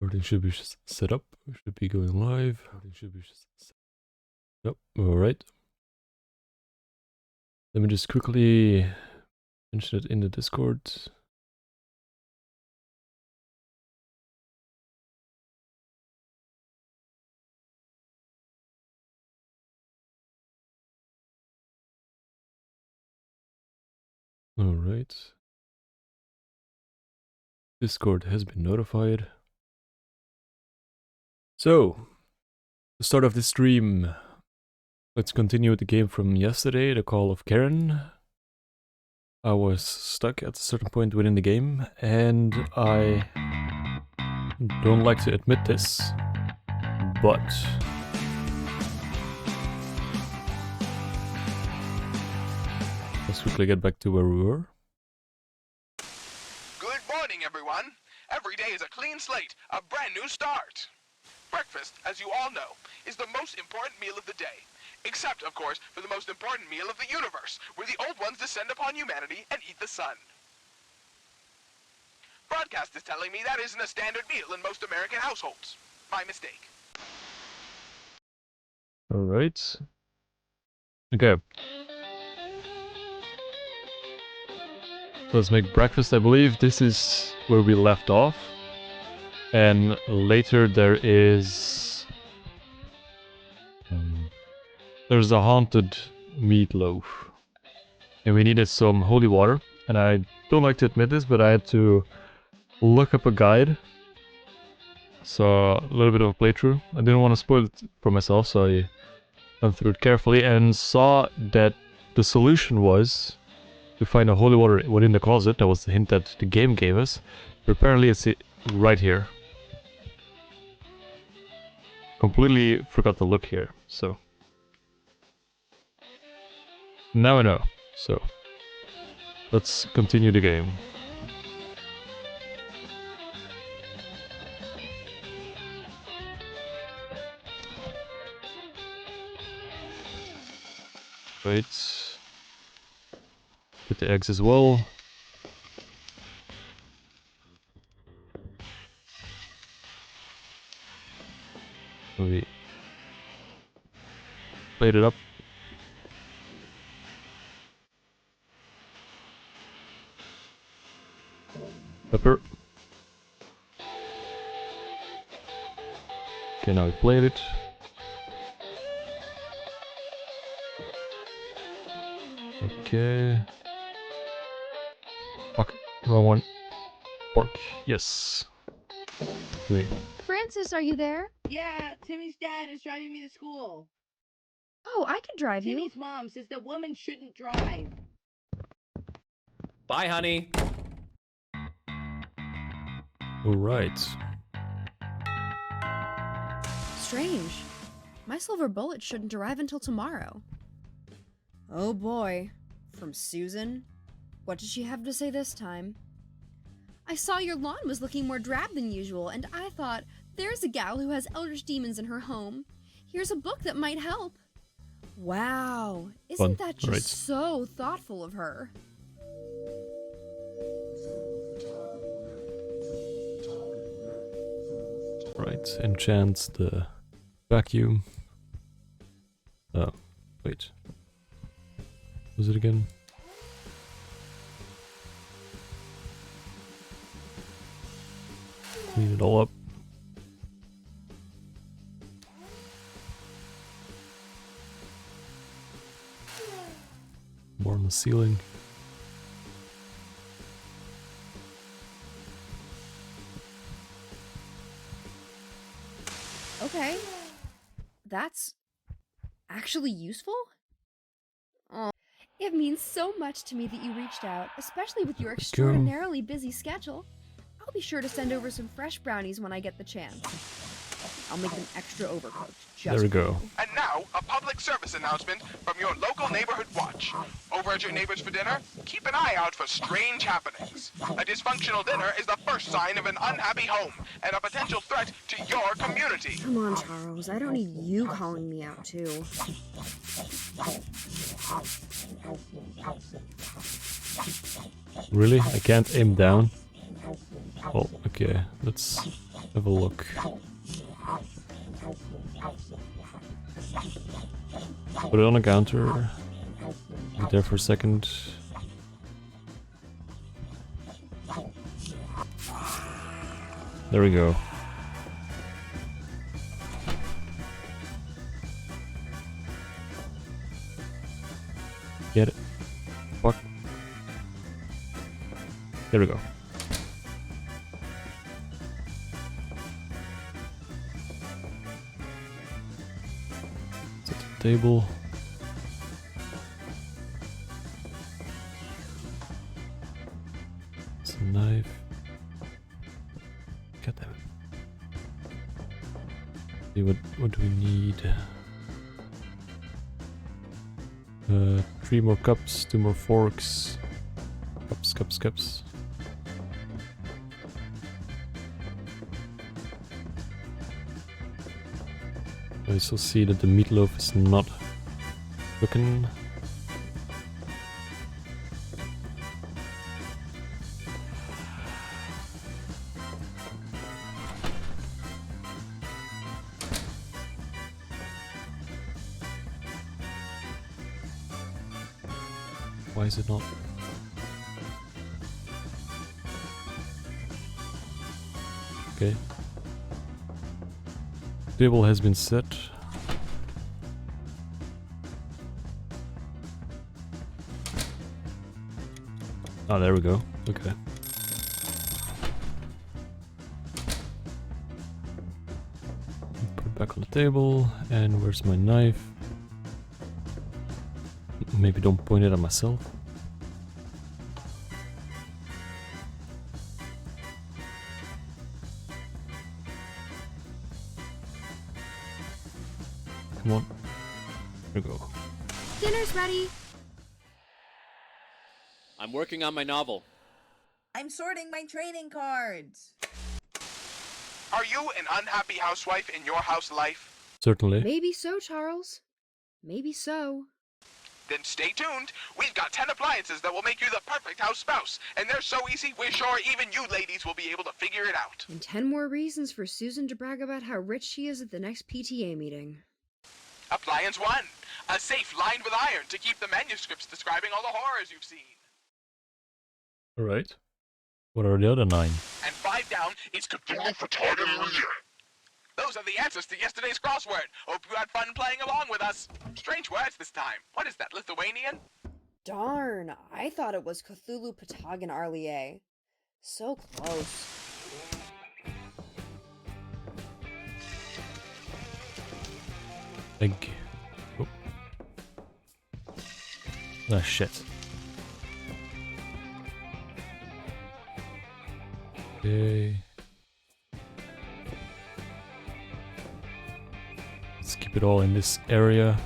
Everything should be set up. We should be going live. Everything should be set up. Alright. Let me just quickly mention it in the Discord. Alright. Discord has been notified. So, the start of the stream. Let's continue with the game from yesterday, the Call of Karen. I was stuck at a certain point within the game, and I don't like to admit this, but let's quickly get back to where we were. Good morning, everyone. Every day is a clean slate, a brand new start. Breakfast, as you all know, is the most important meal of the day. Except, of course, for the most important meal of the universe, where the old ones descend upon humanity and eat the sun. Broadcast is telling me that isn't a standard meal in most American households. My mistake. Alright. Okay. Let's make breakfast. I believe this is where we left off. And later there is... there's a haunted meatloaf. And we needed some holy water. And I don't like to admit this, but I had to look up a guide. So a little bit of a playthrough. I didn't want to spoil it for myself, so I went through it carefully and saw that the solution was to find a holy water within the closet. That was the hint that the game gave us. But apparently it's right here. Completely forgot to look here, so now I know. So let's continue the game. Wait. Put the eggs as well. We plate it up. Pepper. Okay, now we plate it. Okay. Fuck, wrong one. Pork, yes. Wait. Francis, are you there? Yeah, Timmy's dad is driving me to school. Oh, I could drive you. Timmy's mom says that women shouldn't drive. Bye, honey. Alright. Strange. My silver bullet shouldn't arrive until tomorrow. Oh boy. From Susan? What does she have to say this time? I saw your lawn was looking more drab than usual, and I thought, there's a gal who has eldritch demons in her home. Here's a book that might help. Wow. Isn't that just so thoughtful of her? Right, enchant the vacuum. Oh, wait. What was it again? Clean it all up. More on the ceiling. Okay. That's actually useful? Oh, it means so much to me that you reached out, especially with your extraordinarily busy schedule. I'll be sure to send over some fresh brownies when I get the chance. I'll make them extra overcooked. There we go. And now, a public service announcement from your local neighborhood watch. Over at your neighbors for dinner, keep an eye out for strange happenings. A dysfunctional dinner is the first sign of an unhappy home and a potential threat to your community. Come on, Charles. I don't need you calling me out, too. Really? I can't aim down? Oh, okay, let's have a look. Put it on a counter. Be there for a second. There we go. Get it. Fuck. There we go. Set the table. It's a knife. God damn it. See what do we need? 3 more cups, 2 more forks. Cups. I still see that the meatloaf is not cooking. Why is it not? Okay. Table has been set. Oh, there we go. Okay. Put it back on the table. And where's my knife? Maybe don't point it at myself. Come on. Here we go. Dinner's ready. I'm working on my novel. I'm sorting my trading cards. Are you an unhappy housewife in your house life? Certainly. Maybe so, Charles. Maybe so. Then stay tuned. We've got 10 appliances that will make you the perfect house spouse. And they're so easy, we're sure even you ladies will be able to figure it out. And 10 more reasons for Susan to brag about how rich she is at the next PTA meeting. Appliance 1. A safe lined with iron to keep the manuscripts describing all the horrors you've seen. Alright. What are the other 9? And 5 down is Cthulhu Photography. Those are the answers to yesterday's crossword. Hope you had fun playing along with us. Strange words this time. What is that, Lithuanian? Darn, I thought it was Cthulhu Patagon Arlier. So close. Egg. Oh. Ah, shit. Okay. Let's keep it all in this area.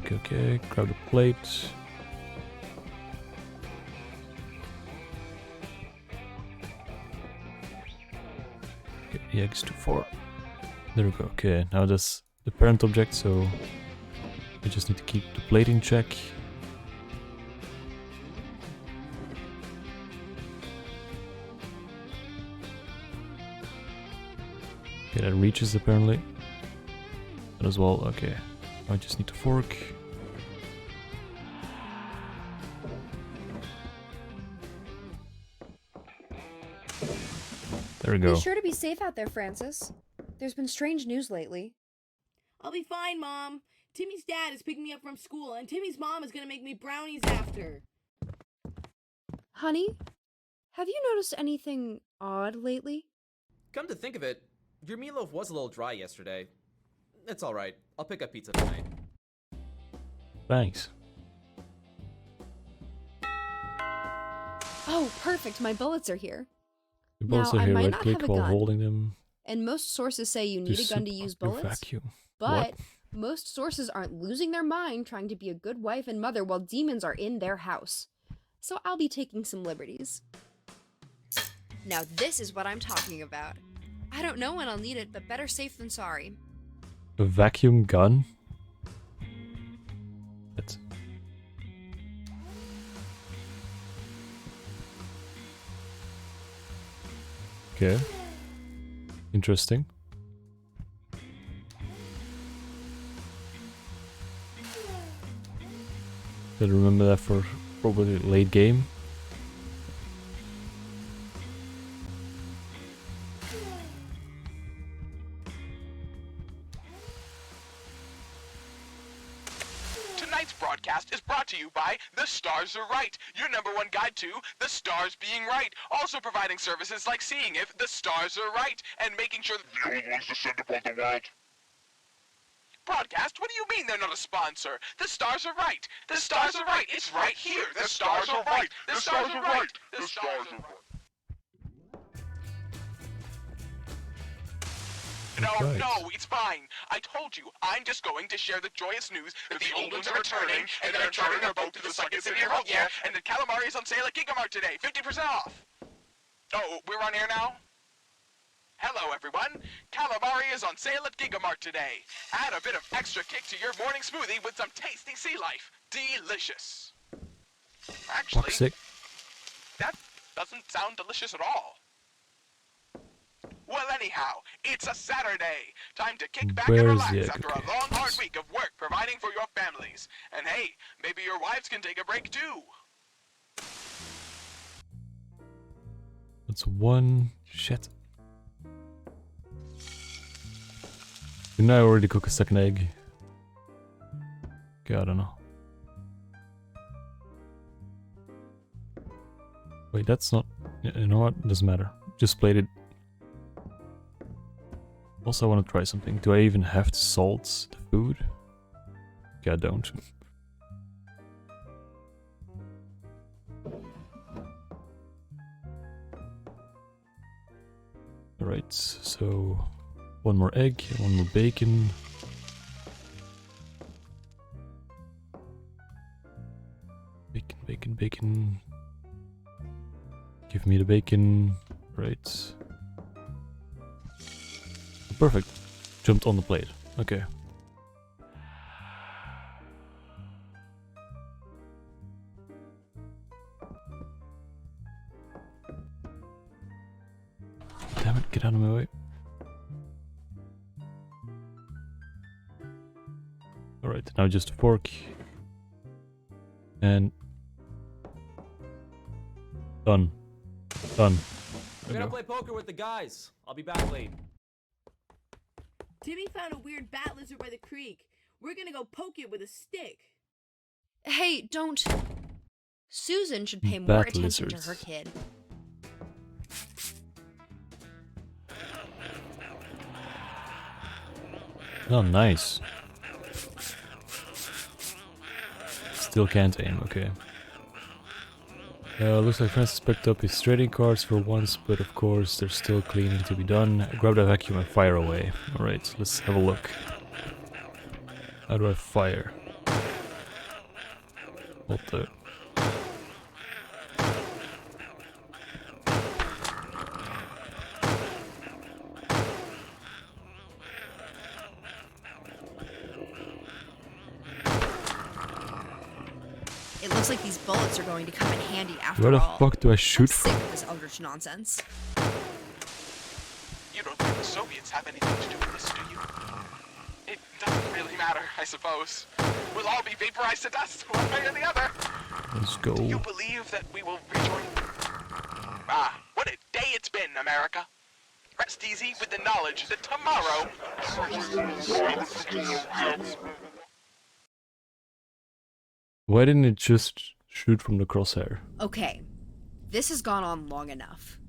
Okay. Grab the plate. Get the eggs to 4. There we go. Okay, now that's the parent object, so we just need to keep the plate in check. Okay, that reaches apparently. That as well, okay. I just need a fork. There we go. Be sure to be safe out there, Francis. There's been strange news lately. I'll be fine, Mom. Timmy's dad is picking me up from school, and Timmy's mom is gonna make me brownies after. Honey, have you noticed anything odd lately? Come to think of it, your meatloaf was a little dry yesterday. It's alright. I'll pick up pizza tonight. Thanks. Oh, perfect. My bullets are here. The bullets Now, are I here, might right not click have a while gun. holding them. And most sources say you need a gun to use bullets. Vacuum. But most sources aren't losing their mind trying to be a good wife and mother while demons are in their house. So I'll be taking some liberties. Now this is what I'm talking about. I don't know when I'll need it, but better safe than sorry. A vacuum gun? What? Okay. Interesting. Gotta remember that for probably late game. Tonight's broadcast is brought to you by The Stars Are Right, your #1 guide to the stars being right. Also providing services like seeing if the stars are right and making sure that the old ones descend upon the world. Broadcast? What do you mean they're not a sponsor? The stars are right. The stars are right. It's right here. The stars are right. The stars are right. The stars are right. No, Right. no, it's fine. I told you, I'm just going to share the joyous news that the old ones are returning, and they're chartering a boat to the second city of yeah, and that calamari is on sale at Gigamart today, 50% off. Oh, we're on air now? Hello, everyone. Calamari is on sale at Gigamart today. Add a bit of extra kick to your morning smoothie with some tasty sea life. Delicious. Actually, Sick. that doesn't sound delicious at all. Well, anyhow, it's a Saturday. Time to kick back and Where's relax the egg? after Okay. a long, hard week of work providing for your families. And hey, maybe your wives can take a break too. That's one. Shit. Didn't I already cook a second egg? Okay, I don't know. Wait, that's not... You know what? Doesn't matter. Just played it. Also, I want to try something. Do I even have to salt the food? Okay, I don't. Alright, so... One more egg, one more bacon. Bacon, bacon, bacon. Give me the bacon. Right. Perfect. Jumped on the plate. Okay. Damn it, get out of my way. Alright, now just a fork. And... Done. Done. I'm There gonna you go. play poker with the guys. I'll be back late. Timmy found a weird bat lizard by the creek. We're gonna go poke it with a stick. Hey, don't. Susan should pay more Bat attention to lizards. her kid. Oh, nice. Still can't aim, okay. Looks like Francis picked up his trading cards for once, but of course there's still cleaning to be done. Grab the vacuum and fire away. Alright, let's have a look. How do I fire? What the... It looks like these bullets are going to come in handy after Where the all. fuck do I I'm shoot sick from? of this eldritch nonsense. You don't think the Soviets have anything to do with this, do you? It doesn't really matter, I suppose. We'll all be vaporized to dust, one way or the other. Let's go. Do you believe that we will rejoin? Ah, what a day it's been, America. Rest easy with the knowledge that tomorrow... Why didn't it just shoot from the crosshair? Okay, this has gone on long enough.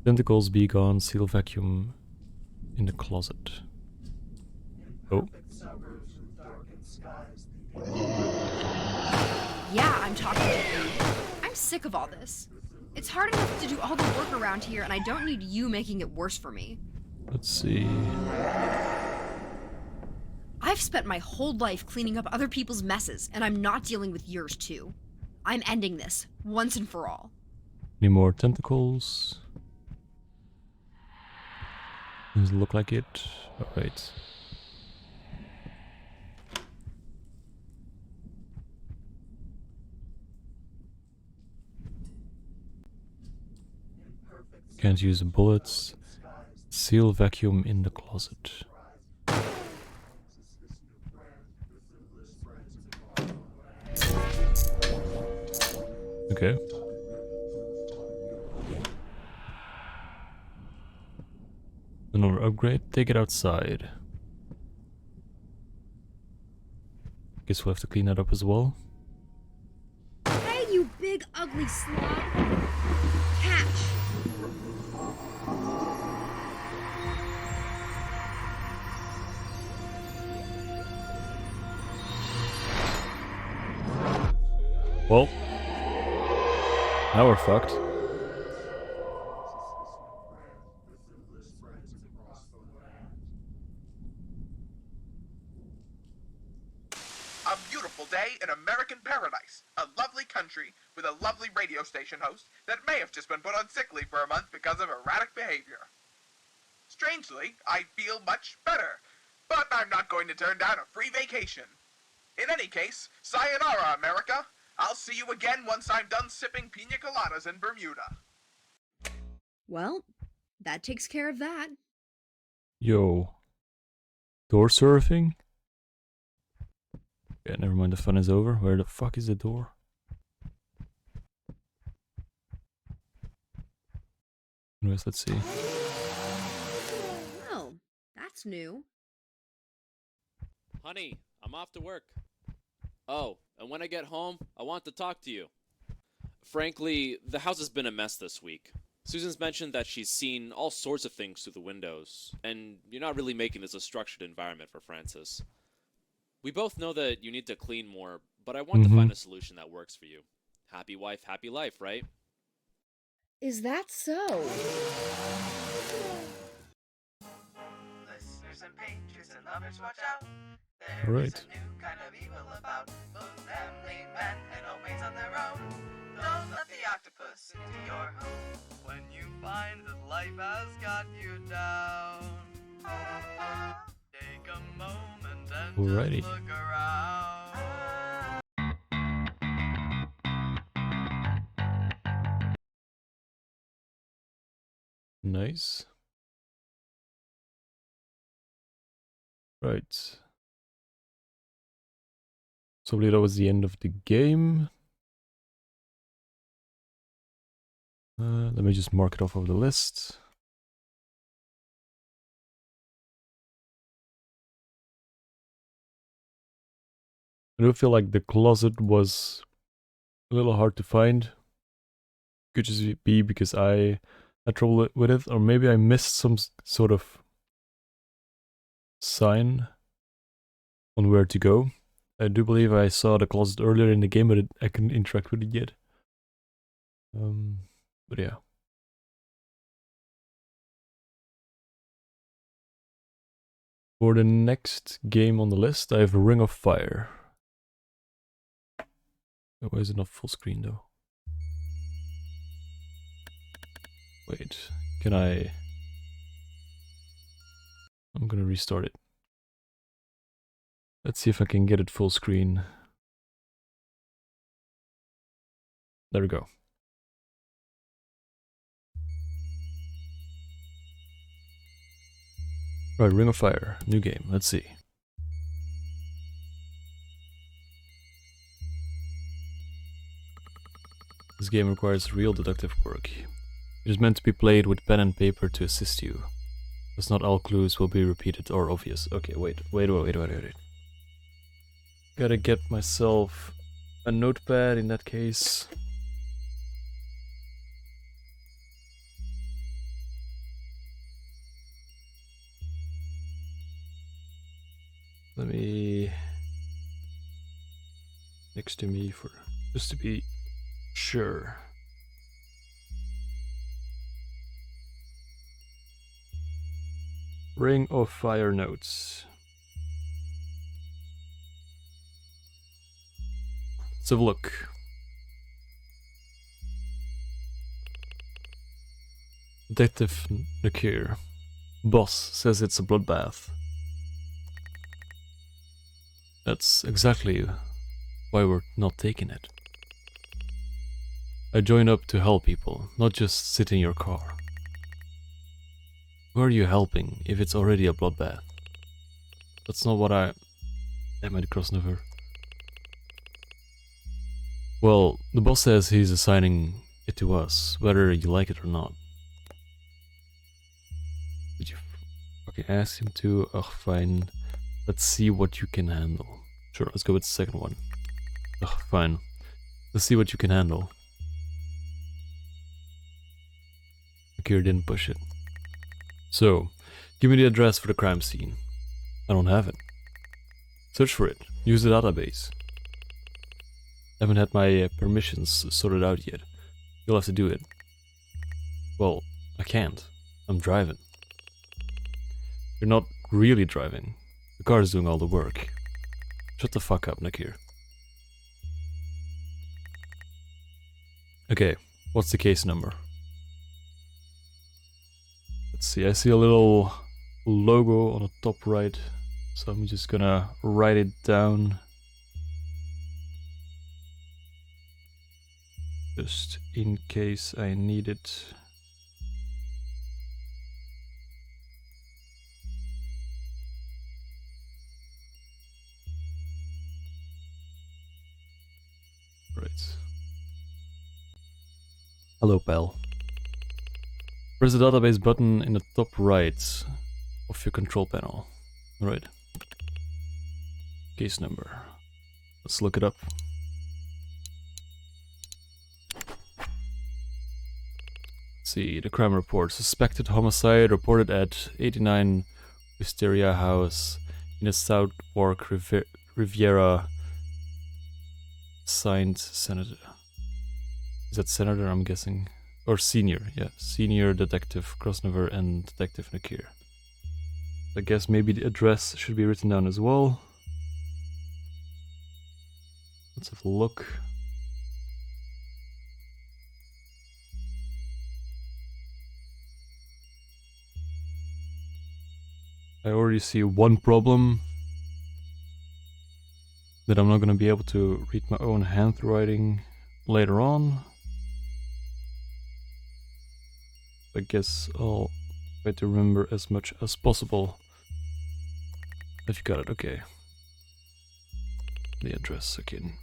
Tentacles be gone, seal vacuum in the closet. Oh. Yeah, I'm talking to you. I'm sick of all this. It's hard enough to do all the work around here, and I don't need you making it worse for me. Let's see. I've spent my whole life cleaning up other people's messes, and I'm not dealing with yours too. I'm ending this, once and for all. Any more tentacles? Doesn't look like it. Alright. Can't use the bullets. Seal vacuum in the closet. Okay. Another upgrade. Take it outside. Guess we'll have to clean that up as well. Hey, you big ugly slob! Catch! Well, now we're fucked. A beautiful day in American paradise. A lovely country with a lovely radio station host that may have just been put on sick leave for a month because of erratic behavior. Strangely, I feel much better, but I'm not going to turn down a free vacation. In any case, sayonara, America. I'll see you again once I'm done sipping pina coladas in Bermuda. Well, that takes care of that. Yo. Door surfing? Yeah, never mind, the fun is over. Where the fuck is the door? Anyways, let's see. Oh, that's new. Honey, I'm off to work. Oh, and when I get home, I want to talk to you. Frankly, the house has been a mess this week. Susan's mentioned that she's seen all sorts of things through the windows, and you're not really making this a structured environment for Francis. We both know that you need to clean more, but I want to find a solution that works for you. Happy wife, happy life, right? Is that so? Listeners and patrons and lovers, watch out. Right. There's a new kind of evil about both family men and always on their own. Don't let the octopus into your home when you find that life has got you down. Take a moment and Alrighty. just look around. Nice. Right. So I believe that was the end of the game. Let me just mark it off of the list. I do feel like the closet was a little hard to find. Could just be because I had trouble with it, or maybe I missed some sort of sign on where to go. I do believe I saw the closet earlier in the game, but I couldn't interact with it yet. But yeah. For the next game on the list, I have Ring of Fire. Oh, why is it not full screen though? Wait, can I? I'm gonna restart it. Let's see if I can get it full screen. There we go. Right, Ring of Fire, new game. Let's see. This game requires real deductive work. It is meant to be played with pen and paper to assist you. Thus not all clues will be repeated or obvious. Okay, wait. Gotta get myself a notepad in that case. Let me... next to me for... just to be sure. Ring of Fire notes. Let's have a look. Detective Nakir. Boss says it's a bloodbath. That's exactly why we're not taking it. I joined up to help people, not just sit in your car. Who are you helping if it's already a bloodbath? That's not what I... Damn it, crossover. Well, the boss says he's assigning it to us, whether you like it or not. Did you fucking ask him to? Ugh, fine. Let's see what you can handle. Sure, let's go with the second one. Ugh, fine. Let's see what you can handle. Akira didn't push it. So, give me the address for the crime scene. I don't have it. Search for it. Use the database. Haven't had my permissions sorted out yet. You'll have to do it. Well, I can't. I'm driving. You're not really driving. The car is doing all the work. Shut the fuck up, Nakir. Okay, what's the case number? Let's see, I see a little logo on the top right, so I'm just gonna write it down. Just in case I need it. Right. Hello, pal. Press the database button in the top right of your control panel. Right. Case number. Let's look it up. Let's see, the crime report. Suspected homicide reported at 89 Wisteria House in the Southwark Riviera. Signed Senator. Is that Senator, I'm guessing? Or Senior, yeah. Senior Detective Krosnover and Detective Nakir. I guess maybe the address should be written down as well. Let's have a look. I already see one problem. That I'm not going to be able to read my own handwriting later on. I guess I'll try to remember as much as possible. If you got it, okay. The address again.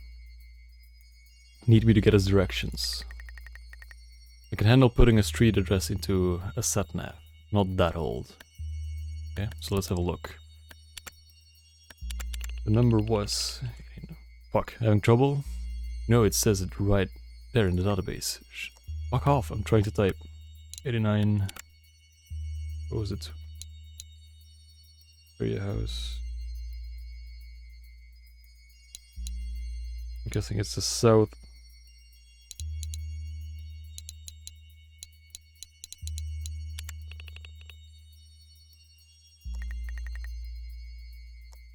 Need me to get his directions. I can handle putting a street address into a sat-nav. Not that old. Okay, so let's have a look. The number was... Fuck, having trouble? No, it says it right there in the database. Fuck off, I'm trying to type 89... What was it? Area house. I'm guessing it's the south.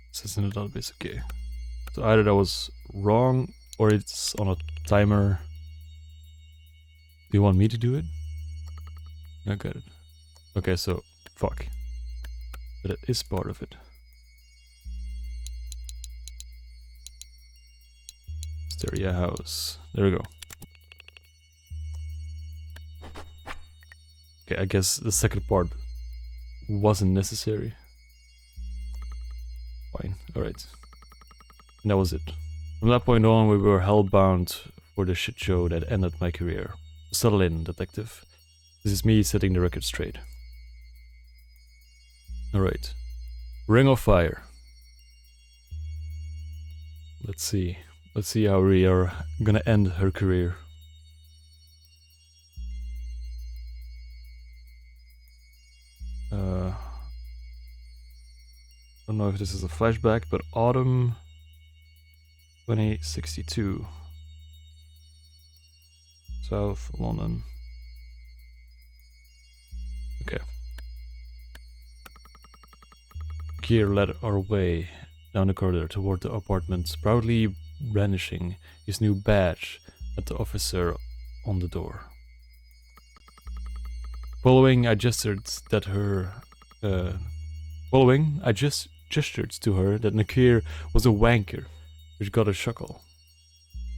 It says in the database, okay. So either that was wrong or it's on a timer. Do you want me to do it? I got it. Okay, so fuck. But it is part of it. Stereo house. There we go. Okay, I guess the second part wasn't necessary. Fine, alright. And that was it. From that point on, we were hellbound for the shit show that ended my career. Settle in, detective. This is me setting the record straight. Alright. Ring of Fire. Let's see. Let's see how we are gonna end her career. I don't know if this is a flashback, but autumn 2062. South London. Okay. Kier led our way down the corridor toward the apartment, proudly brandishing his new badge at the officer on the door. Following, I gestured that her Following, I just gestured to her that Nakir was a wanker, which got a chuckle,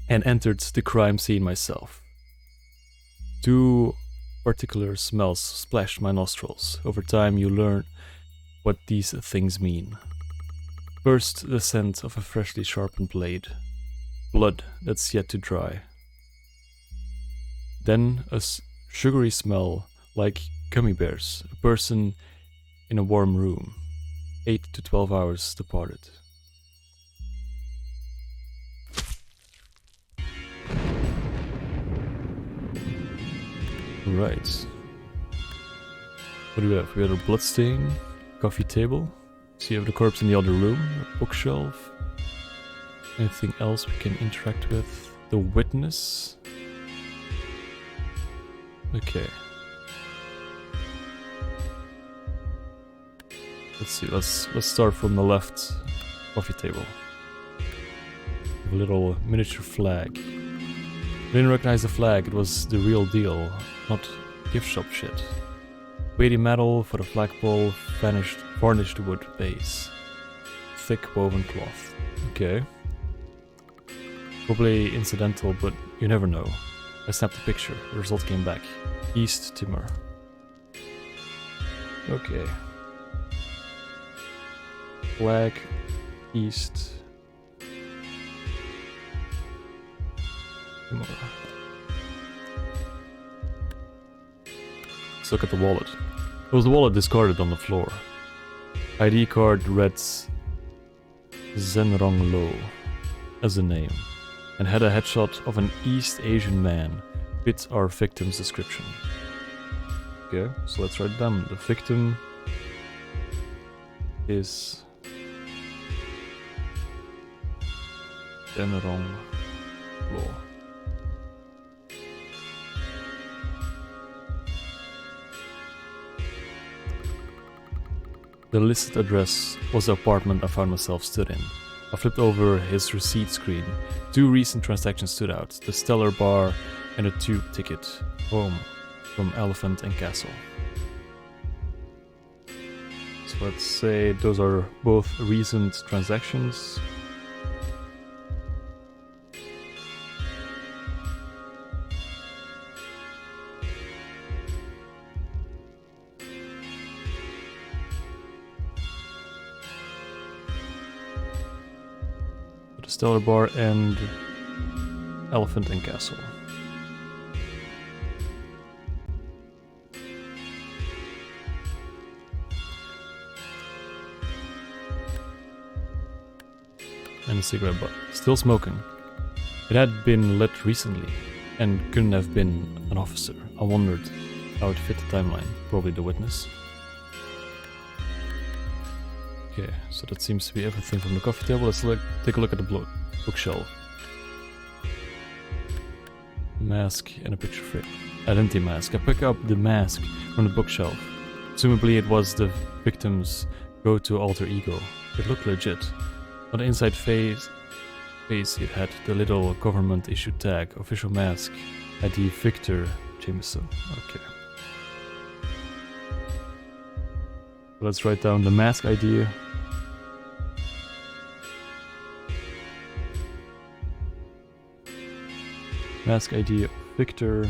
and entered the crime scene myself. 2 particular smells splashed my nostrils. Over time, you learn what these things mean. First, the scent of a freshly sharpened blade, blood that's yet to dry. Then, a sugary smell like gummy bears, a person in a warm room, 8 to 12 hours departed. Right. What do we have? We have a bloodstain, coffee table. So you have the corpse in the other room, a bookshelf. Anything else we can interact with? The witness. Okay. Let's see, let's start from the left coffee table. A little miniature flag. I didn't recognize the flag, it was the real deal, not gift shop shit. Weighty metal for the flagpole, varnished wood base. Thick woven cloth. Okay. Probably incidental, but you never know. I snapped a picture, the result came back. East Timor. Okay. Flag, East Timor. Let's look at the wallet. It was the wallet discarded on the floor. ID card read Zenrong Lo as a name, and had a headshot of an East Asian man, fit our victim's description. Okay, so let's write down. The victim is Zenrong Lo. The listed address was the apartment I found myself stood in. I flipped over his receipt screen. 2 recent transactions stood out, the Stellar Bar and a tube ticket home from Elephant and Castle. So let's say those are both recent transactions. The Stellar Bar and Elephant and Castle. And a cigarette butt. Still smoking. It had been lit recently and couldn't have been an officer. I wondered how it fit the timeline. Probably the witness. Okay, so that seems to be everything from the coffee table. Let's take a look at the bookshelf. Mask and a picture frame. Identity mask. I pick up the mask from the bookshelf. Presumably it was the victim's go-to alter ego. It looked legit. On the inside face it had the little government-issued tag, official mask, ID Victor Jameson. Okay. Let's write down the mask idea. Mask ID of Victor.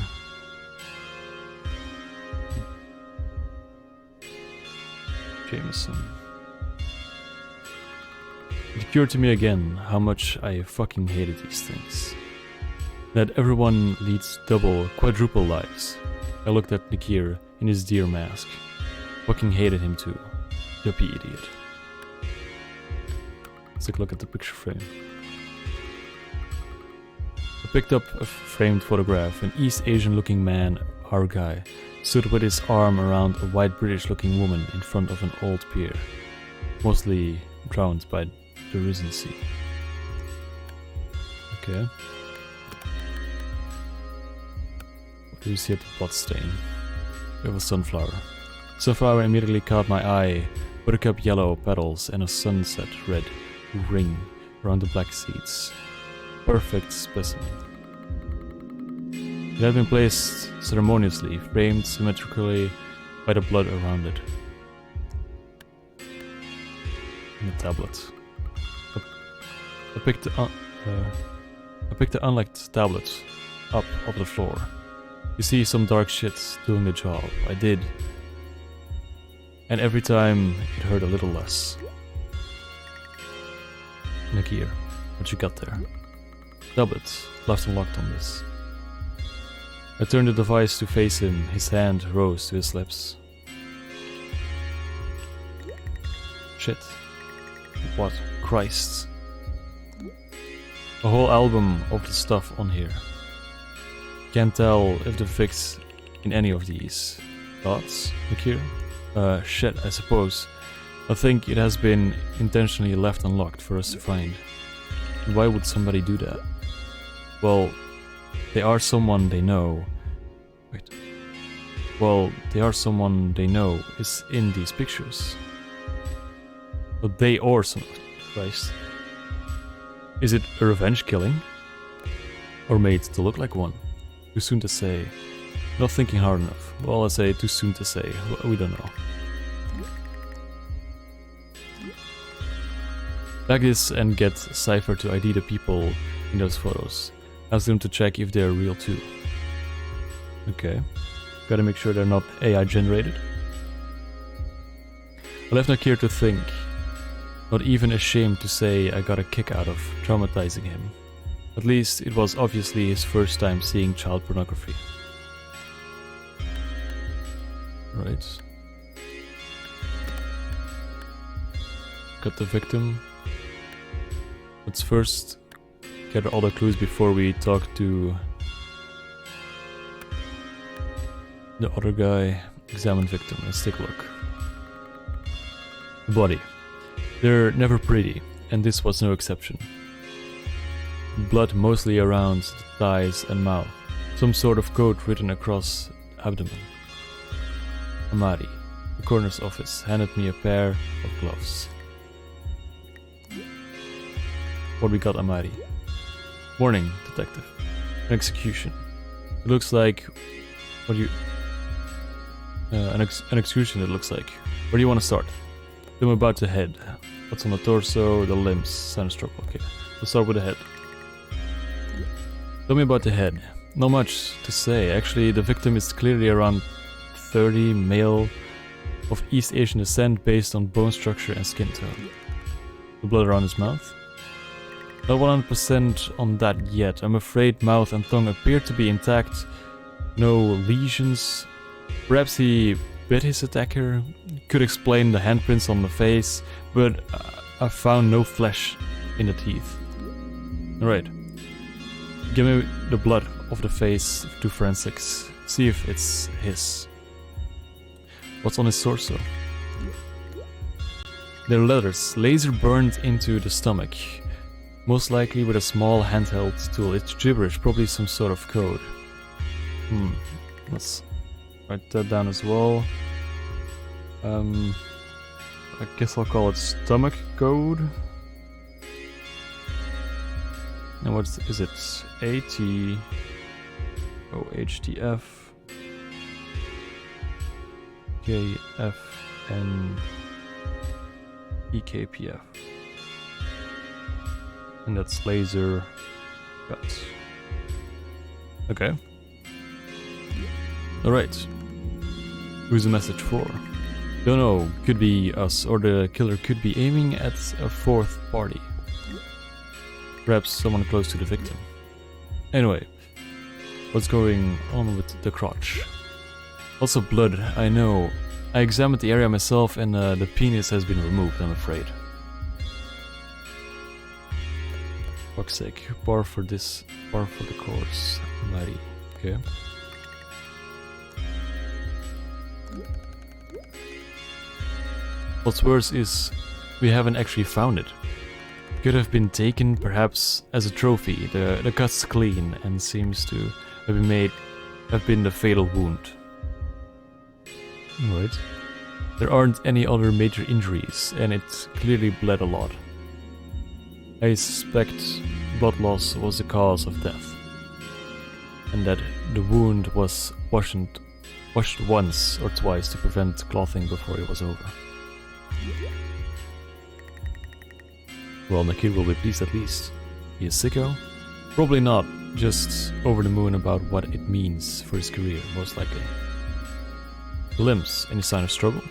Jameson. It occurred to me again how much I fucking hated these things. That everyone leads double, quadruple lives. I looked at Nikir in his deer mask. Fucking hated him too. Yuppie idiot. Let's take a look at the picture frame. I picked up a framed photograph. An East Asian looking man, our guy, stood with his arm around a white British looking woman in front of an old pier, mostly drowned by the risen sea. Okay. What do we see at the blood stain? We have a sunflower. Sunflower immediately caught my eye. Buttercup yellow petals and a sunset red ring around the black seeds. Perfect specimen. It had been placed ceremoniously, framed symmetrically by the blood around it. in the tablet. I picked the unlocked tablet up off the floor. You see some dark shit doing the job. I did. And every time it hurt a little less. Look here. What you got there? Tablet. Left unlocked on this. I turned the device to face him. His hand rose to his lips. Shit. What? Christ. A whole album of the stuff on here. Can't tell if the fix in any of these. Thoughts? Look here. Shit, I suppose. I think it has been intentionally left unlocked for us to find. Why would somebody do that? Well, they are someone they know. Wait. Well, they are someone they know is in these pictures. But they or someone. Christ. Is it a revenge killing? Or made to look like one? Too soon to say. Not thinking hard enough. Well, I say too soon to say. We don't know. Back this and get Cypher to ID the people in those photos. Ask them to check if they're real too. Okay. Gotta make sure they're not AI generated. I left Nakir to think. Not even ashamed to say I got a kick out of traumatizing him. At least it was obviously his first time seeing child pornography. Right. Got the victim. Let's first gather all the clues before we talk to the other guy. Examine victim. Let's take a look. The body. They're never pretty, and this was no exception. Blood mostly around the thighs and mouth. Some sort of code written across the abdomen. Amari, the coroner's office, handed me a pair of gloves. What we got, Amari? Warning, detective. An execution. It looks like... What do you... an execution it looks like. Where do you want to start? I'm about the head. What's on the torso, the limbs, sunstroke. Okay, we'll start with the head. Tell me about the head. Not much to say. Actually, the victim is clearly around 30, male, of East Asian descent based on bone structure and skin tone. The blood around his mouth? Not 100% on that yet. I'm afraid mouth and tongue appear to be intact. No lesions. Perhaps he bit his attacker. Could explain the handprints on the face, but I found no flesh in the teeth. Alright. Give me the blood of the face to forensics. See if it's his. What's on his torso? They're letters, laser burned into the stomach. Most likely with a small handheld tool. It's gibberish, probably some sort of code. Let's write that down as well. I guess I'll call it stomach code. And what is it? AT OHTF KFN EKPF. And that's laser cut. Okay. Alright. Who's the message for? Don't know, could be us, or the killer could be aiming at a fourth party. Perhaps someone close to the victim. Anyway, what's going on with the crotch? Also blood, I know. I examined the area myself and the penis has been removed, I'm afraid. Fuck's sake, bar for this, bar for the course. Mari, okay. What's worse is, we haven't actually found it. Could have been taken, perhaps, as a trophy. The cut's clean and seems to have been the fatal wound. Right. There aren't any other major injuries, and it clearly bled a lot. I suspect blood loss was the cause of death, and that the wound was washed once or twice to prevent clothing before it was over. Well, Nakir will be pleased at least. He is sicko? Probably not, just over the moon about what it means for his career, most likely. Limbs, any sign of struggle?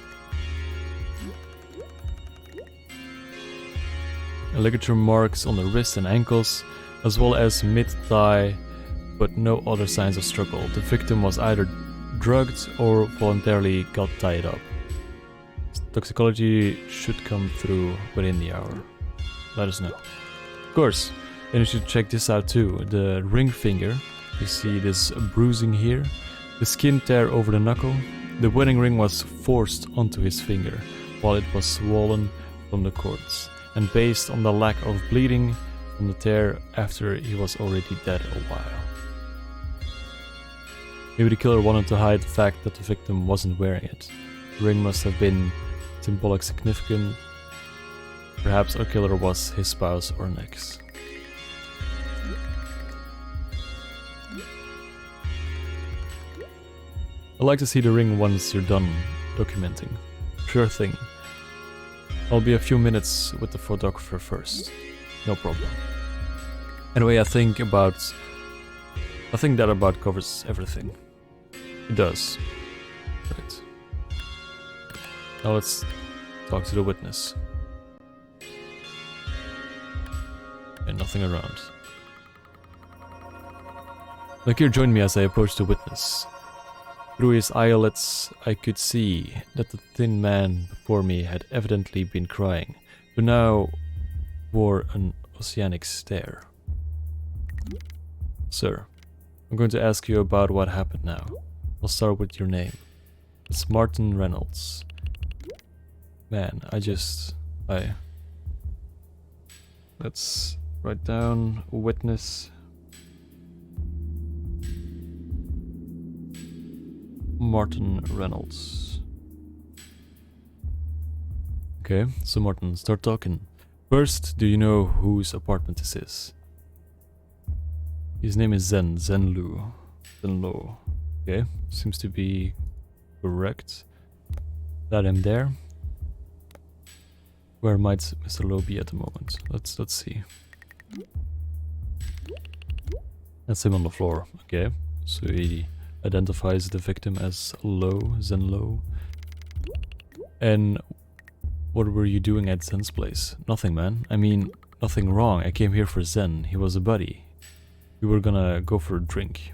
Ligature marks on the wrists and ankles, as well as mid-thigh, but no other signs of struggle. The victim was either drugged or voluntarily got tied up. Toxicology should come through within the hour. Let us know. Of course, and you should check this out too. The ring finger, you see this bruising here, the skin tear over the knuckle. The wedding ring was forced onto his finger while it was swollen from the cords, and based on the lack of bleeding from the tear after he was already dead a while. Maybe the killer wanted to hide the fact that the victim wasn't wearing it. The ring must have been symbolic significant. Perhaps our killer was his spouse or an ex. I'd like to see the ring once you're done documenting. Sure thing. I'll be a few minutes with the photographer first. No problem. Anyway, I think that about covers everything. It does. Right. Now let's talk to the witness. And nothing around. Nakir joined me as I approached the witness. Through his eyelids, I could see that the thin man before me had evidently been crying, but now wore an oceanic stare. Sir, I'm going to ask you about what happened now. I'll start with your name. It's Martin Reynolds. Man, let's write down witness. Martin Reynolds. Okay, so Martin, start talking. First, do you know whose apartment this is? His name is Zenlu. Okay, seems to be correct. That him there. Where might Mr. Lowe be at the moment? Let's see. That's him on the floor. Okay, so he identifies the victim as Lowe, Zen Lowe. And what were you doing at Zen's place? Nothing, man. I mean, nothing wrong. I came here for Zen. He was a buddy. We were gonna go for a drink.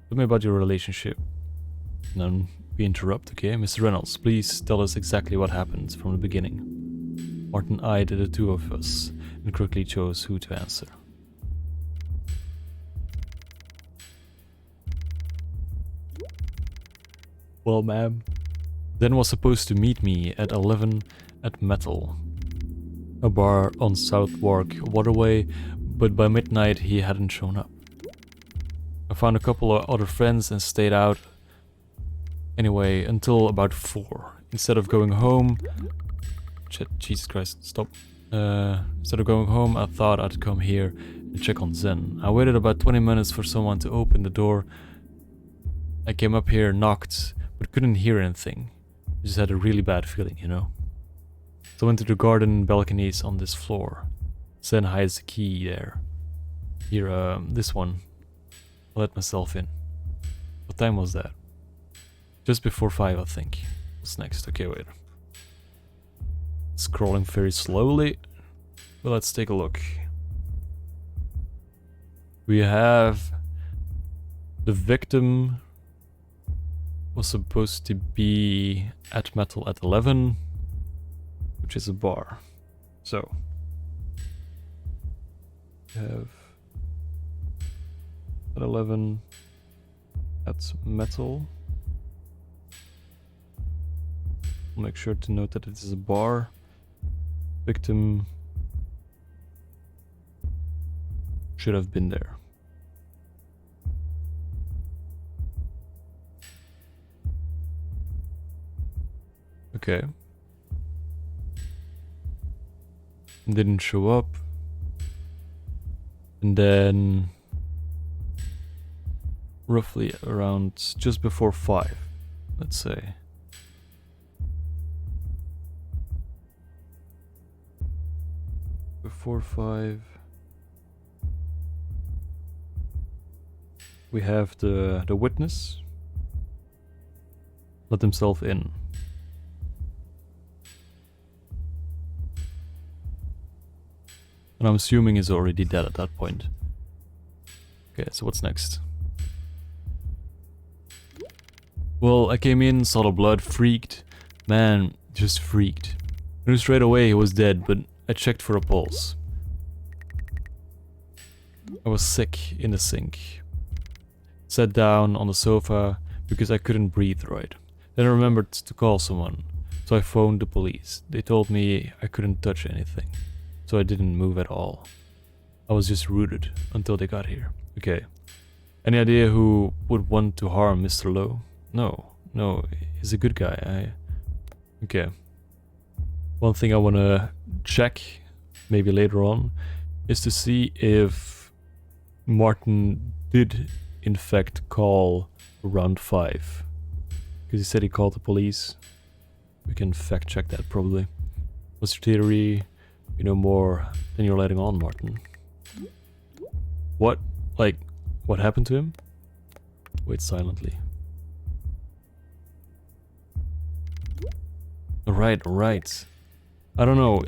Tell me about your relationship. And then we interrupt, okay? Mr. Reynolds, please tell us exactly what happened from the beginning. Martin eyed the two of us and quickly chose who to answer. Well, ma'am, Zen was supposed to meet me at 11 at Metal, a bar on Southwark Waterway, but by midnight he hadn't shown up. I found a couple of other friends and stayed out anyway until about 4. Instead of going home... Jesus Christ, stop. Instead of going home, I thought I'd come here and check on Zen. I waited about 20 minutes for someone to open the door. I came up here, knocked, but couldn't hear anything. I just had a really bad feeling, you know? So I went to the garden balconies on this floor. Zen hides the key there. Here, this one. I let myself in. What time was that? Just before 5, I think. What's next? Okay, wait. Scrolling very slowly. Well, let's take a look. We have... The victim was supposed to be at Metal at 11, which is a bar. So... we have... at 11 at Metal. I'll make sure to note that it is a bar. Victim should have been there. Okay. Didn't show up. And then roughly around just before 5, let's say. 4, 5. We have the witness. Let himself in. And I'm assuming he's already dead at that point. Okay, so what's next? Well, I came in, saw the blood, freaked. Man, just freaked. I knew straight away he was dead, but I checked for a pulse. I was sick in the sink. Sat down on the sofa because I couldn't breathe right. Then I remembered to call someone, so I phoned the police. They told me I couldn't touch anything, so I didn't move at all. I was just rooted until they got here. Okay. Any idea who would want to harm Mr. Lowe? No, he's a good guy. Okay. One thing I want to check, maybe later on, is to see if Martin did in fact call around 5. Because he said he called the police. We can fact check that probably. What's your theory? You know more than you're letting on, Martin. What? Like, what happened to him? Wait silently. Alright. I don't know,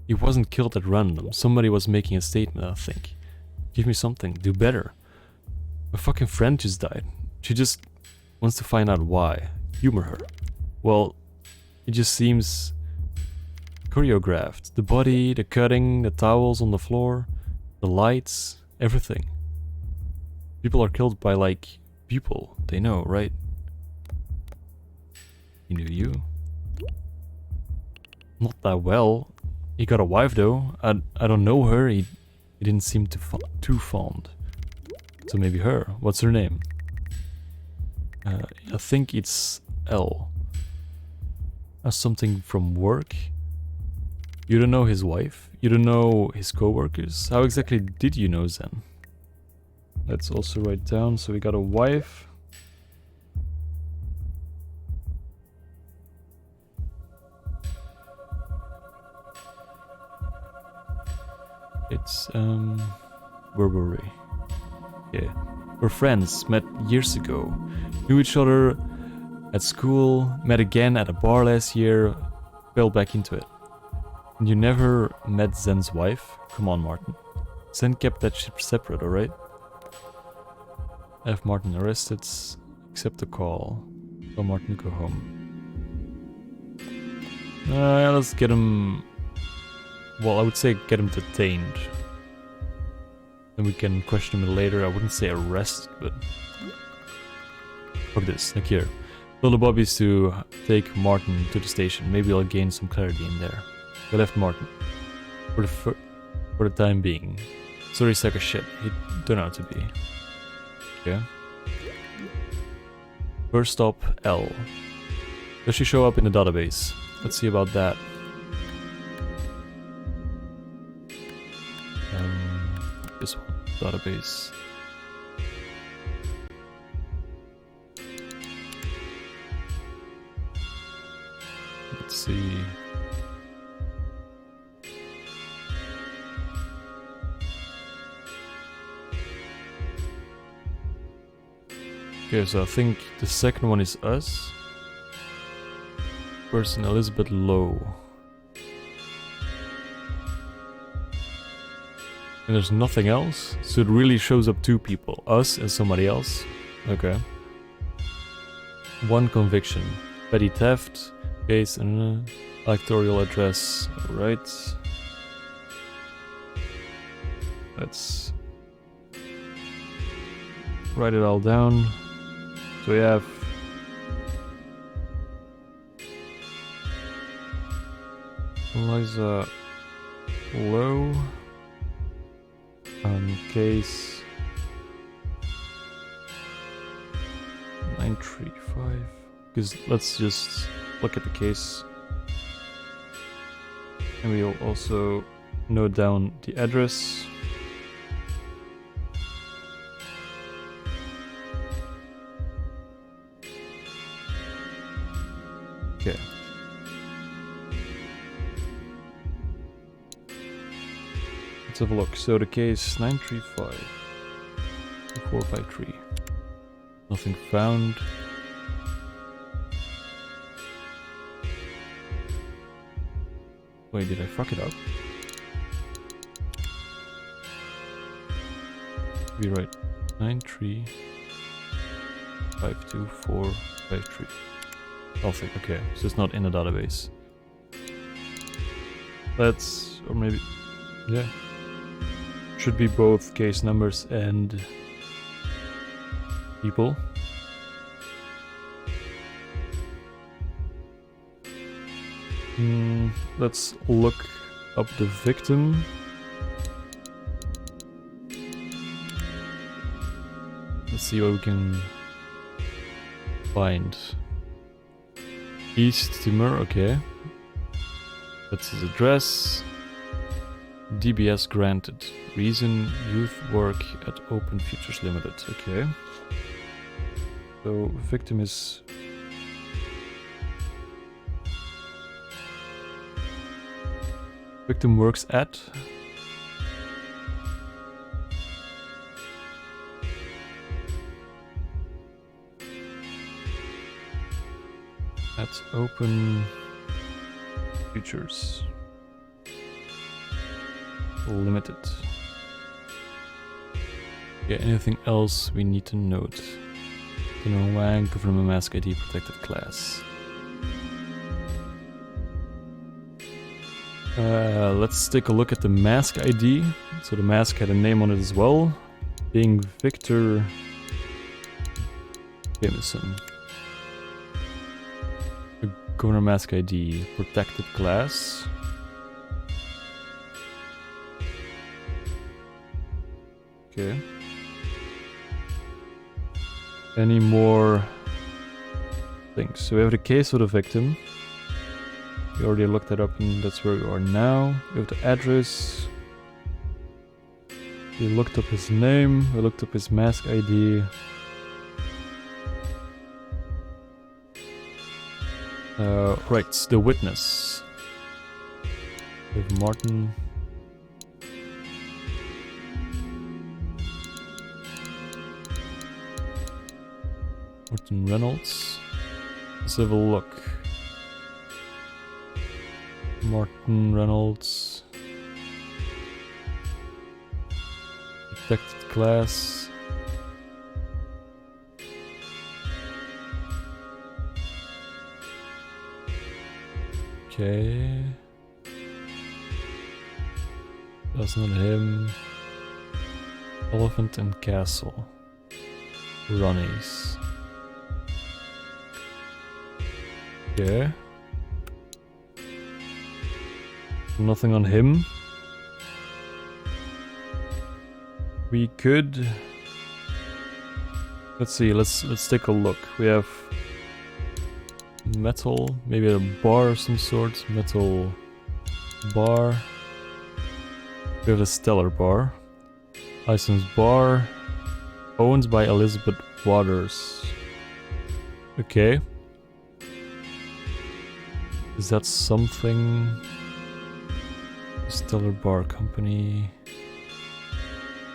he wasn't killed at random. Somebody was making a statement, I think. Give me something, do better. My fucking friend just died. She just wants to find out why. Humor her. Well, it just seems choreographed. The body, the cutting, the towels on the floor, the lights, everything. People are killed by, like, people they know, right? He knew you. Not that well. He got a wife though. I don't know her. He didn't seem too fond. So maybe her. What's her name? I think it's L. Something from work. You don't know his wife? You don't know his co-workers? How exactly did you know Zen? Let's also write down. So we got a wife. It's, where were we? Yeah. We're friends, met years ago. Knew each other at school, met again at a bar last year, fell back into it. And you never met Zen's wife? Come on, Martin. Zen kept that ship separate, alright? Have Martin arrested, accept the call. Tell Martin to go home. Let's get him... Well, I would say get him detained. Then we can question him later. I wouldn't say arrest, but... Fuck this, look here. Tell the Bobbies to take Martin to the station. Maybe I'll gain some clarity in there. We left Martin. For the time being. Sorry, sack of shit. He turned out to be. Okay. First stop, L. Does she show up in the database? Let's see about that. This one, database. Let's see. Okay, so I think the second one is us. Person Elizabeth Lowe. And there's nothing else? So it really shows up 2 people. Us and somebody else. Okay. 1 conviction. Petty theft. Case and electoral address. Alright. Let's write it all down. So we have Eliza Lowe. Case 935. Because let's just look at the case. And we'll also note down the address. Okay. Let's have a look. So the case 935 453. Nothing found. Wait, did I fuck it up? Be right. 9352453. Nothing. Okay, so it's not in the database. Let's, or maybe, yeah. Should be both case numbers and people. Let's look up the victim. Let's see what we can find. East Timur, okay. That's his address. DBS granted. Reason, youth work at Open Futures Limited, okay. So, victim is... Victim works at... At Open Futures Limited. Yeah, anything else we need to note? General rank, government mask ID, protected class. Let's take a look at the mask ID. So the mask had a name on it as well, being Victor Jameson. The governor mask ID, protected class. Okay. Any more things? So we have the case of the victim. We already looked that up and that's where we are now. We have the address. We looked up his name. We looked up his mask ID. Right, the witness. We have Martin. Martin Reynolds. Let's have a look. Martin Reynolds. Protected class. Okay. That's not him. Elephant and Castle. Ronnie's. Okay. Nothing on him. We could... Let's see, let's take a look. We have metal, maybe a bar of some sort. Metal bar. We have a Stellar bar. Licensed bar. Owned by Elizabeth Waters. Okay. Is that something? Stellar Bar Company.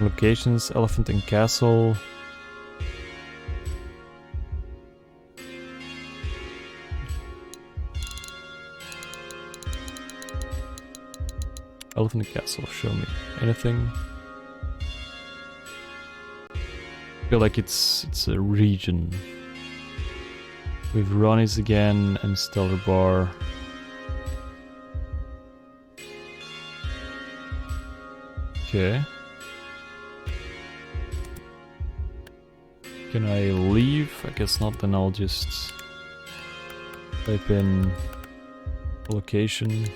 Locations, Elephant and Castle. Elephant and Castle, show me. Anything? I feel like it's a region. With Ronnie's again and Stellar Bar. Okay. Can I leave? I guess not, then I'll just type in location.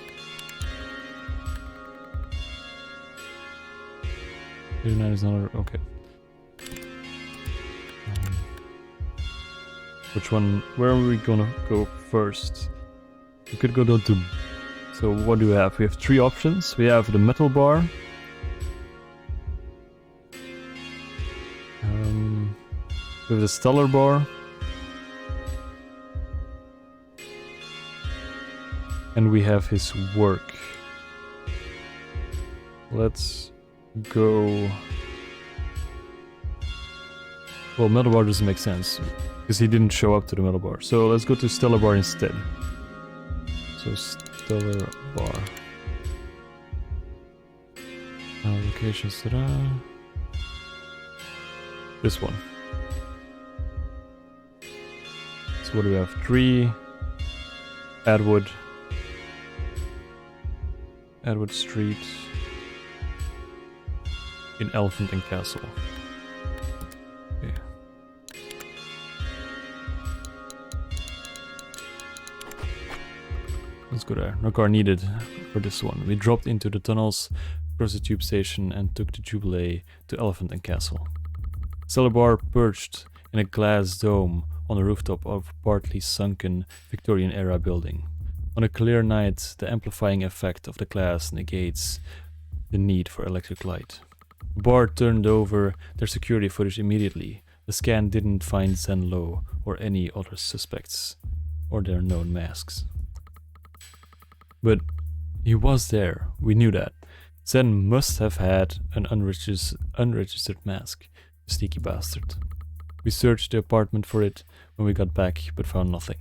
39 is not okay. Which one? Where are we gonna go first? We could go down to... So what do we have? We have three options. We have the metal bar. We have the Stellar Bar. And we have his work. Let's go... Well, Metal Bar doesn't make sense, because he didn't show up to the Metal Bar. So let's go to Stellar Bar instead. So Stellar Bar. Locations, this one. So what do we have? 3. Atwood Street in Elephant and Castle. Okay. Let's go there. No car needed for this one. We dropped into the tunnels, across the tube station, and took the Jubilee to Elephant and Castle. Cellar Bar perched in a glass dome on the rooftop of a partly sunken Victorian-era building. On a clear night, the amplifying effect of the glass negates the need for electric light. The bar turned over their security footage immediately. The scan didn't find Zen Lo or any other suspects, or their known masks. But he was there, we knew that. Zen must have had an unregistered mask, the sneaky bastard. We searched the apartment for it when we got back, but found nothing.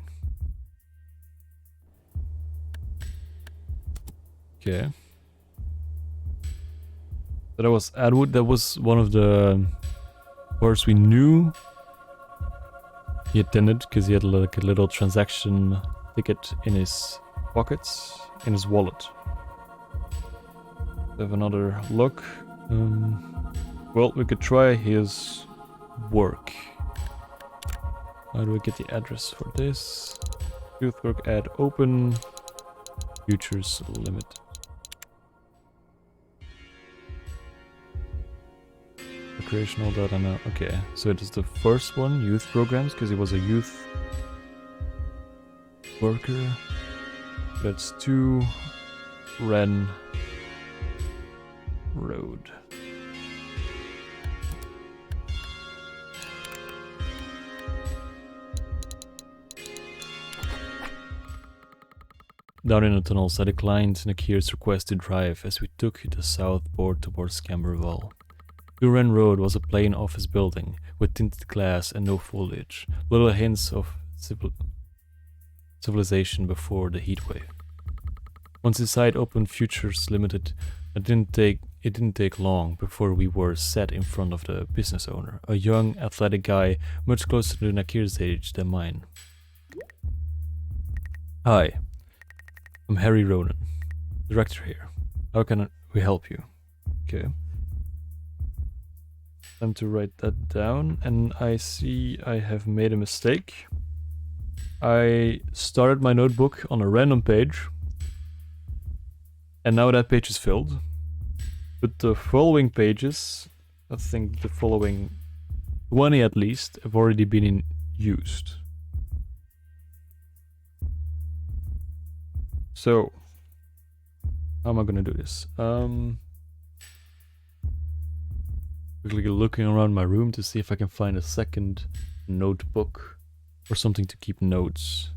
Okay. So that was Atwood. That was one of the bars we knew he attended, because he had like a little transaction ticket in his pockets, in his wallet. Have another look. Well, we could try his work. How do we get the address for this? Youth work ad open. Futures limit. Recreational data now. Okay, so it is the first one, youth programs, because he was a youth worker. That's 2 Ren Road. Down in the tunnels, I declined Nakir's request to drive as we took the south board towards Camberwell. 2 Ren Road was a plain office building with tinted glass and no foliage, little hints of civilization before the heatwave. Once inside Open Futures Limited, it didn't take long before we were sat in front of the business owner, a young, athletic guy much closer to Nakir's age than mine. Hi, I'm Harry Ronan, director here. How can we help you? Okay. Time to write that down, and I see I have made a mistake. I started my notebook on a random page, and now that page is filled. But the following pages, I think the following 20 at least, have already been used. So, how am I gonna do this? Quickly looking around my room to see if I can find a second notebook or something to keep notes.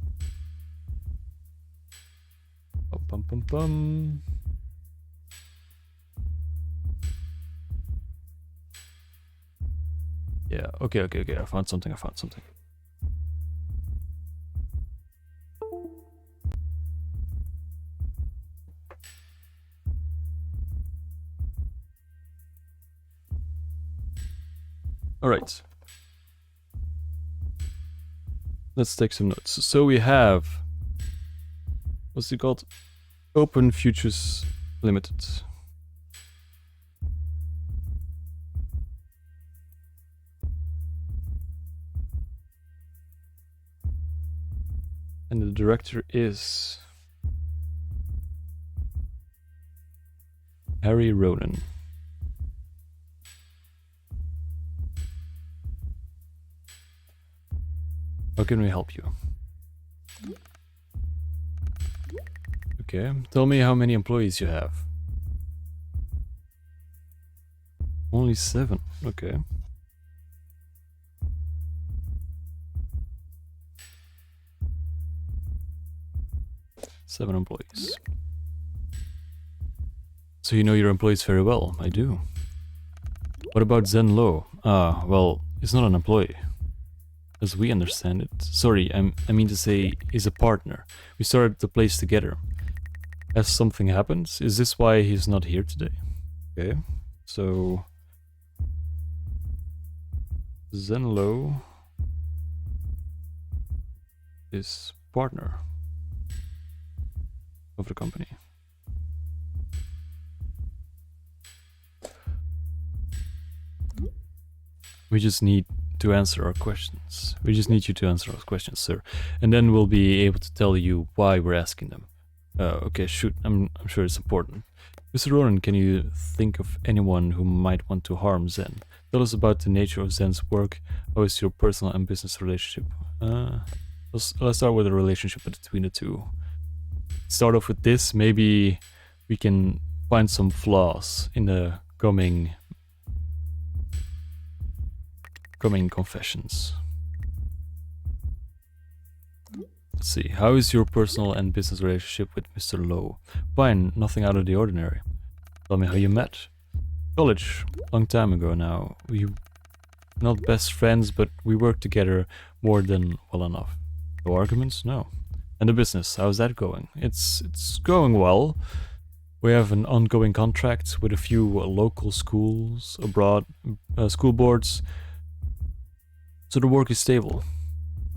Oh, bum bum bum. Yeah, okay, I found something. Alright. Let's take some notes. So we have... what's it called? Open Futures Limited. And the director is... Harry Ronan. How can we help you? Okay, tell me how many employees you have. Only 7, okay. Seven employees. So you know your employees very well. I do. What about Zen Lo? Ah, well, he's not an employee. As we understand it. Sorry, I mean to say, he's a partner. We started the place together. Has something happened? Is this why he's not here today? Okay, so... Zen Lo is partner of the company. We just need to answer our questions. We just need you to answer our questions, sir. And then we'll be able to tell you why we're asking them. Okay, shoot, I'm sure it's important. Mr. Ronan, can you think of anyone who might want to harm Zen? Tell us about the nature of Zen's work. How is your personal and business relationship? Let's start with the relationship between the two. Start off with this. Maybe we can find some flaws in the coming confessions. Let's see. How is your personal and business relationship with Mr. Lowe? Fine, nothing out of the ordinary. Tell me how you met. College, long time ago now. We not best friends, but we work together more than well enough. No arguments? No. And the business, how's that going? It's going well. We have an ongoing contract with a few local schools, abroad, school boards. So the work is stable.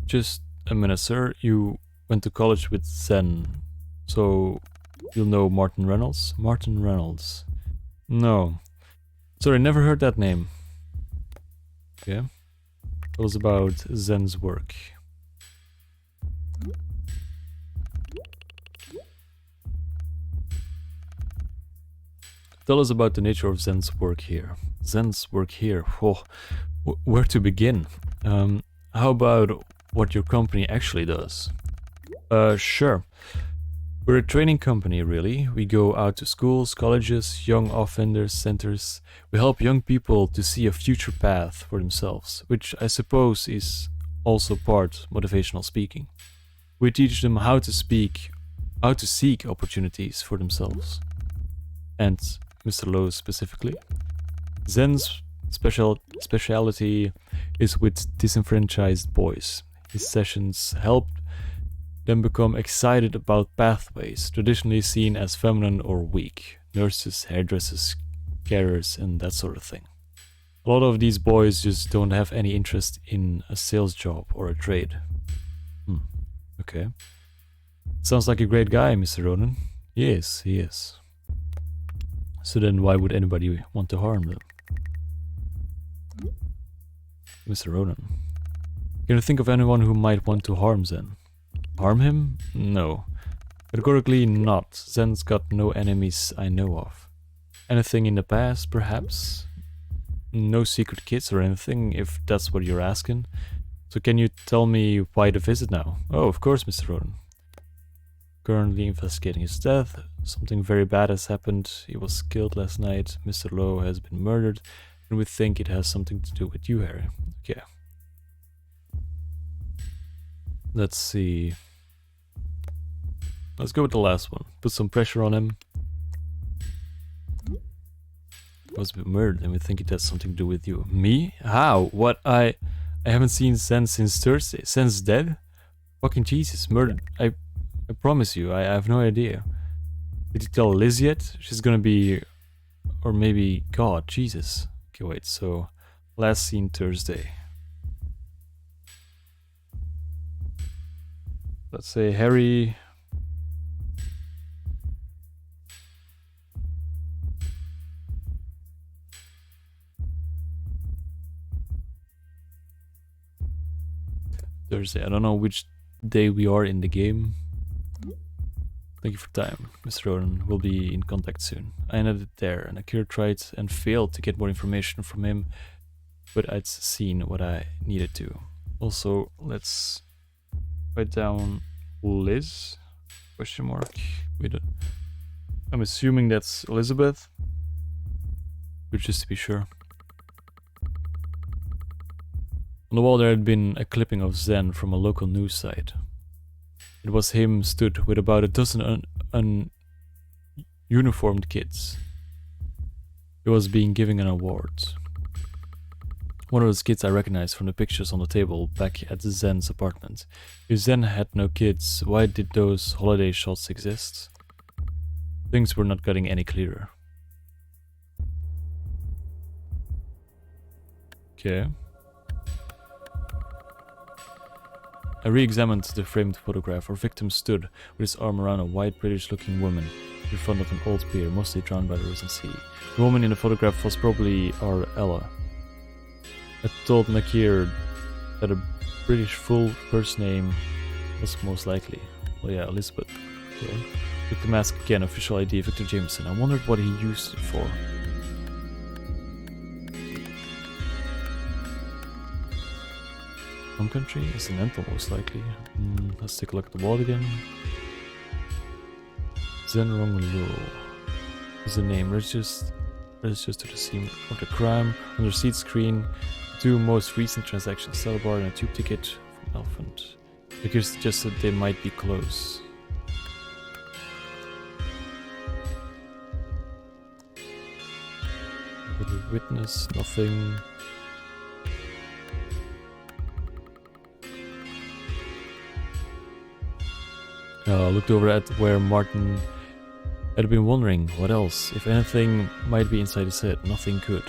Just a minute, sir. You went to college with Zen, so you'll know Martin Reynolds? Martin Reynolds. No. Sorry, never heard that name. Okay. Tell us about Zen's work. Tell us about the nature of Zen's work here. Zen's work here. Oh, where to begin? How about what your company actually does? Sure. We're a training company, really. We go out to schools, colleges, young offenders centers. We help young people to see a future path for themselves, which I suppose is also part motivational speaking. We teach them how to seek opportunities for themselves. And Mr. Lowe specifically. Zen's speciality is with disenfranchised boys. His sessions help them become excited about pathways traditionally seen as feminine or weak. Nurses, hairdressers, carers, and that sort of thing. A lot of these boys just don't have any interest in a sales job or a trade. Okay. Sounds like a great guy, Mr. Ronan. Yes, he is. So then why would anybody want to harm them? Mr. Ronan. Can you think of anyone who might want to harm Zen? Harm him? No. Categorically not. Zen's got no enemies I know of. Anything in the past, perhaps? No secret kids or anything, if that's what you're asking. So can you tell me why the visit now? Oh, of course, Mr. Ronan. Currently investigating his death. Something very bad has happened. He was killed last night. Mr. Lowe has been murdered. And we think it has something to do with you, Harry. Okay. Let's see. Let's go with the last one. Put some pressure on him. He was murdered and we think it has something to do with you. Me? How? What? I haven't seen Zen since Thursday. Zen's dead? Fucking Jesus, murdered. I promise you, I have no idea. Did you tell Liz yet? She's gonna be... Or maybe... God, Jesus. Okay, wait, so... Last seen Thursday. Let's say Harry... Thursday. I don't know which day we are in the game. Thank you for time. Mr. Ronan will be in contact soon. I ended it there, and Akira tried and failed to get more information from him, but I'd seen what I needed to. Also, let's write down Liz? Question mark. I'm assuming that's Elizabeth, but just to be sure. On the wall there had been a clipping of Zen from a local news site. It was him stood with about a dozen uniformed kids. He was being given an award. One of those kids I recognized from the pictures on the table back at Zen's apartment. If Zen had no kids, why did those holiday shots exist? Things were not getting any clearer. Okay. I re-examined the framed photograph. Our victim stood with his arm around a white British-looking woman in front of an old pier, mostly drowned by the Russian Sea. The woman in the photograph was probably our Ella. I told Nakir that a British full first name was most likely. Well, yeah, Elizabeth. Okay. Took the mask again, official ID, Victor Jameson. I wondered what he used it for. Home country? Incidental, most likely. Let's take a look at the wall again. Zenrong Luo is the name. Registers to the scene of the crime. On the receipt screen, two most recent transactions, cell bar and a tube ticket from Elephant. Because suggested they might be close. Witness, nothing. Looked over at where Martin had been wondering what else, if anything might be inside his head. Nothing could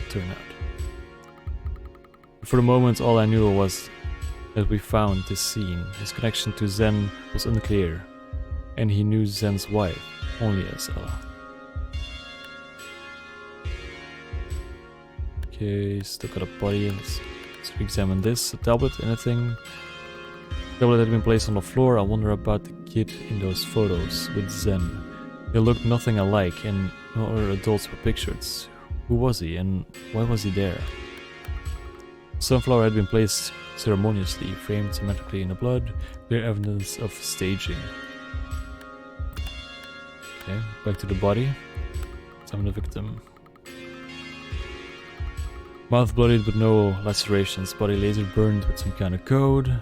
turn out. For the moment, all I knew was that we found this scene. His connection to Zen was unclear, and he knew Zen's wife only as Ella. Okay, still got a body. Let's examine this. A tablet, anything? The tablet had been placed on the floor. I wonder about the kid in those photos with Zen. They looked nothing alike, and no other adults were pictured. Who was he, and why was he there? The sunflower had been placed ceremoniously, framed symmetrically in the blood, clear evidence of staging. Okay, back to the body. Examine the victim. Mouth bloodied but no lacerations, body laser burned with some kind of code.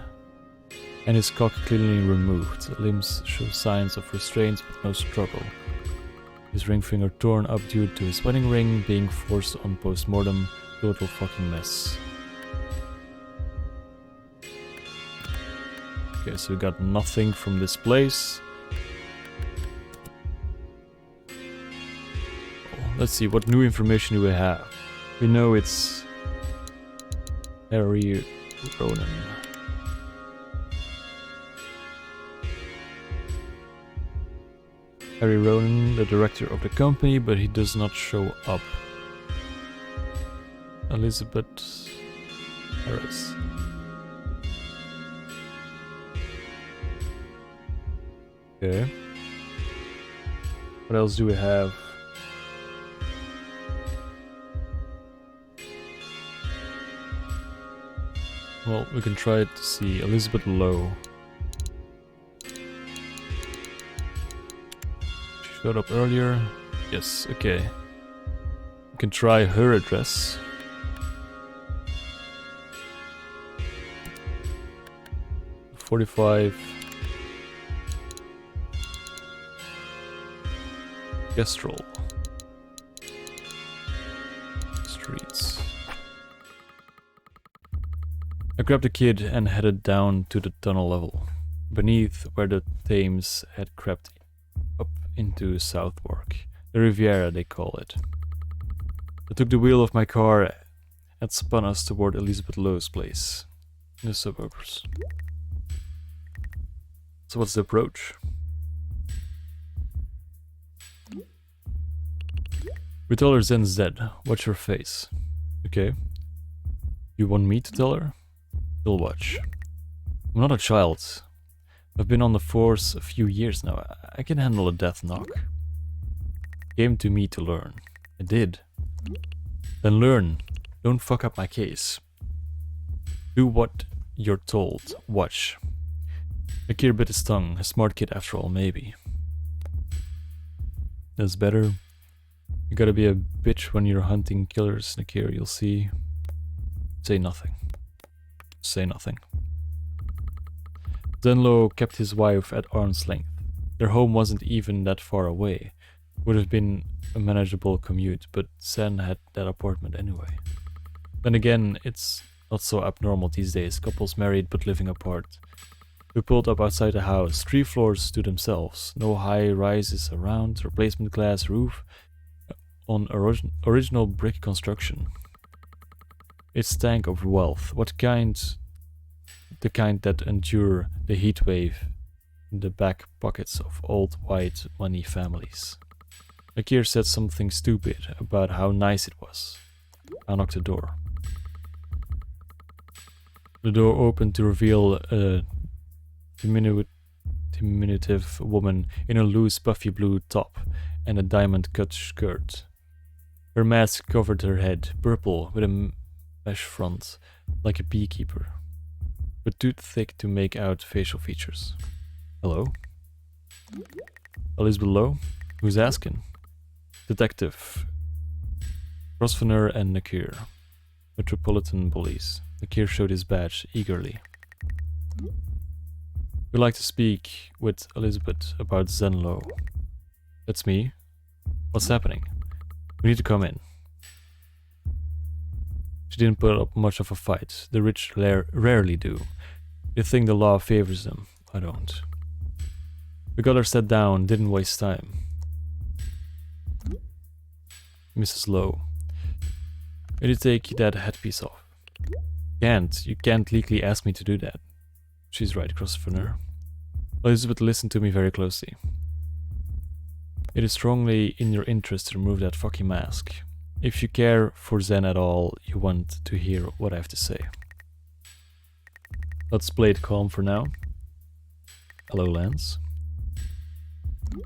And his cock cleanly removed. Limbs show signs of restraint but no struggle. His ring finger torn up due to his wedding ring being forced on post-mortem. Total fucking mess. Okay, so we got nothing from this place. Let's see, what new information do we have? We know it's Harry Ronan. Harry Ronan, the director of the company, but he does not show up. Elizabeth Harris. Okay. What else do we have? Well, we can try to see Elizabeth Lowe. She showed up earlier. Yes, okay. We can try her address. .45 Gestrel Streets. I grabbed the kid and headed down to the tunnel level, beneath where the Thames had crept up into Southwark. The Riviera, they call it. I took the wheel of my car and spun us toward Elizabeth Lowe's place, in the suburbs. So what's the approach? We tell her Zen's dead. Watch her face. Okay. You want me to tell her? You'll watch. I'm not a child. I've been on the force a few years now. I can handle a death knock. Came to me to learn. I did. Then learn. Don't fuck up my case. Do what you're told. Watch. Nakir bit his tongue. A smart kid after all, maybe. That's better. You gotta be a bitch when you're hunting killers, Nakir, you'll see. Say nothing. Say nothing. Zenlo kept his wife at arm's length. Their home wasn't even that far away. Would have been a manageable commute, but Zen had that apartment anyway. Then again, it's not so abnormal these days. Couples married but living apart. We pulled up outside the house, 3 floors to themselves. No high rises around, replacement glass roof on original brick construction. It stank of wealth. What kind? The kind that endure the heat wave in the back pockets of old white money families. Nakir said something stupid about how nice it was. I knocked the door. The door opened to reveal a diminutive woman in a loose puffy blue top and a diamond-cut skirt. Her mask covered her head, purple with a mesh front, like a beekeeper, but too thick to make out facial features. Hello? Elizabeth Lowe? Who's asking? Detective. Grosvenor and Nakir. Metropolitan Police. Nakir showed his badge eagerly. We'd like to speak with Elizabeth about Zen Lowe. That's me. What's happening? We need to come in. She didn't put up much of a fight. The rich rarely do. They think the law favors them. I don't. We got her sat down, didn't waste time. Mrs. Lowe. Will you take that headpiece off? You can't legally ask me to do that. She's right, Grosvenor. Elizabeth, listen to me very closely. It is strongly in your interest to remove that fucking mask. If you care for Zen at all, you want to hear what I have to say. Let's play it calm for now. Hello, Lance. If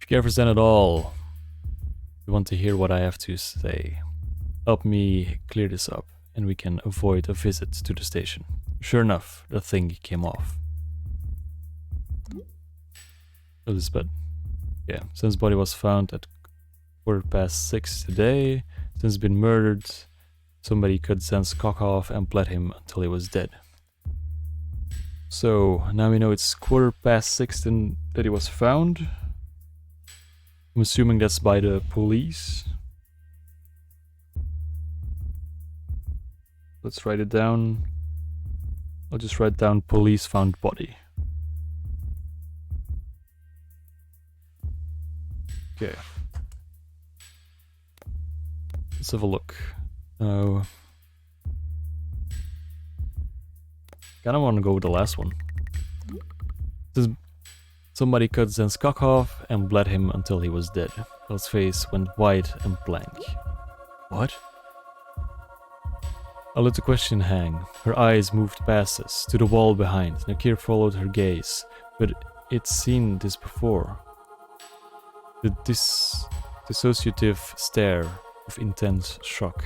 you care for Zen at all, you want to hear what I have to say. Help me clear this up, and we can avoid a visit to the station. Sure enough, the thing came off. Elizabeth. Yeah, Zen's body was found at 6:15 today. Zen's been murdered. Somebody cut Zen's cock off and bled him until he was dead. So, now we know it's 6:15 and that he was found. I'm assuming that's by the police. Let's write it down. I'll just write down police found body. Okay. Let's have a look. Kinda wanna go with the last one. Somebody cut Zen's cock off and bled him until he was dead. His face went white and blank. What? I let the question hang. Her eyes moved past us, to the wall behind. Nakir followed her gaze, but it's seen this before. The dissociative stare of intense shock.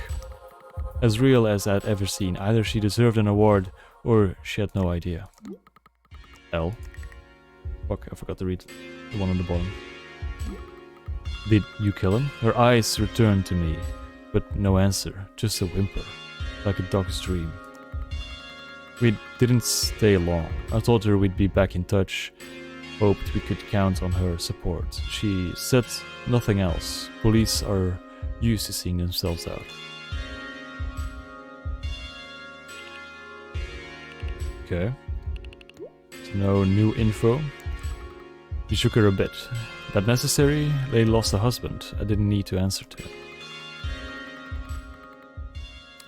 As real as I'd ever seen. Either she deserved an award, or she had no idea. L. Fuck, I forgot to read the one on the bottom. Did you kill him? Her eyes returned to me, but no answer, just a whimper. Like a dog's dream. We didn't stay long. I told her we'd be back in touch. Hoped we could count on her support. She said nothing else. Police are used to seeing themselves out. Okay. No new info. He shook her a bit. That necessary? They lost a husband. I didn't need to answer to it.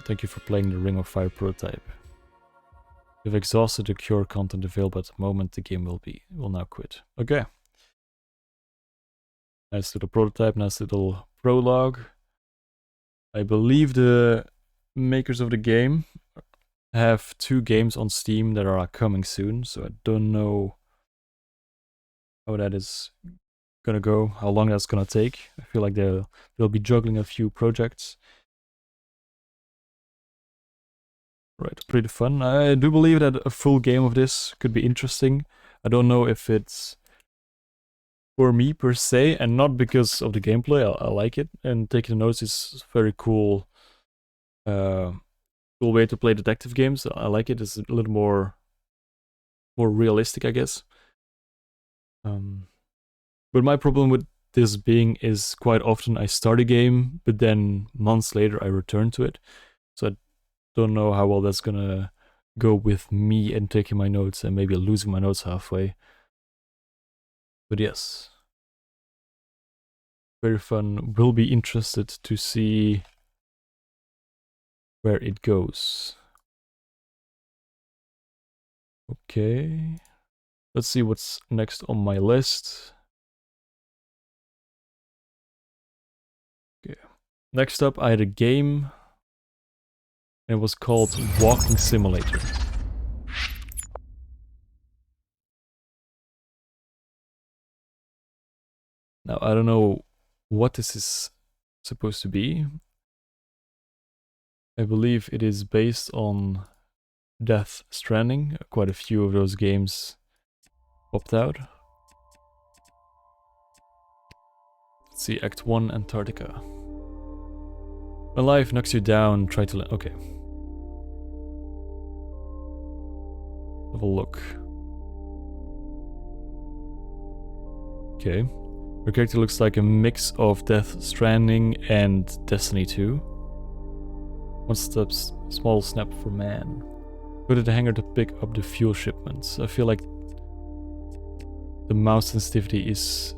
Thank you for playing the Ring of Fire prototype. We've exhausted the cure content available at the moment. The game will now quit. Okay. Nice little prototype, nice little prologue. I believe the makers of the game have 2 games on Steam that are coming soon, so I don't know how that is gonna go, how long that's gonna take. I feel like they'll be juggling a few projects. Right, pretty fun. I do believe that a full game of this could be interesting. I don't know if it's for me per se, and not because of the gameplay. I like it, and taking notes is very cool. Cool way to play detective games. I like it. It's a little more realistic, I guess. But my problem with this being is quite often I start a game, but then months later I return to it. So I don't know how well that's gonna go with me and taking my notes and maybe losing my notes halfway. But yes. Very fun. Will be interested to see where it goes. Okay. Let's see what's next on my list. Okay. Next up, I had a game. It was called Walking Simulator. Now, I don't know what this is supposed to be. I believe it is based on Death Stranding. Quite a few of those games popped out. Let's see, Act 1, Antarctica. When life knocks you down, try to... Okay. Have a look. Okay. Your character looks like a mix of Death Stranding and Destiny 2. One step's small snap for man. Go to the hangar to pick up the fuel shipments. I feel like the mouse sensitivity is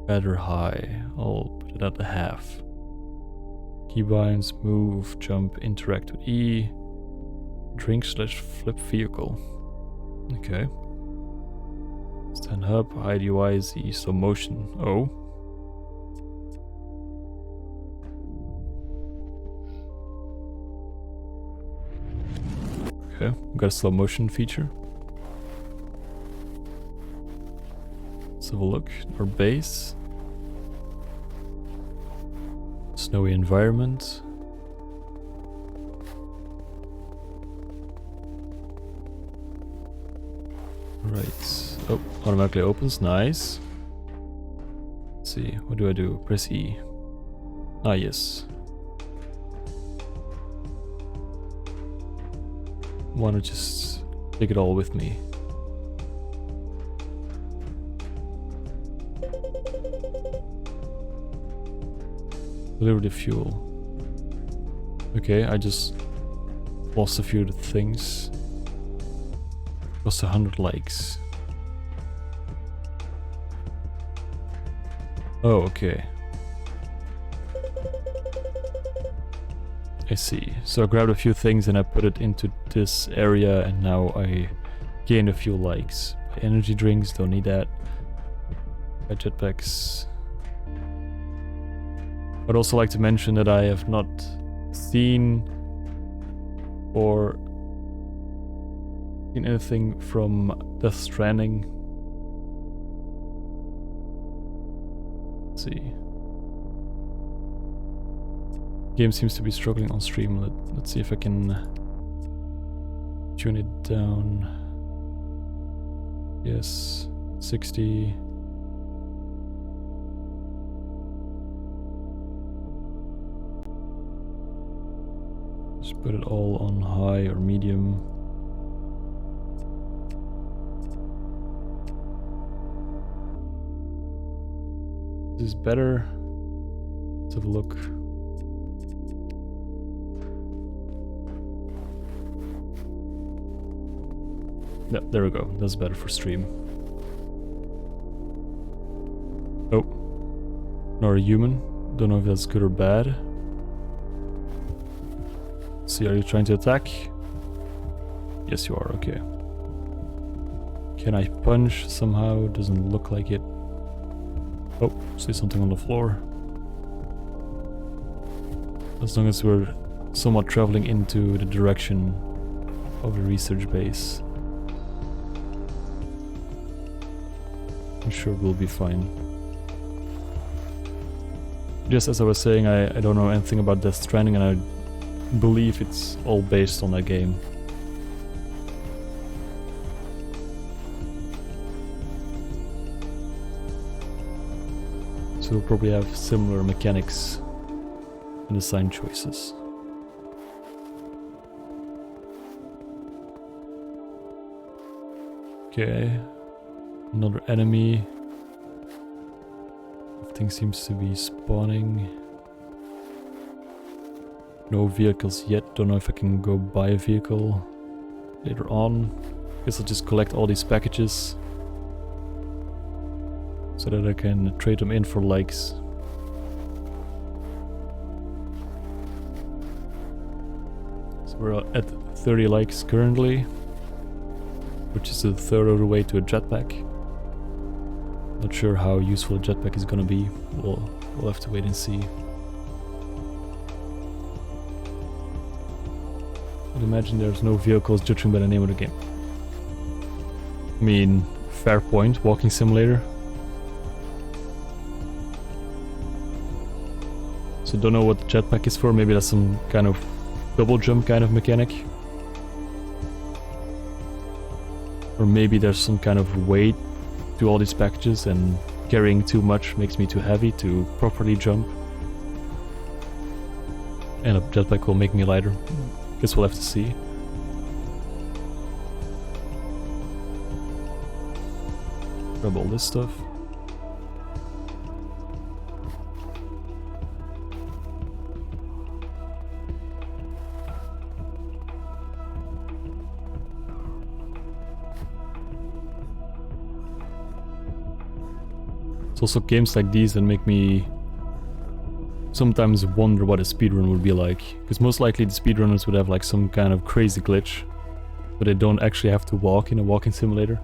rather high. I'll put it at a half. Keybinds, move, jump, interact with E. Drink/flip vehicle. Okay. Stand up, hide UI, Z, slow motion. Oh. Okay, got a slow motion feature. Let's have a look. Our base. Snowy environment. Right. Oh, automatically opens. Nice. Let's see. What do I do? Press E. Ah, yes. Wanna just take it all with me. Deliver the fuel. Okay, I just lost a few things. Lost 100 likes. Oh, okay. I see. So I grabbed a few things and I put it into this area and now I gained a few likes. Energy drinks, don't need that. Jetpacks. I'd also like to mention that I have not seen or seen anything from Death Stranding. Let's see. Game seems to be struggling on stream. Let's see if I can tune it down. Yes, 60. Just put it all on high or medium. This is better. Let's have a look. Yeah, there we go. That's better for stream. Oh. Nor a human. Don't know if that's good or bad. Let's see, are you trying to attack? Yes, you are. Okay. Can I punch somehow? Doesn't look like it. Oh, see something on the floor. As long as we're somewhat traveling into the direction of the research base, I'm sure we'll be fine. Just as I was saying, I don't know anything about Death Stranding and I believe it's all based on that game. So we'll probably have similar mechanics and design choices. Okay, another enemy. Everything seems to be spawning. No vehicles yet. Don't know if I can go buy a vehicle later on. Guess I'll just collect all these packages so that I can trade them in for likes. So we're at 30 likes currently, which is a third of the way to a jetpack. Not sure how useful a jetpack is gonna be. We'll have to wait and see. I'd imagine there's no vehicles judging by the name of the game. I mean, fair point, walking simulator. So don't know what the jetpack is for, maybe that's some kind of double jump kind of mechanic. Or maybe there's some kind of weight to all these packages and carrying too much makes me too heavy to properly jump. And a jetpack will make me lighter. Guess we'll have to see. Grab all this stuff. It's also games like these that make me sometimes wonder what a speedrun would be like. Because most likely the speedrunners would have like some kind of crazy glitch, but they don't actually have to walk in a walking simulator.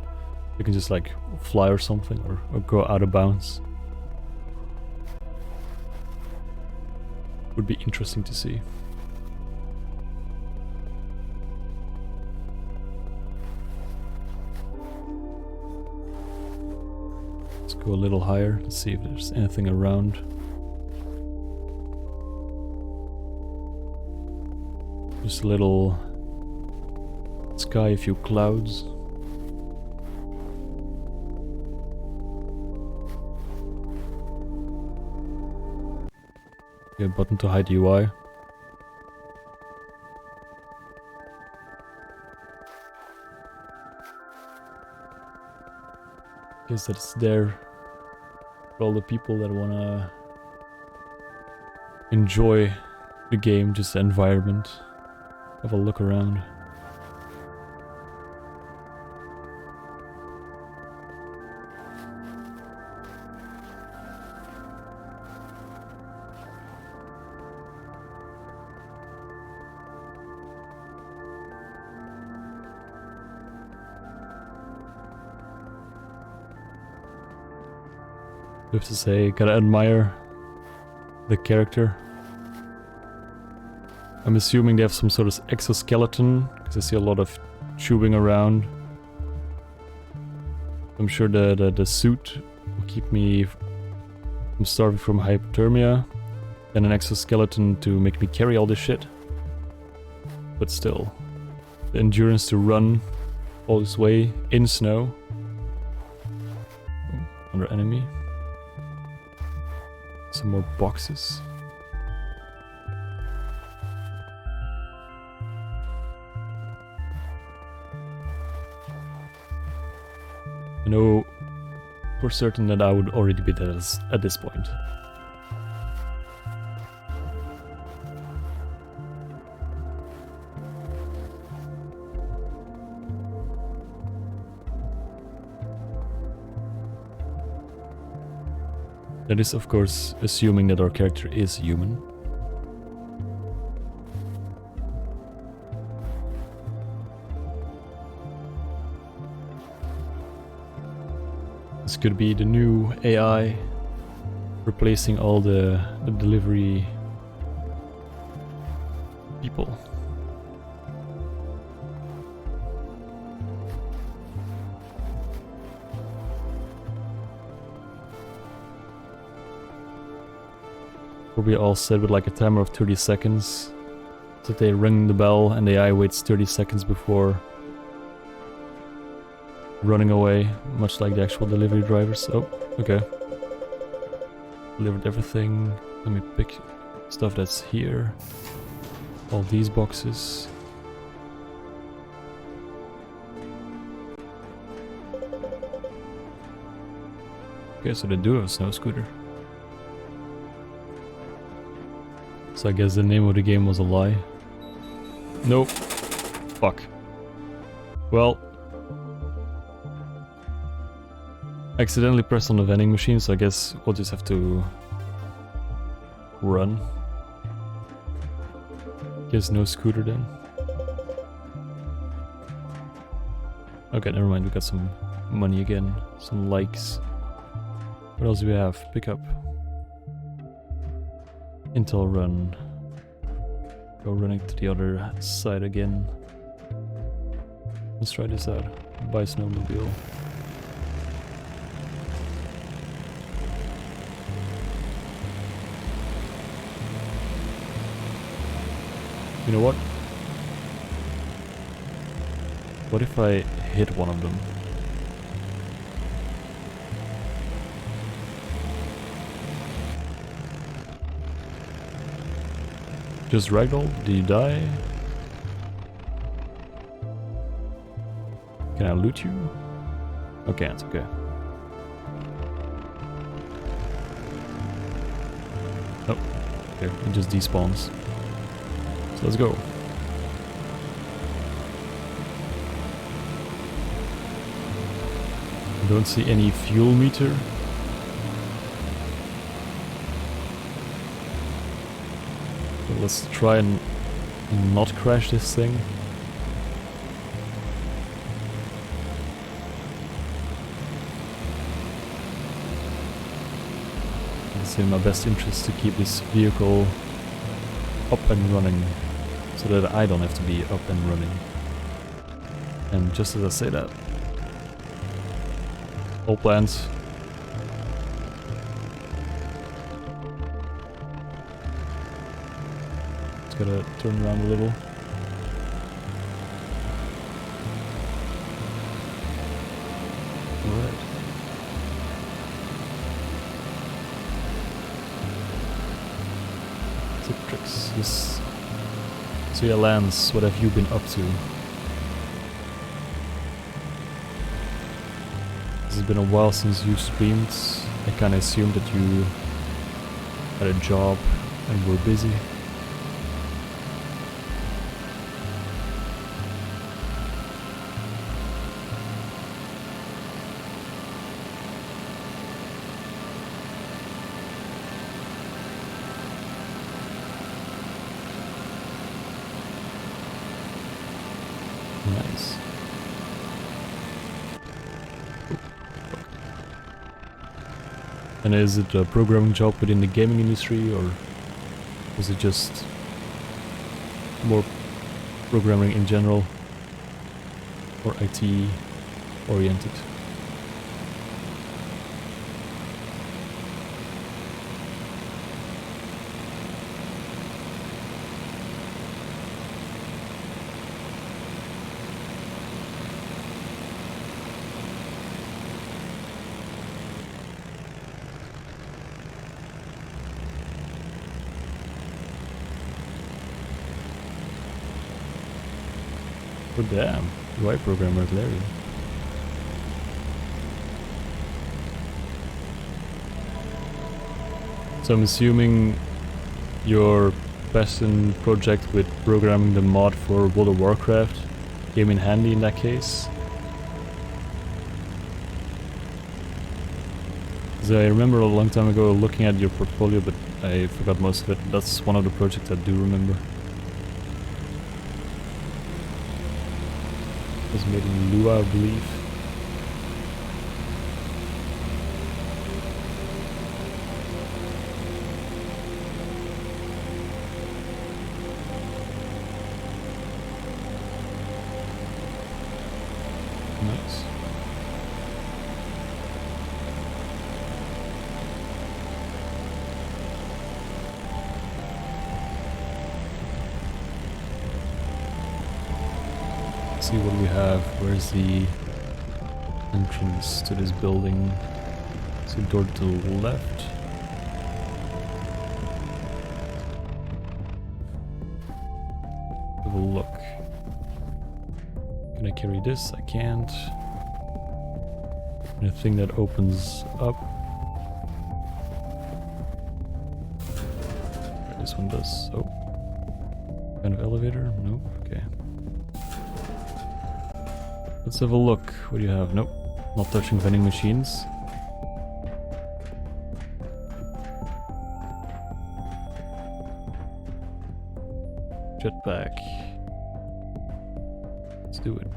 They can just like fly or something, or go out of bounds. Would be interesting to see. Let's go a little higher, let's see if there's anything around. Just a little sky, a few clouds. Okay, button to hide UI. Guess that's there for all the people that wanna enjoy the game, just the environment. Have a look around. I have to say, gotta admire the character. I'm assuming they have some sort of exoskeleton, because I see a lot of tubing around. I'm sure the suit will keep me from starving from hypothermia, and an exoskeleton to make me carry all this shit. But still, the endurance to run all this way in snow. Oh, another enemy. Some more boxes. I know for certain that I would already be dead at this point. That is, of course, assuming that our character is human. This could be the new AI replacing all the delivery people. Probably all set with like a timer of 30 seconds. So they ring the bell and the AI waits 30 seconds before running away, much like the actual delivery drivers. Oh, okay. Delivered everything. Let me pick stuff that's here. All these boxes. Okay, so they do have a snow scooter. So I guess the name of the game was a lie. Nope. Fuck. Well. Accidentally pressed on the vending machine, so I guess we'll just have to run. Guess no scooter then. Okay, never mind, we got some money again. Some likes. What else do we have? Pick up. Intel run. Go running to the other side again. Let's try this out. Buy a snowmobile. You know what? What if I hit one of them? Just ragdoll? Did you die? Can I loot you? Okay, it's okay. Oh, okay, it just despawns. So let's go. I don't see any fuel meter. So let's try and not crash this thing. It's in my best interest to keep this vehicle up and running, so that I don't have to be up and running. And just as I say that, all plans. Just gotta turn around a little. Alright. Tip tricks. Yes. So yeah, Lance, what have you been up to? It's been a while since you streamed. I kinda assumed that you had a job and were busy. Nice. And is it a programming job within the gaming industry, or is it just more programming in general, or IT oriented? Oh damn, UI programmer at Larry. So I'm assuming your passion project with programming the mod for World of Warcraft came in handy in that case. So I remember a long time ago looking at your portfolio, but I forgot most of it. That's one of the projects I do remember. Was made in Lua, I believe. Nice. See what we have. Where's the entrance to this building? Is it door to the left? Have a look. Can I carry this? I can't. And a thing that opens up. this one does. Oh. Kind of elevator? Nope. Okay. Let's have a look. What do you have? Nope. Not touching vending machines. Jetpack. Let's do it.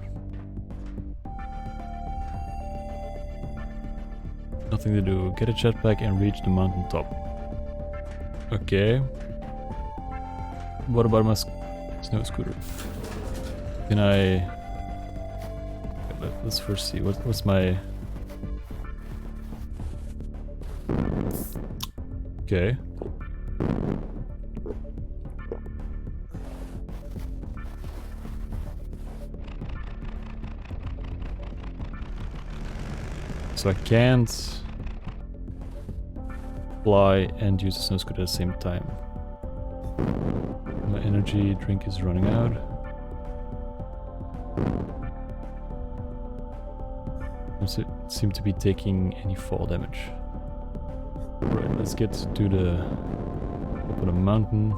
Nothing to do. Get a jetpack and reach the mountain top. Okay. What about my snow scooter? Can I... Let's first see. What's my... Okay. So I can't fly and use a snow scooter at the same time. My energy drink is running out. Don't seem to be taking any fall damage. Right, let's get to the top of the mountain.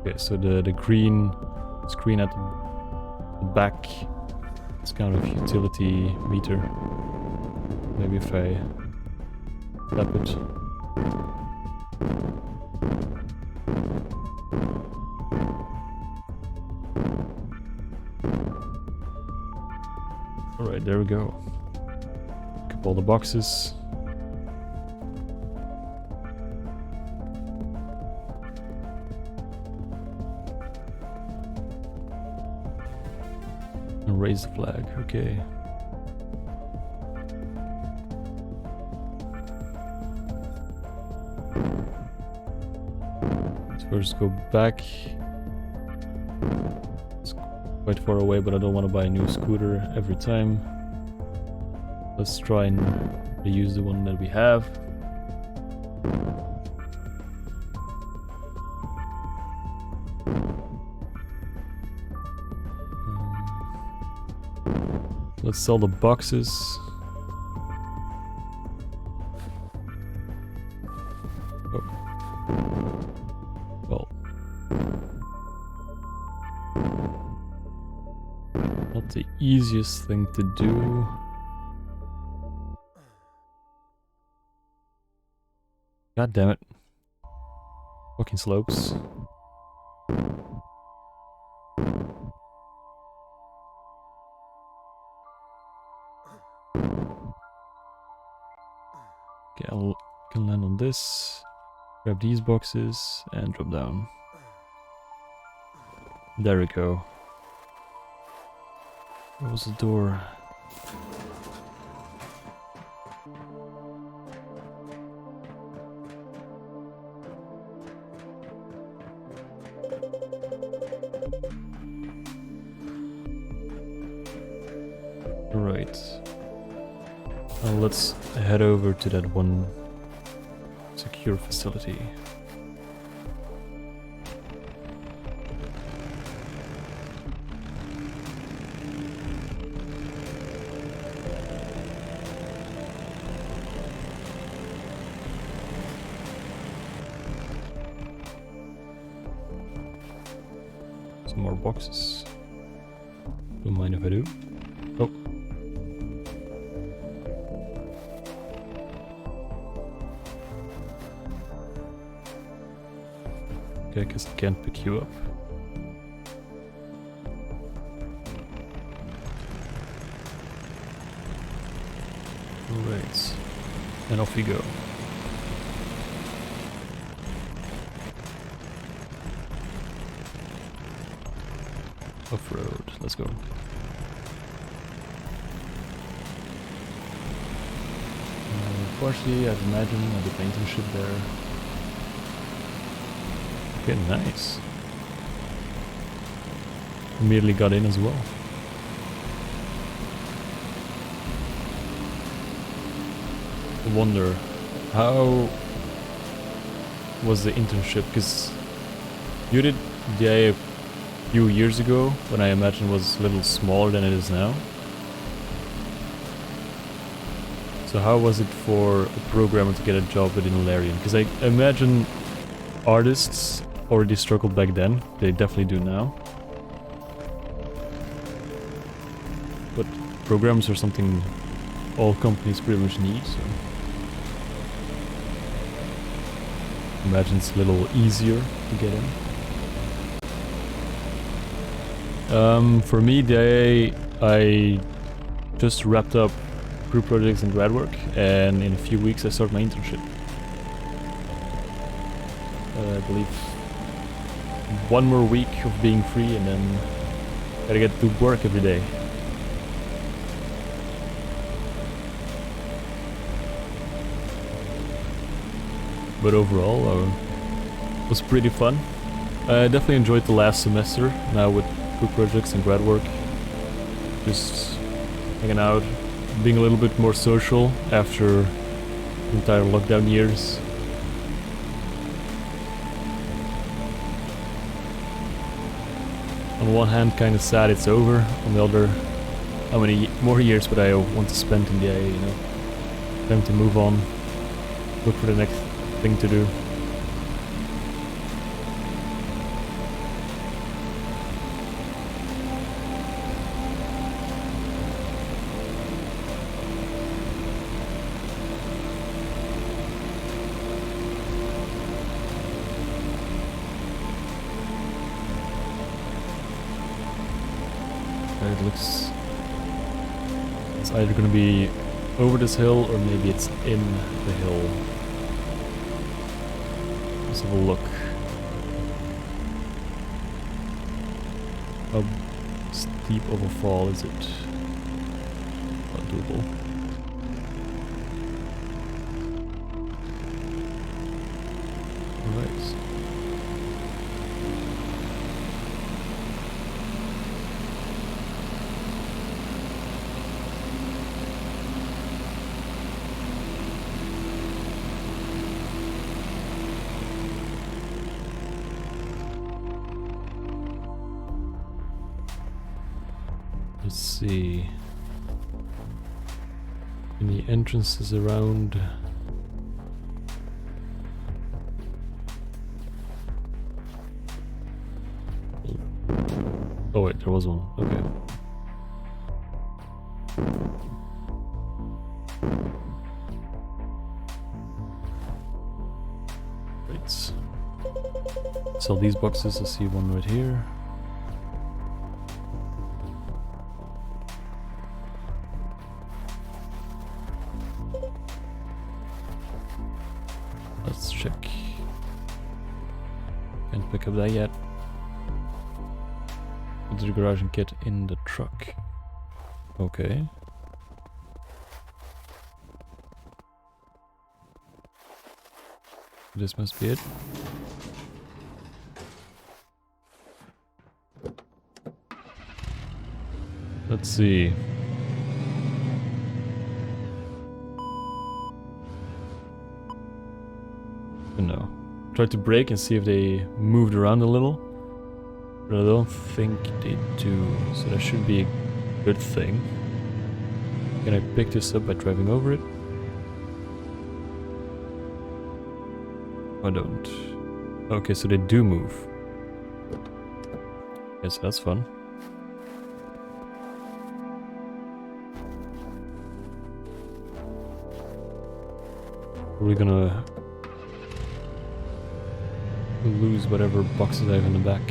Okay, so the green screen at the back is kind of utility meter. Maybe if I tap it. Alright, there we go. Pick up all the boxes. And raise the flag, okay. Let's first go back. Quite far away, but I don't want to buy a new scooter every time. Let's try and reuse the one that we have. Let's sell the boxes. Oh. Well. Not the easiest thing to do. God damn it. Fucking slopes. Okay, I can land on this. Grab these boxes and drop down. There we go. Where was the door? Right. Now let's head over to that one secure facility. Some more boxes. Don't mind if I do. Oh. Okay, I guess I can't pick you up. Right. And off we go. Off-road, let's go. Partially, I'd imagine, the painting ship there. Okay, nice. Immediately got in as well. I wonder, how was the internship? Because you did the few years ago, when I imagine was a little smaller than it is now. So how was it for a programmer to get a job within Larian? Because I imagine artists already struggled back then. They definitely do now. But programmers are something all companies pretty much need, so imagine it's a little easier to get in. For me, I just wrapped up group projects and grad work, and in a few weeks I start my internship. I believe one more week of being free, and then gotta get to work every day. But overall, it was pretty fun. I definitely enjoyed the last semester, now with group projects and grad work. Just hanging out, being a little bit more social after the entire lockdown years. On one hand, kind of sad it's over. On the other, how many more years would I want to spend in the AA, you know? Time to move on, look for the next thing to do. It looks... it's either gonna be over this hill or maybe it's in the hill. Let's have a look. How steep of a fall is it? Not doable. Alright. Let's see. Any entrances around? Oh wait, there was one. Okay. Right. Sell these boxes. I see one right here. Let's check. Can't pick up that yet. Put the garage and get in the truck. Okay. This must be it. Let's see. No. Tried to break and see if they moved around a little. But I don't think they do. So that should be a good thing. Can I pick this up by driving over it? I don't. Okay, so they do move. Yes, that's fun. We're gonna lose whatever boxes I have in the back.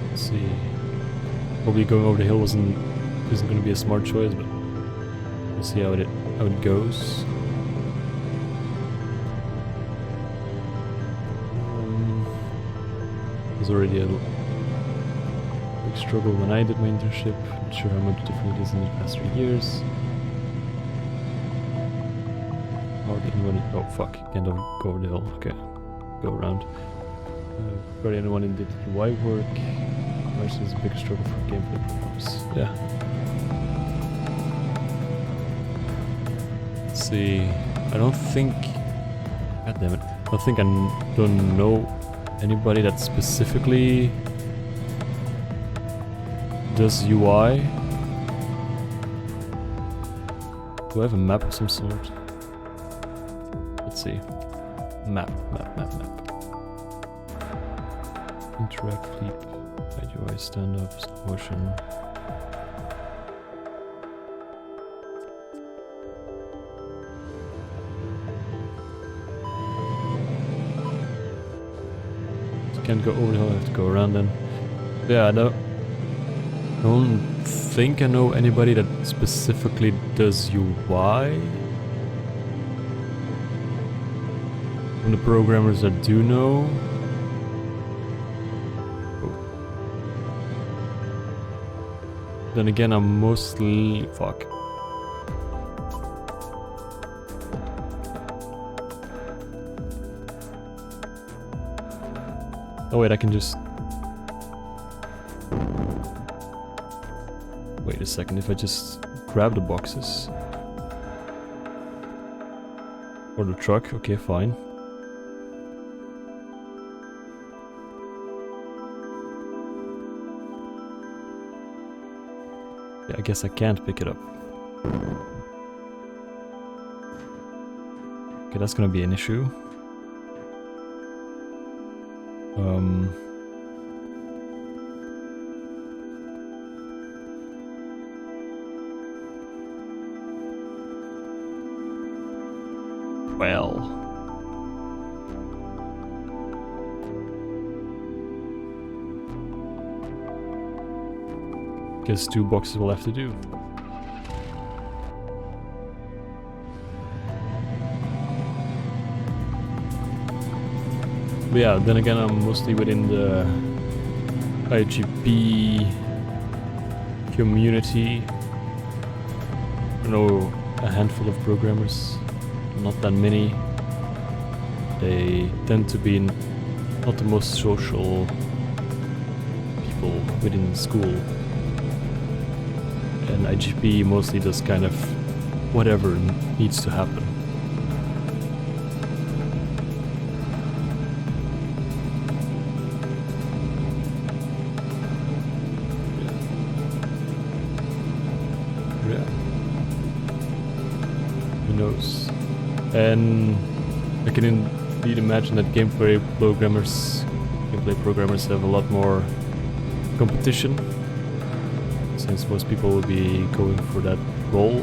Let's see. Probably going over the hill isn't going to be a smart choice, but we'll see how it goes. It was already a big struggle when I did my internship. Not sure how much different it is in the past 3 years. hardly anyone. Oh fuck! Can't go over the hill. Okay, go around. Hardly anyone in the UI work. Commercial is a big struggle for gameplay programs. Yeah. Let's see. I don't think. God damn it! I don't think I don't know anybody that specifically does UI. Do I have a map of some sort? Let's see. Map. Interact, flip, UI, stand up, slow motion. Can't go over the hill, I have to go around then. Yeah, I don't think I know anybody that specifically does UI. From the programmers I do know. Then again, I'm mostly... fuck. Oh wait, I can just... Wait a second, if I just grab the boxes... Or the truck, okay, fine. Yeah, I guess I can't pick it up. Okay, that's gonna be an issue. Well. Guess 2 boxes will have to do. But yeah, then again, I'm mostly within the IGP community. I know a handful of programmers, not that many. They tend to be not the most social people within school. And IGP mostly does kind of whatever needs to happen. Who knows? And I can indeed imagine that gameplay programmers have a lot more competition, since most people will be going for that role.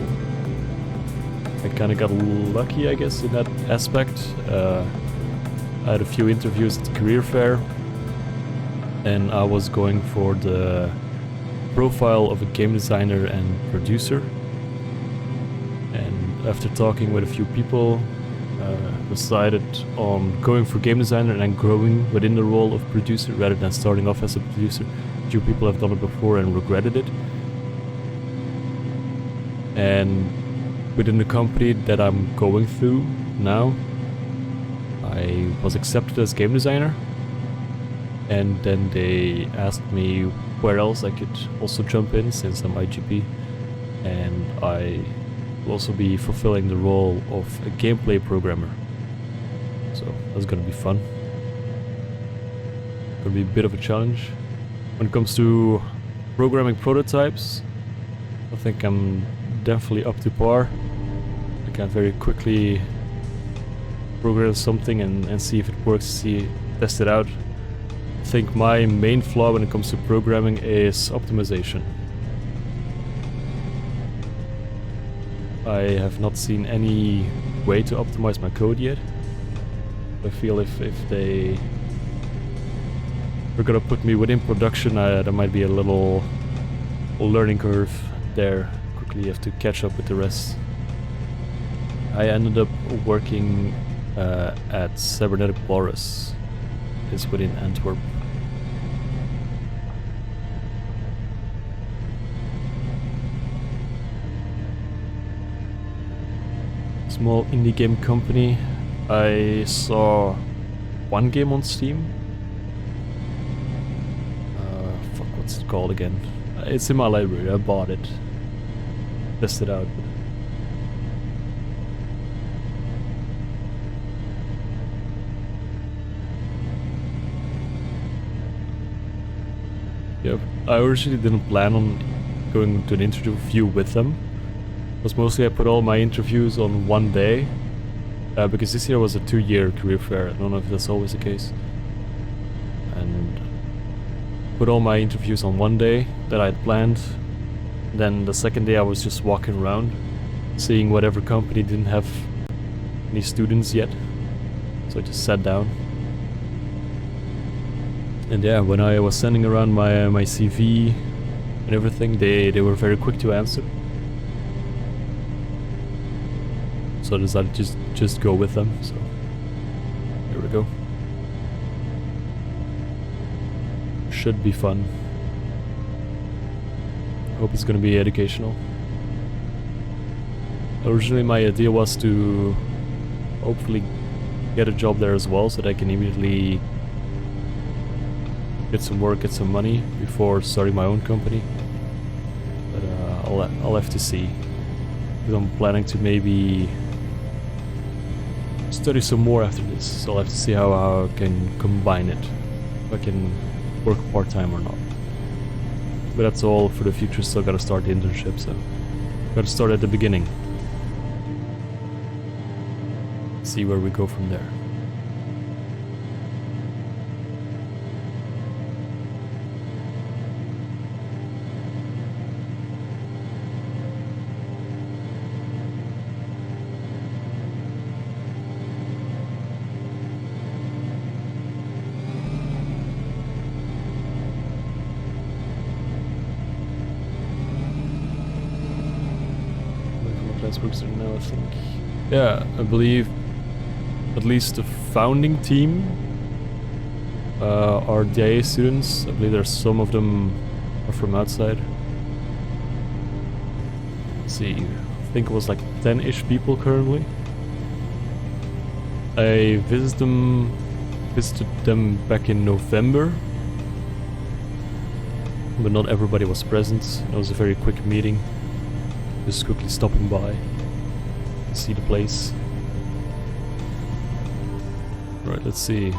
I kind of got lucky, I guess, in that aspect. I had a few interviews at the career fair, and I was going for the profile of a game designer and producer. And after talking with a few people, decided on going for game designer and growing within the role of producer rather than starting off as a producer. A few people have done it before and regretted it. And within the company that I'm going through now, I was accepted as game designer, and then they asked me where else I could also jump in since I'm IGP, and I will also be fulfilling the role of a gameplay programmer. So that's gonna be fun. Gonna be a bit of a challenge. When it comes to programming prototypes, I think I'm definitely up to par. I can very quickly program something and see if it works, test it out. I think my main flaw when it comes to programming is optimization. I have not seen any way to optimize my code yet. I feel if they were gonna put me within production, there might be a little learning curve there. Quickly have to catch up with the rest. I ended up working at Cybernetic Walrus. It's within Antwerp. Small indie game company. I saw one game on Steam. Fuck, what's it called again? It's in my library. I bought it. Tested out. Yep. I originally didn't plan on going to an interview with them. Because mostly I put all my interviews on one day. Because this year was a 2-year career fair. I don't know if that's always the case. And put all my interviews on one day that I had planned. Then the second day I was just walking around, seeing whatever company didn't have any students yet. So I just sat down. And yeah, when I was sending around my CV and everything, they were very quick to answer. So I decided to just go with them. So here we go. Should be fun. Hope it's gonna be educational. Originally my idea was to hopefully get a job there as well, so that I can immediately get some work, get some money before starting my own company. But I'll have to see. Because I'm planning to maybe study some more after this, so I'll have to see how I can combine it. If I can work part-time or not. But that's all for the future, still gotta start the internship, so gotta start at the beginning. See where we go from there. Works there now, I think. Yeah, I believe at least the founding team are DIA students. I believe there's some of them are from outside. Let's see, I think it was like 10-ish people currently. I visited them back in November, but not everybody was present. It was a very quick meeting. Just quickly stopping by, see the place. Right, let's see.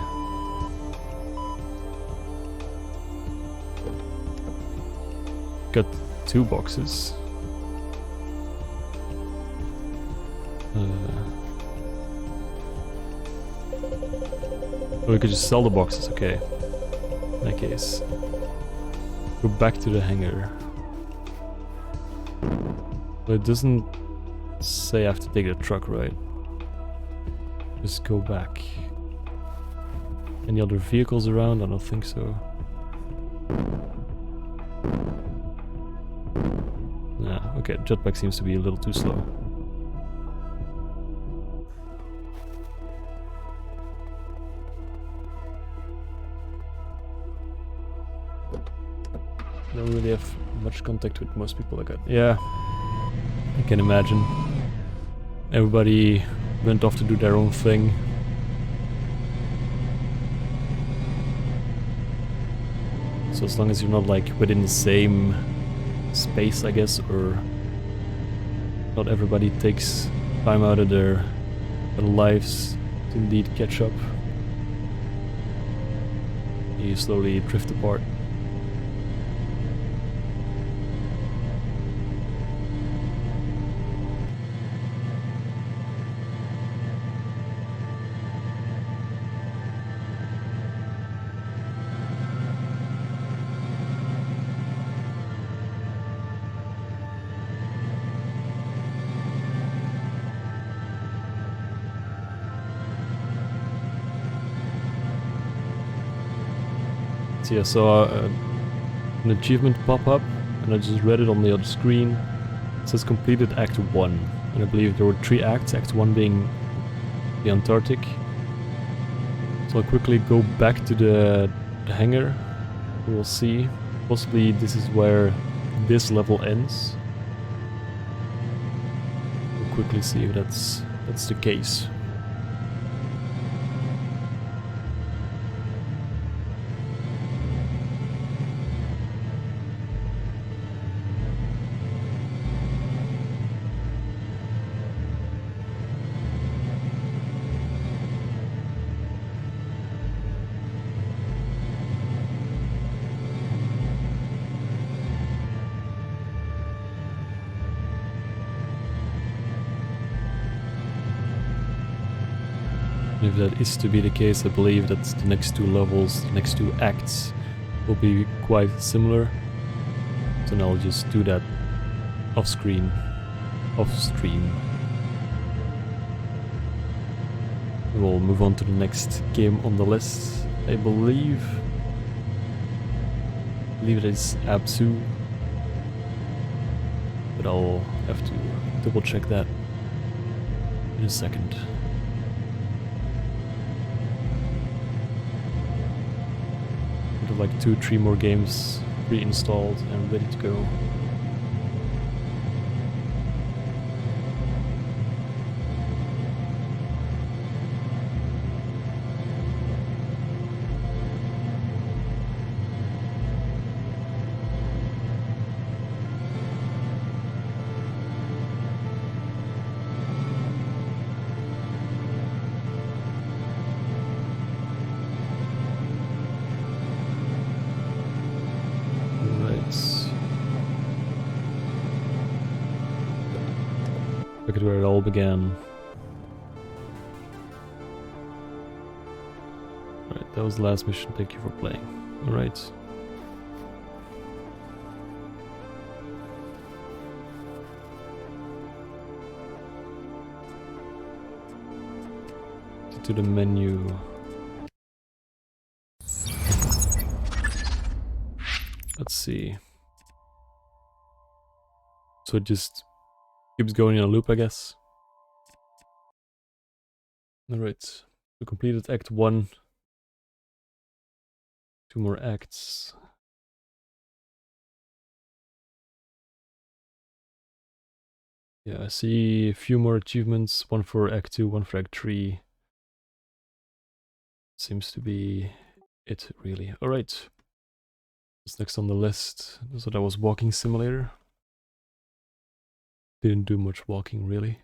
Got 2 boxes. We could just sell the boxes, okay. In that case. Go back to the hangar. It doesn't say I have to take the truck, right? Just go back. Any other vehicles around? I don't think so. Nah, okay, jetpack seems to be a little too slow. Don't really have much contact with most people like that. Yeah. I can imagine. Everybody went off to do their own thing. So as long as you're not like within the same space, I guess, or not everybody takes time out of their lives to indeed catch up, you slowly drift apart. So yeah, I saw an achievement pop up, and I just read it on the other screen. It says completed Act 1, and I believe there were 3 acts, Act 1 being the Antarctic. So I'll quickly go back to the hangar. We'll see. Possibly this is where this level ends. We'll quickly see if that's that's the case. If that is to be the case, I believe that the next two levels, the next two acts, will be quite similar. So now I'll just do that off screen, off stream. We'll move on to the next game on the list. I believe it is Absu, but I'll have to double check that in a second. Like 2-3 more games pre-installed and ready to go. Look at where it all began. Alright, that was the last mission. Thank you for playing. Alright. To the menu. Let's see. So it just keeps going in a loop, I guess. Alright, we completed Act 1. 2 more acts. Yeah, I see a few more achievements. One for Act 2, one for Act 3. Seems to be it, really. Alright. What's next on the list? So that was Walking Simulator. Didn't do much walking, really.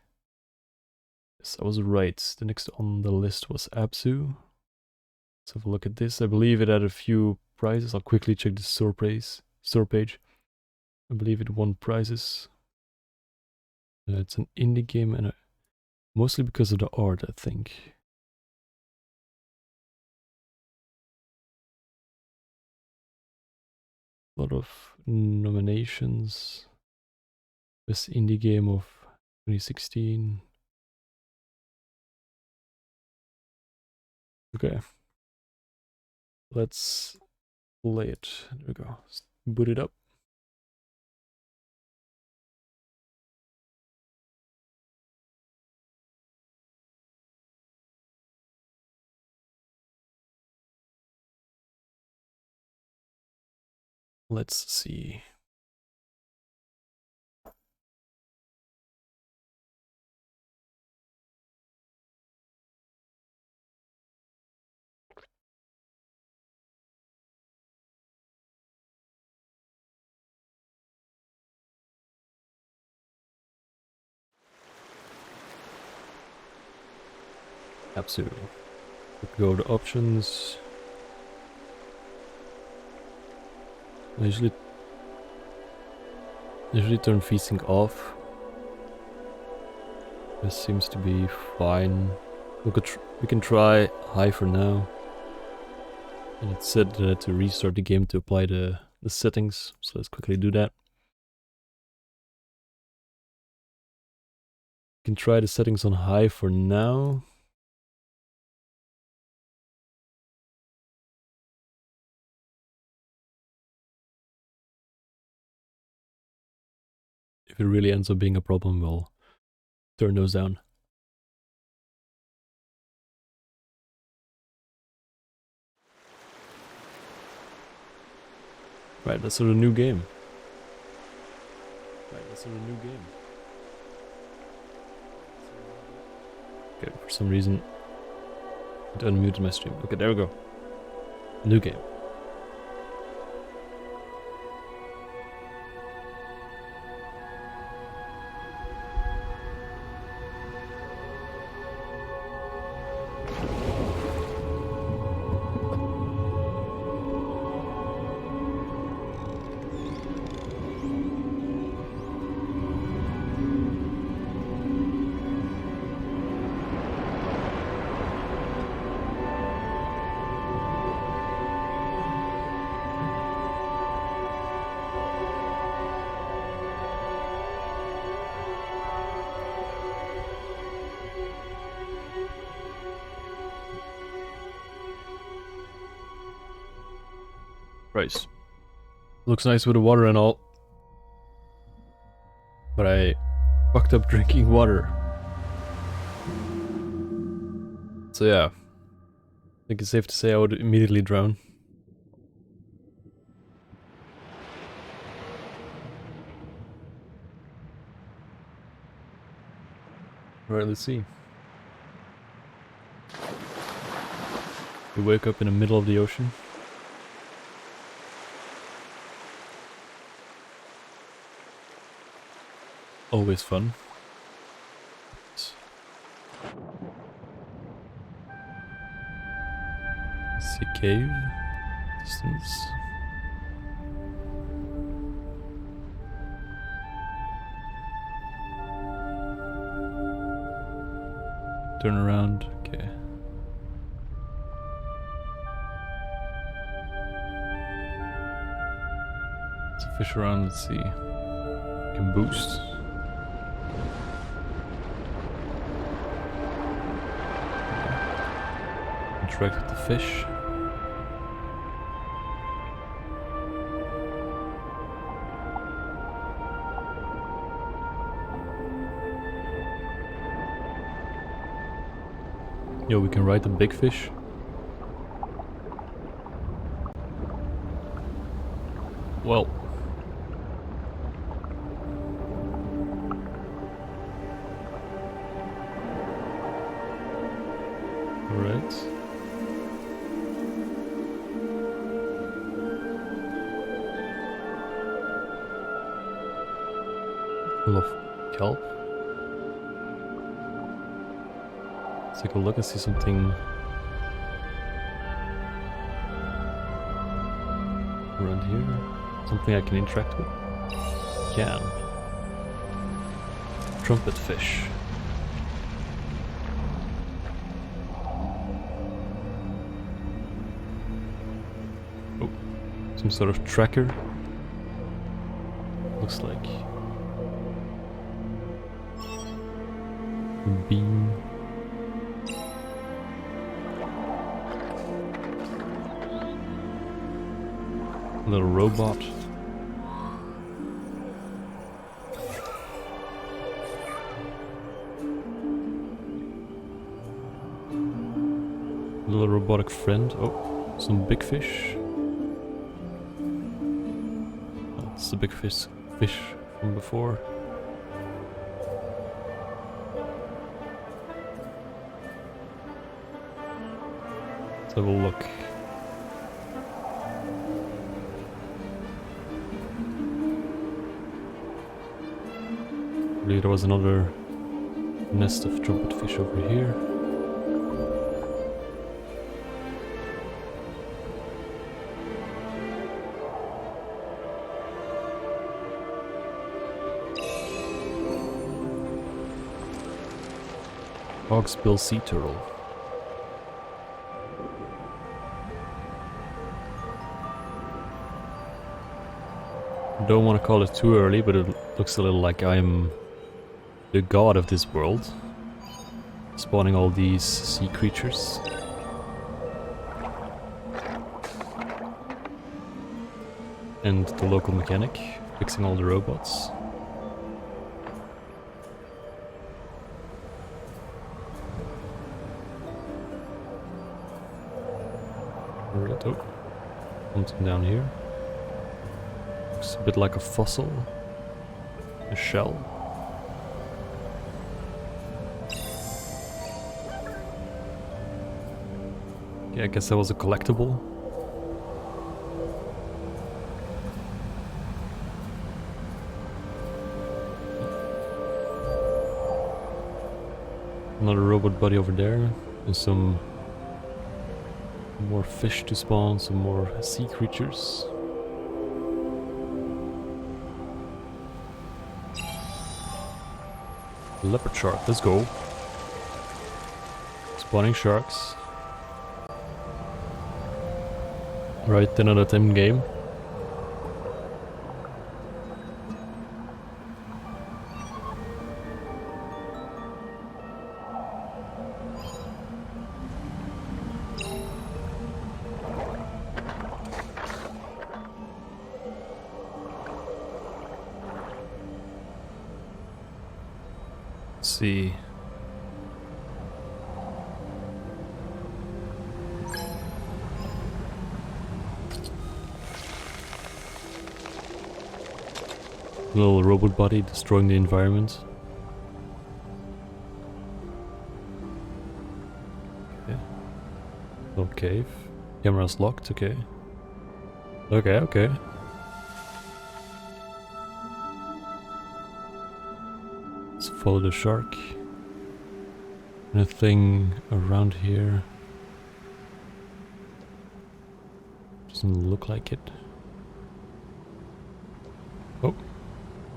Yes, I was right. The next on the list was Absu. Let's have a look at this. I believe it had a few prizes. I'll quickly check the store page. I believe it won prizes. It's an indie game, and mostly because of the art, I think. A lot of nominations. Best indie game of 2016. Okay. Let's play it. There we go. Boot it up. Let's see. Absolutely. Go to options. I usually turn feasting off. This seems to be fine. We can try high for now. And it said to restart the game to apply the settings, so let's quickly do that. We can try the settings on high for now. If it really ends up being a problem, we'll turn those down. Right, let's start a new game. Okay, for some reason it unmuted my stream. Okay, there we go. New game. Right. Looks nice with the water and all. But I fucked up drinking water. So yeah. I think it's safe to say I would immediately drown. Alright, let's see. You wake up in the middle of the ocean. Always fun. See cave. Distance. Turn around. Okay. Let's fish around. Let's see. Can boost. Interact with the fish. Yo, we can ride the big fish. Well. Alright. Full of kelp. Let's take a look and see something around here. Something I can interact with. Can. Trumpet fish. Oh, some sort of tracker. Looks like. Beam. Little robot. Little robotic friend. Oh, some big fish. Oh, it's the big fish from before. Let's have a look. There was another nest of trumpet fish over here. Hawksbill sea turtle. Don't want to call it too early, but it looks a little like I'm the god of this world, spawning all these sea creatures. And the local mechanic, fixing all the robots. Alright, oh, something down here. Looks a bit like a fossil, a shell. Okay, I guess that was a collectible. Another robot body over there. And some more fish to spawn, some more sea creatures. Leopard shark, let's go. Spawning sharks. Right, 10 out of 10 game. Let's see. Little robot body destroying the environment. Okay. Little cave. Camera's locked, okay. Okay, okay. Let's follow the shark. Anything around here? Doesn't look like it. Oh.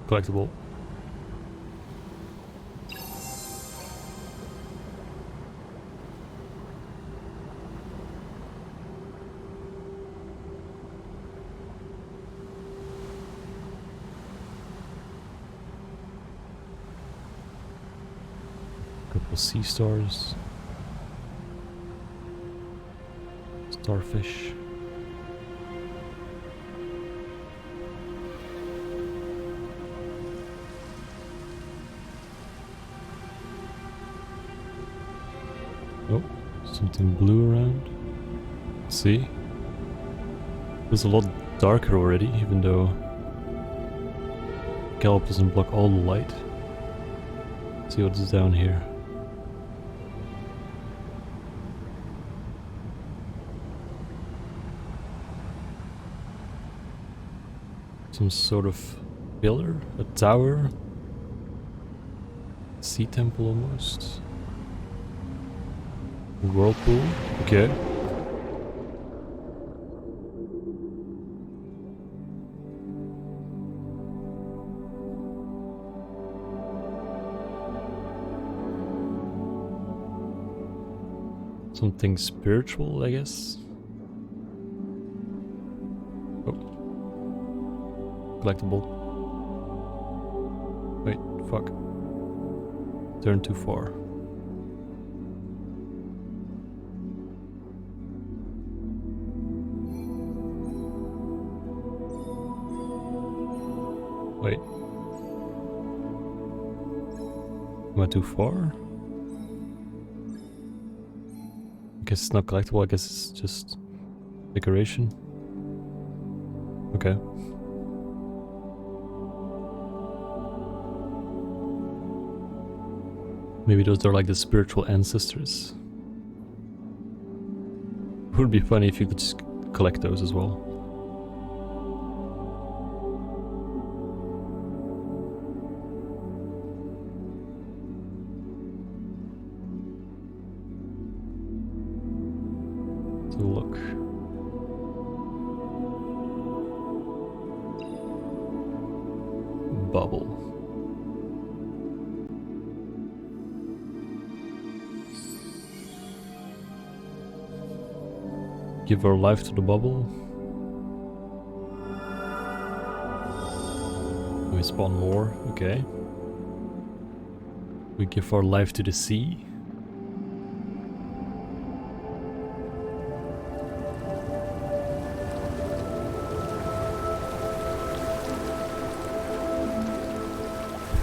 Collectible. Couple sea stars. Starfish. Oh, something blue around. See? It's a lot darker already, even though Gallop doesn't block all the light. Let's see what's down here. Some sort of pillar? A tower? Sea temple almost. Whirlpool? Okay. Something spiritual, I guess. Oh. Collectible. Wait, fuck. Turn too far. Wait. Am I too far? I guess it's not collectible, I guess it's just decoration. Okay. Maybe those are like the spiritual ancestors. It would be funny if you could just collect those as well. So look. Bubble. Give our life to the bubble. We spawn more, okay. We give our life to the sea.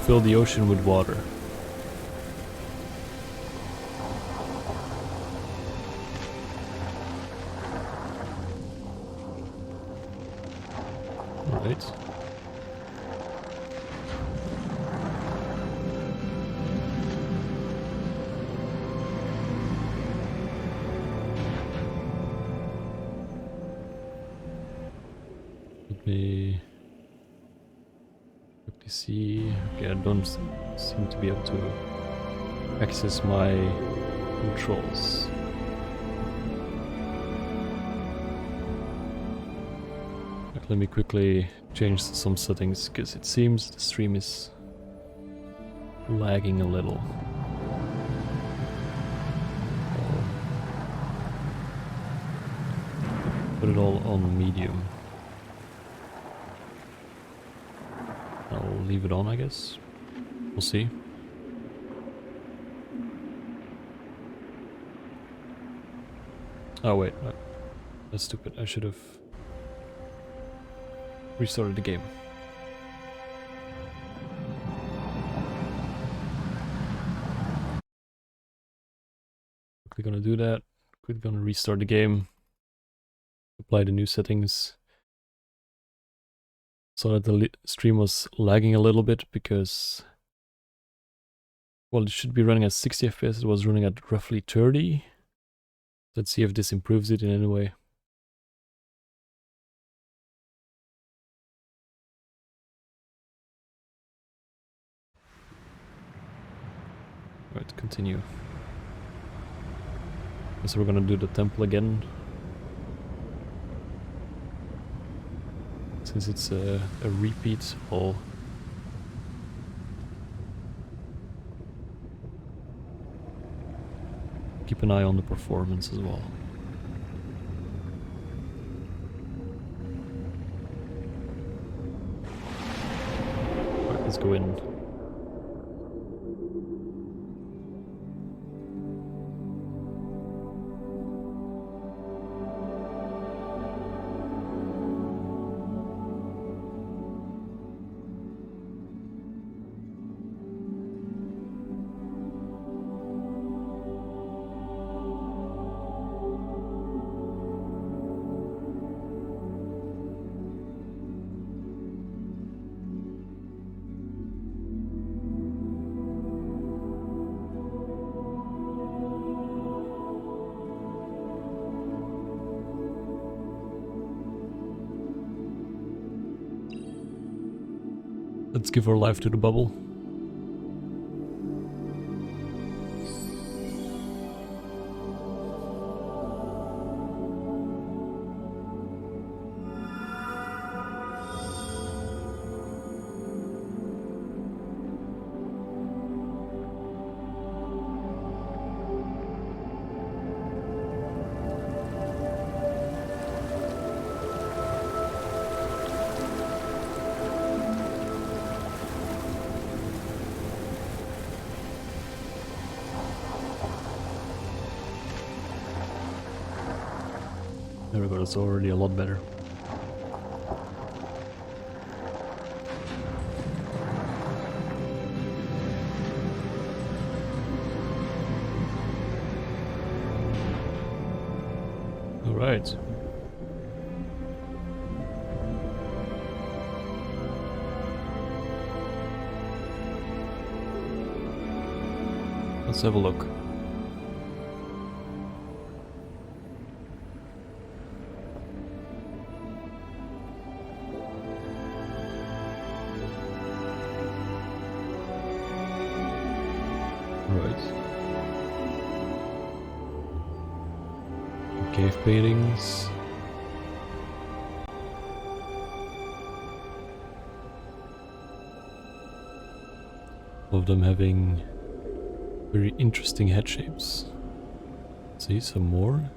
Fill the ocean with water. Right. me quickly see. Okay, I don't seem to be able to access my controls. Let me quickly change some settings because it seems the stream is lagging a little. Put it all on medium. I'll leave it on, I guess. We'll see. Oh wait, that's stupid. I should have restarted the game. Quickly gonna do that. Quickly gonna restart the game. Apply the new settings. Saw that the stream was lagging a little bit because, well, it should be running at 60 FPS. It was running at roughly 30. Let's see if this improves it in any way. Right, continue. So we're gonna do the temple again. Since it's a repeat, I'll keep an eye on the performance as well. Alright, let's go in. Let's give our life to the bubble. There we go, that's already a lot better. Alright. Let's have a look. Cave paintings. All of them having very interesting head shapes. See some more.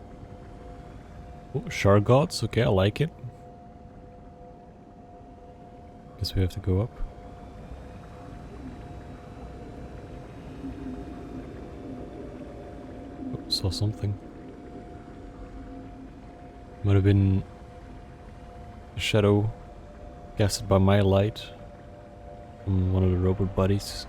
Oh, shark gods. Okay, I like it. Guess we have to go up. Oh, saw something. Might have been a shadow casted by my light from one of the robot buddies.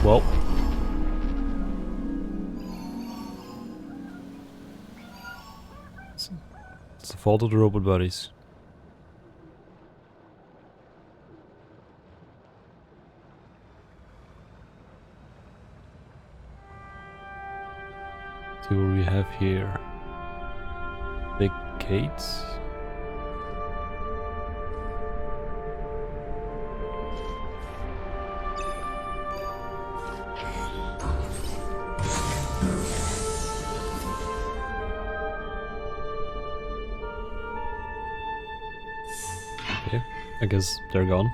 Well, it's the fault of the robot buddies. see what we have here. Big gates. Okay, I guess they're gone.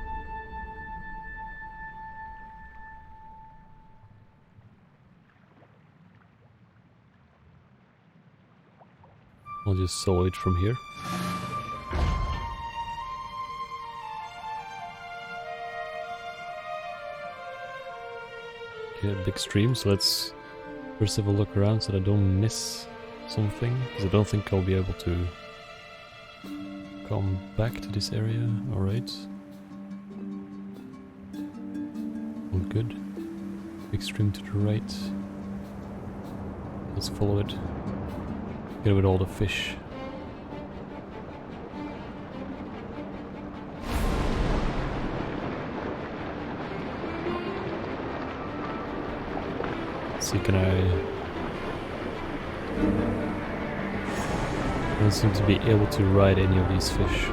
I'll just solo it from here. Okay, big stream, so let's first have a look around so that I don't miss something, because I don't think I'll be able to come back to this area. Alright. All good. Big stream to the right. Let's follow it. Get with all the fish. See, can I don't seem to be able to ride any of these fish.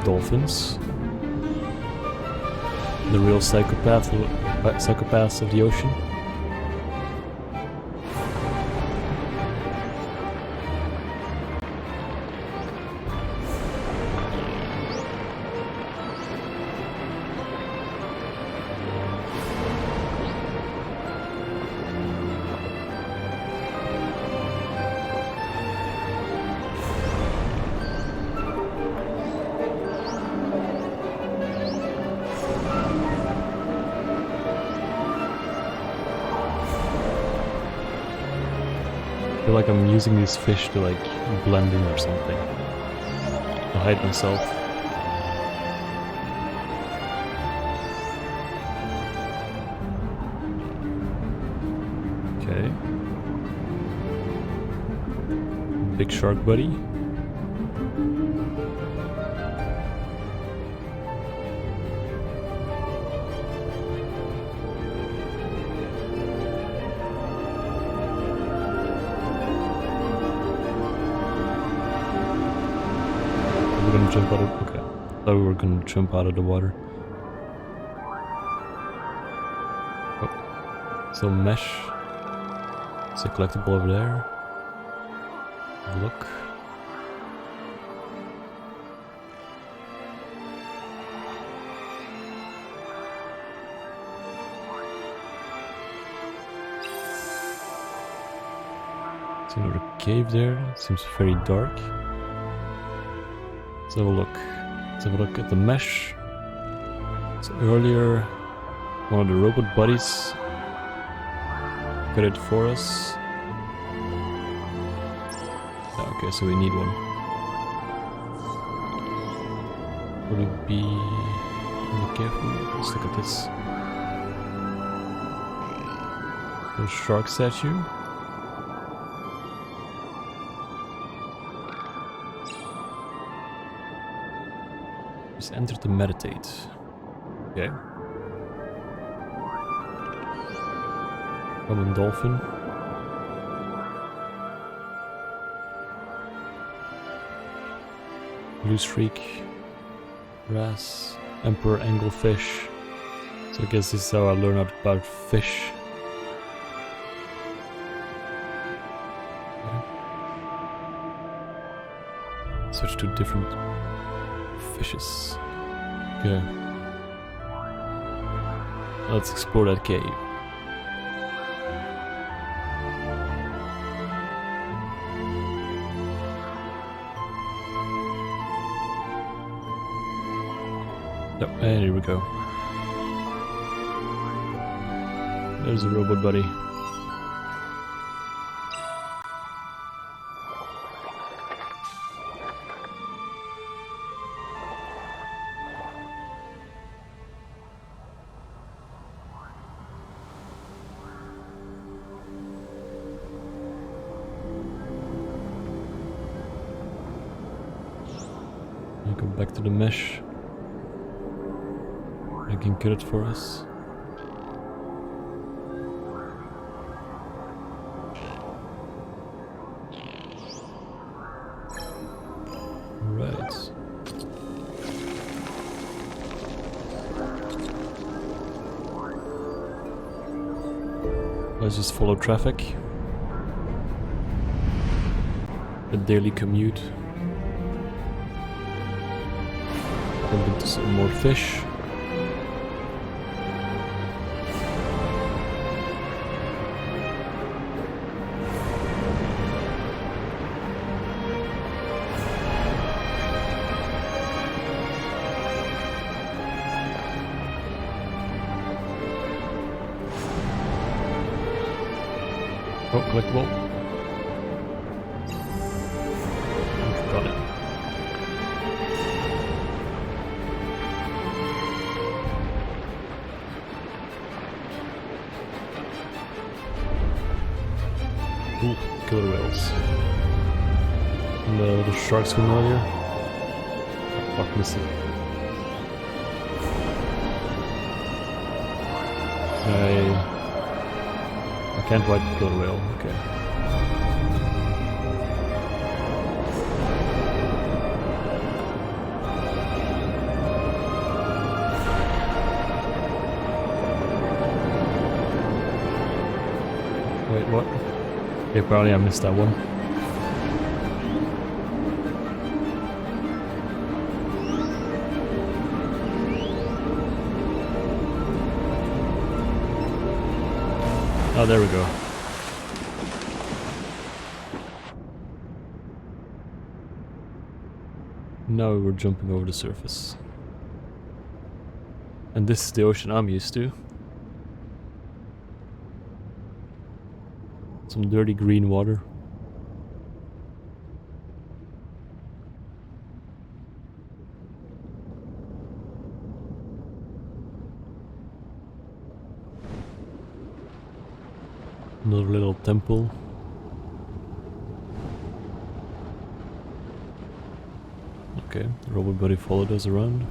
Dolphins. The real psychopaths of the ocean. I feel like I'm using these fish to like blend in or something. To hide myself. Okay. Big shark buddy. Jump out of, okay. Thought we were gonna jump out of the water. Oh. So mesh. It's a collectible over there. Look. There's another cave there. It seems very dark. Let's have a look. Let's have a look at the mesh. So earlier, one of the robot buddies got it for us. Okay, so we need one. Would it be really careful? Let's look at this. Little shark statue. Enter to meditate. Okay. Common dolphin. Blue streak. Wrasse. Emperor anglefish. So I guess this is how I learn about fish. Okay. Switch to different fishes. Okay. Let's explore that cave. Oh, and here we go. There's a robot buddy. back to the mesh. I can cut it for us. Right. Let's just follow traffic. A daily commute. Bump into some more fish. Oh, collectible. Got it. Ooh, killer whales. And the sharks familiar? Oh, fuck, missing. I can't ride the killer whale, okay. Wait, what? Okay, apparently I missed that one. Oh, there we go. Now we're jumping over the surface. And this is the ocean I'm used to. Some dirty green water. Another little temple. Okay, the robot buddy followed us around.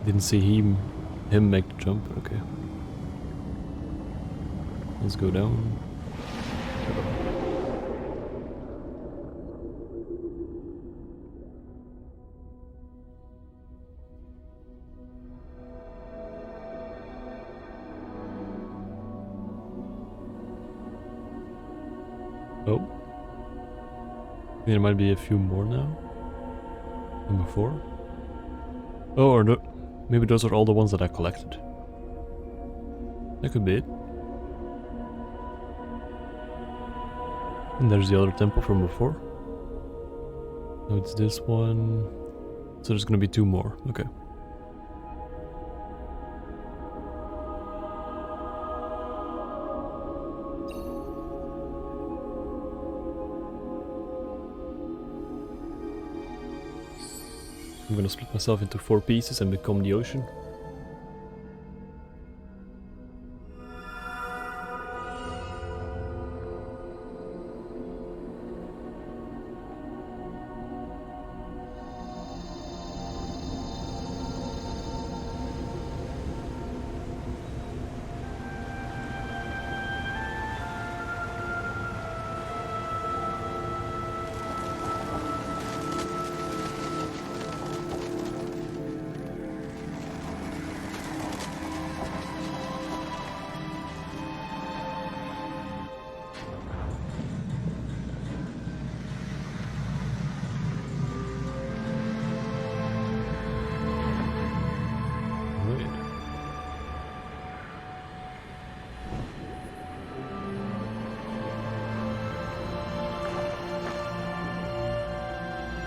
Didn't see him make the jump. Okay. Let's go down. Oh. I think there might be a few more now than before. Oh, or maybe those are all the ones that I collected. That could be it. And there's the other temple from before. No, it's this one. So there's gonna be two more. Okay. I'm gonna split myself into 4 pieces and become the ocean.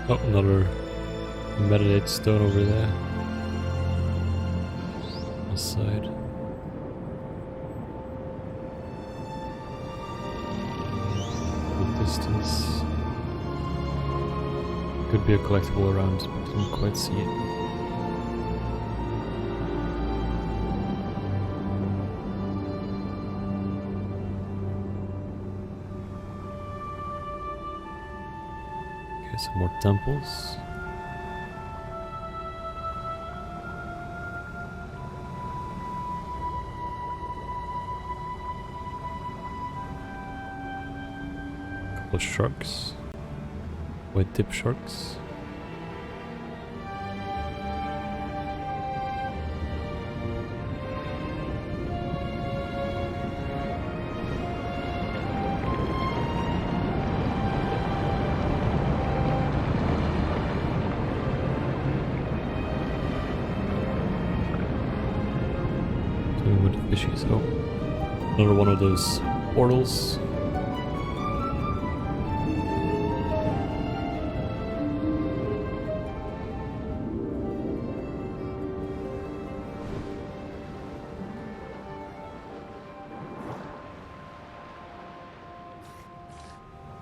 Oh, another meditate stone over there. On the side. The distance. Could be a collectible around, but didn't quite see it. Some more temples. couple of sharks. White tip sharks. With the fishies. Oh, another one of those portals.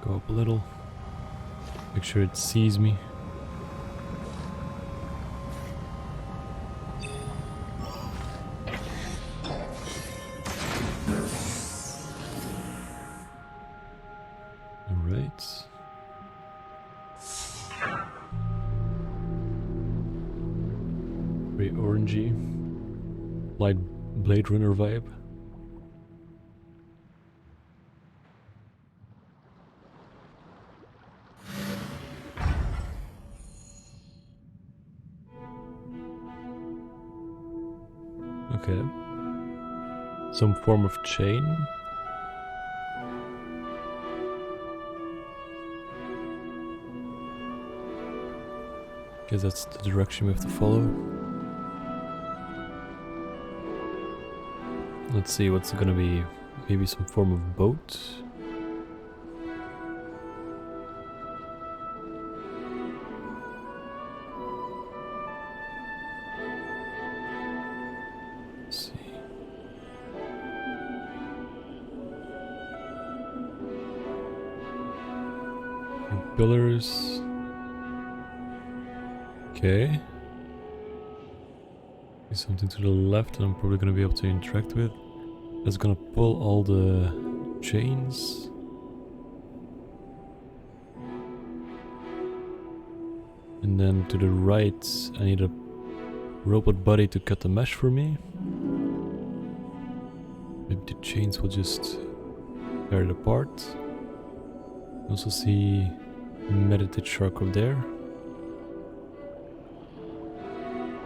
Go up a little. Make sure it sees me. Alright. Very orangey. Light Blade Runner vibe. Okay. Some form of chain. Guess that's the direction we have to follow. Let's see what's gonna be. Maybe some form of boat. Let's see. Pillars. Okay. There's something to the left that I'm probably gonna be able to interact with. That's gonna pull all the chains. And then to the right, I need a robot body to cut the mesh for me. Maybe the chains will just tear it apart. Also see Meditate Shark up there.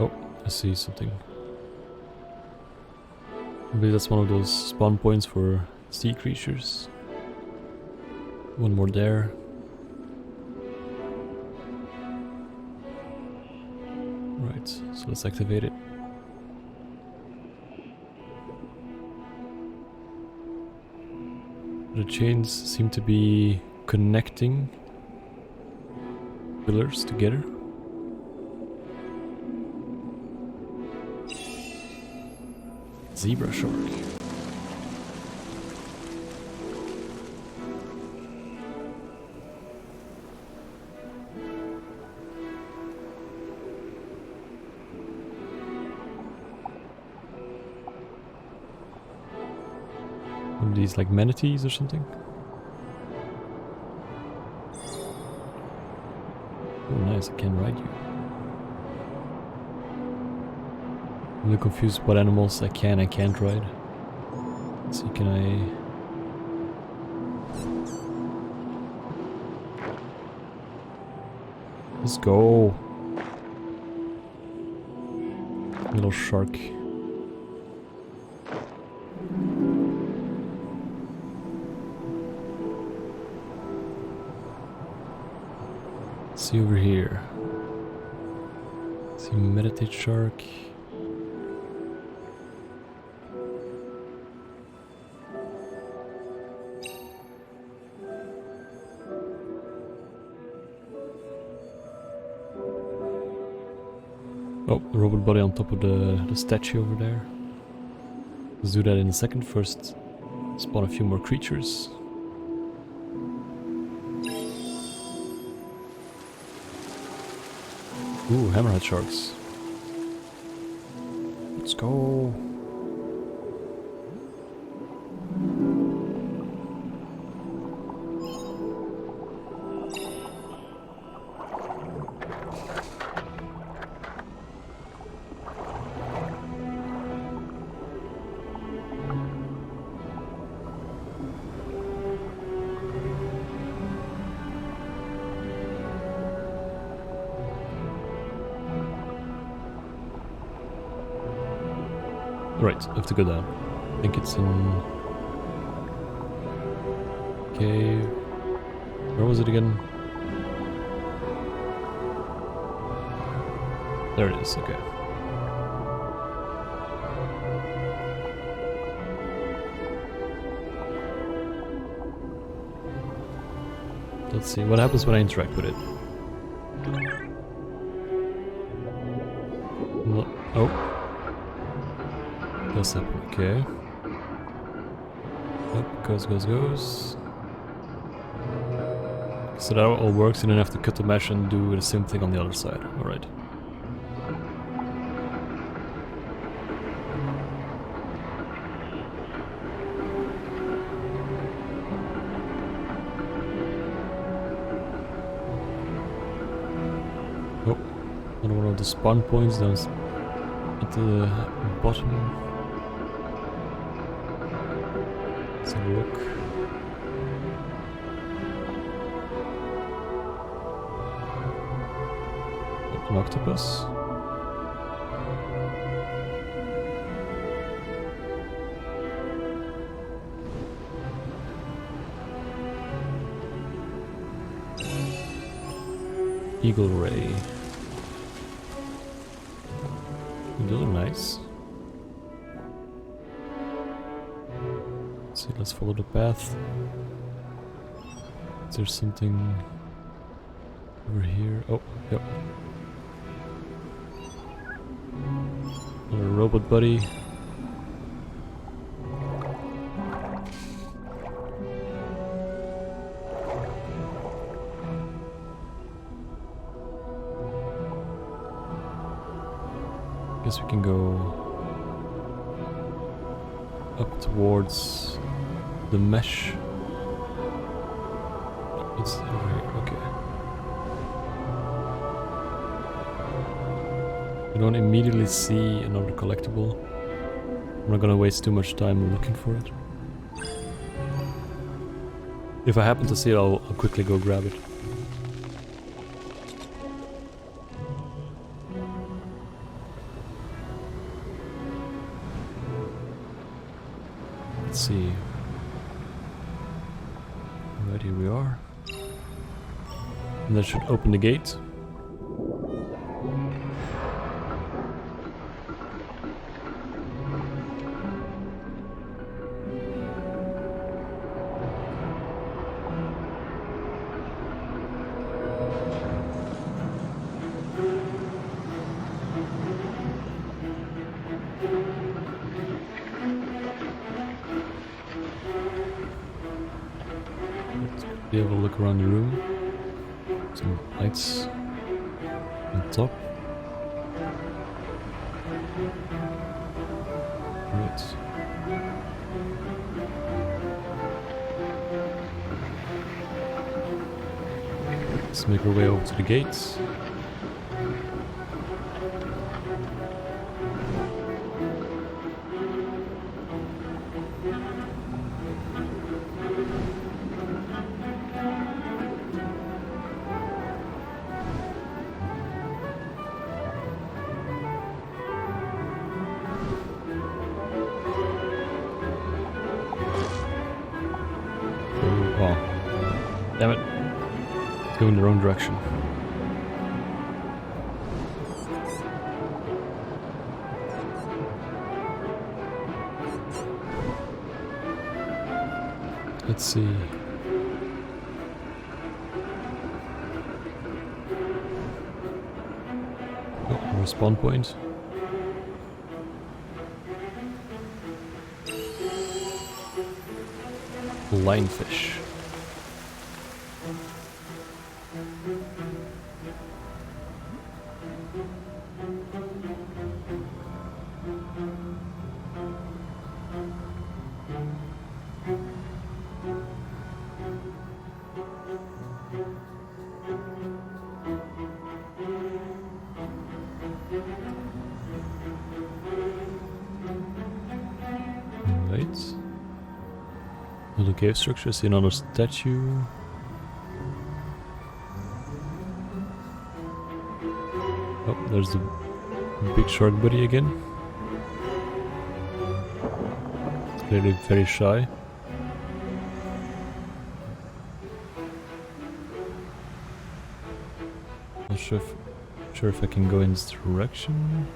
Oh, I see something. Maybe that's one of those spawn points for sea creatures. One more there. Right, so let's activate it. The chains seem to be connecting pillars together. Zebra shark. One of these like manatees or something. Oh nice, I can ride you. I'm a little confused what animals I can and can't ride. Let's see, can I... Let's go! Little shark. Let's see over here. Let's see, Meditate Shark. Oh, the robot body on top of the statue over there. Let's do that in a second. First, spawn a few more creatures. Ooh, hammerhead sharks. Let's go. Right, I have to go down. I think it's in... cave... Where was it again? There it is, okay. Let's see, what happens when I interact with it? Oh. Does happen, okay. Up, goes. So that all works, you don't have to cut the mesh and do the same thing on the other side. Alright. Oh, another one of the spawn points down at the bottom. Let's have a look. An octopus. Eagle ray. Those are nice. Let's see, let's follow the path. Is there something over here? Oh, yep. Another robot buddy. Guess we can go up towards the mesh. It's over here, okay. We don't immediately see another collectible. I'm not gonna waste too much time looking for it. If I happen to see it, I'll quickly go grab it. Let's see. Right, here we are. And that should open the gate. Be able to look around the room. Some lights on top. Right. Let's make our way over to the gates. Damn it. It's going the wrong direction. Let's see. Oh, more spawn point. Lionfish. Right. Another cave structure. I see another statue. Oh, there's the big shark buddy again. They look very shy. Not sure if I can go in this direction.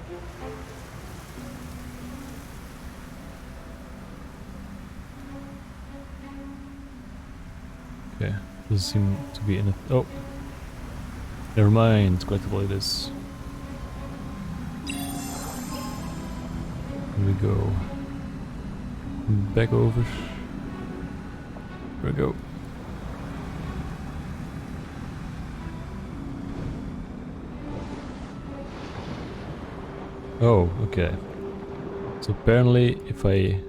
Okay, doesn't seem to be in it. Oh! Never mind, collectible it is. Here we go. Back over. There we go. Oh, okay. So apparently if I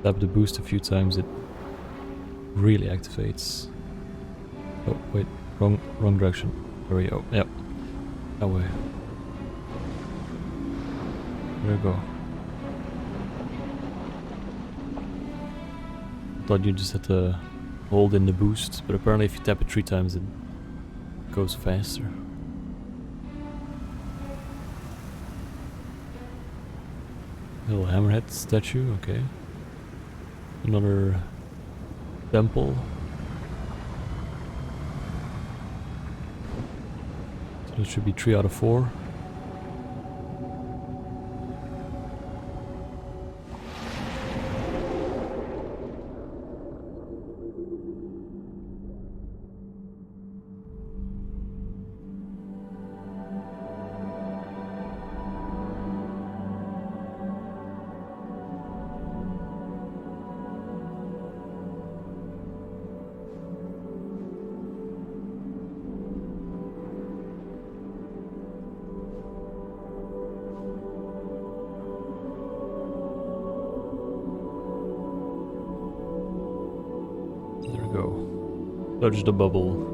tap the boost a few times it really activates. Oh wait, wrong direction. There we go. Yep. That way. There we go. Thought you just had to hold in the boost, but apparently if you tap it 3 times it goes faster. Little hammerhead statue, okay. Another temple. So that should be 3 out of 4. Dodge the bubble.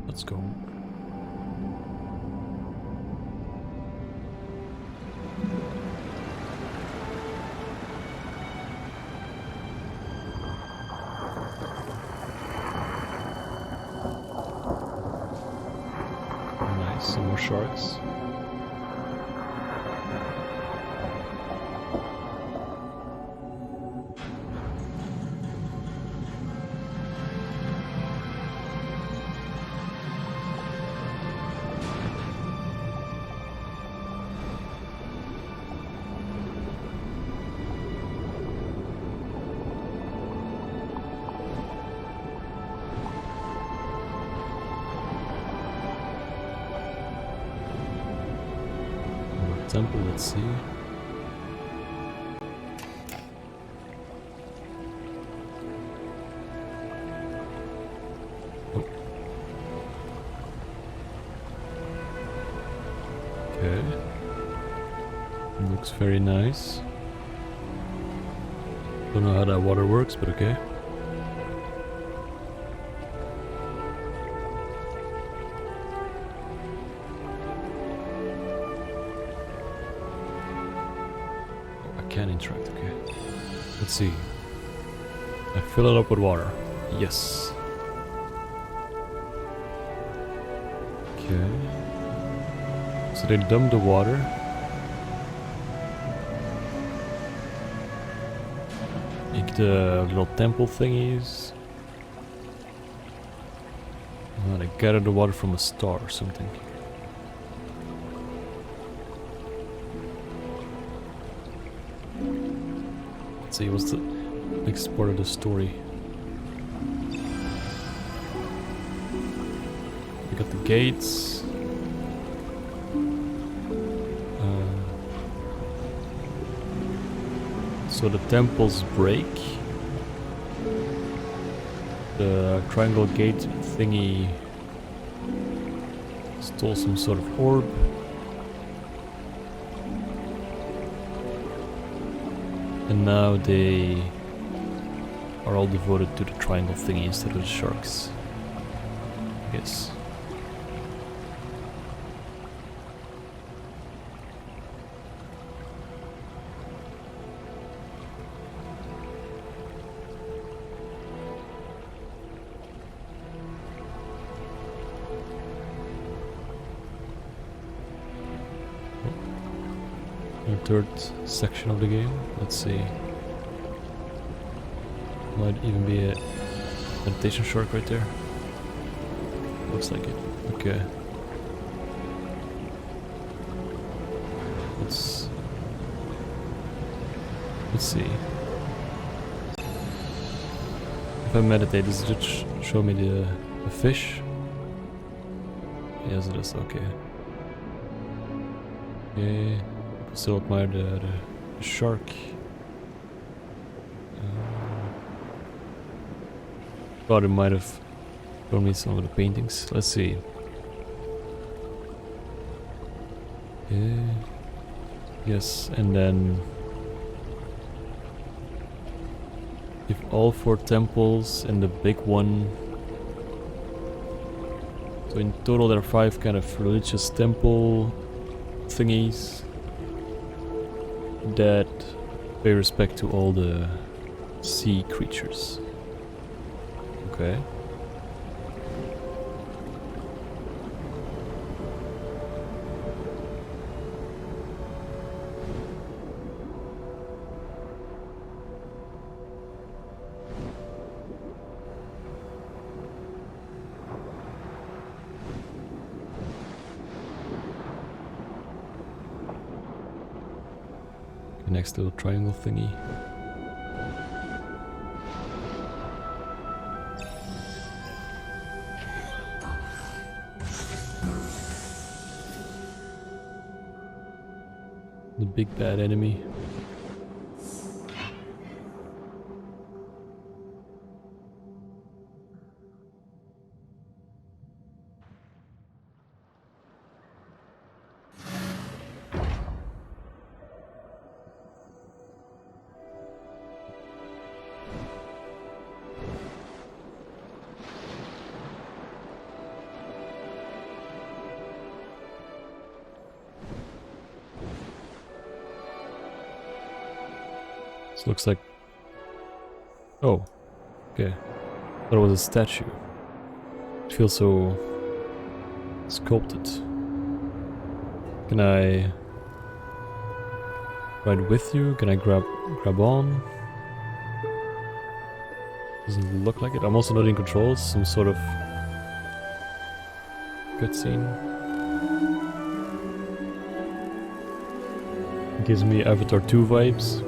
Let's go. Some more sharks. Temple, let's see. Oh. Okay. Looks very nice. Don't know how that water works, but okay. Can interact, okay. Let's see. I fill it up with water. Yes. Okay. So they dump the water. Make the little temple thingies. And I gather the water from a star or something. See what's the next part of the story. We got the gates. So the temples break. The triangle gate thingy stole some sort of orb. And now they are all devoted to the triangle thingy instead of the sharks. I guess. The third section of the game. Let's see. Might even be a meditation shark right there. Looks like it. Okay. Let's see. If I meditate, does it just show me the fish? Yes, it is. Okay. Okay. Still admire the shark. Thought it might have shown me some of the paintings. Let's see. Yes, and then if all 4 temples and the big one. So in total there are 5 kind of religious temple thingies that pay respect to all the sea creatures. Okay. Next little triangle thingy. The big bad enemy. This looks like... Oh, okay. Thought it was a statue. It feels so sculpted. Can I ride with you? Can I grab on? Doesn't look like it. I'm also not in control. It's some sort of cutscene. It gives me Avatar 2 vibes.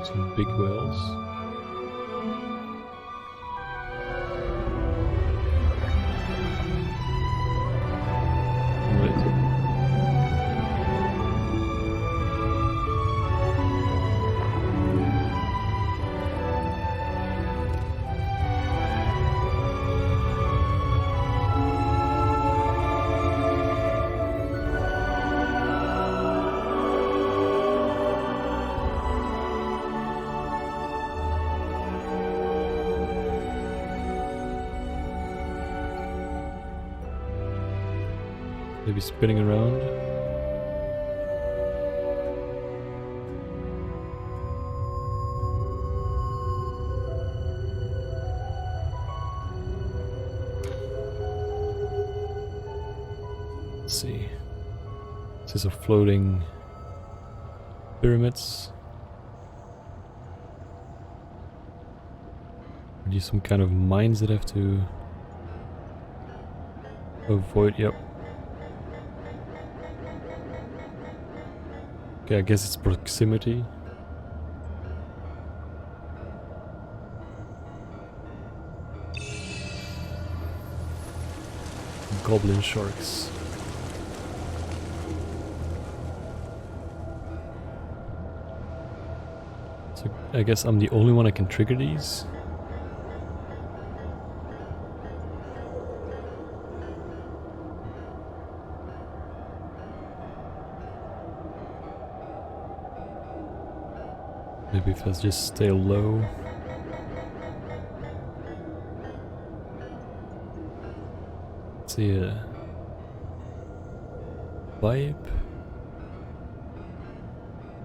Some big whales. Maybe spinning around. Let's see. This is a floating pyramids. Are these some kind of mines that I have to avoid? Yep. Okay, I guess it's proximity. Goblin sharks. So I guess I'm the only one that can trigger these. Maybe if I just stay low. see a pipe.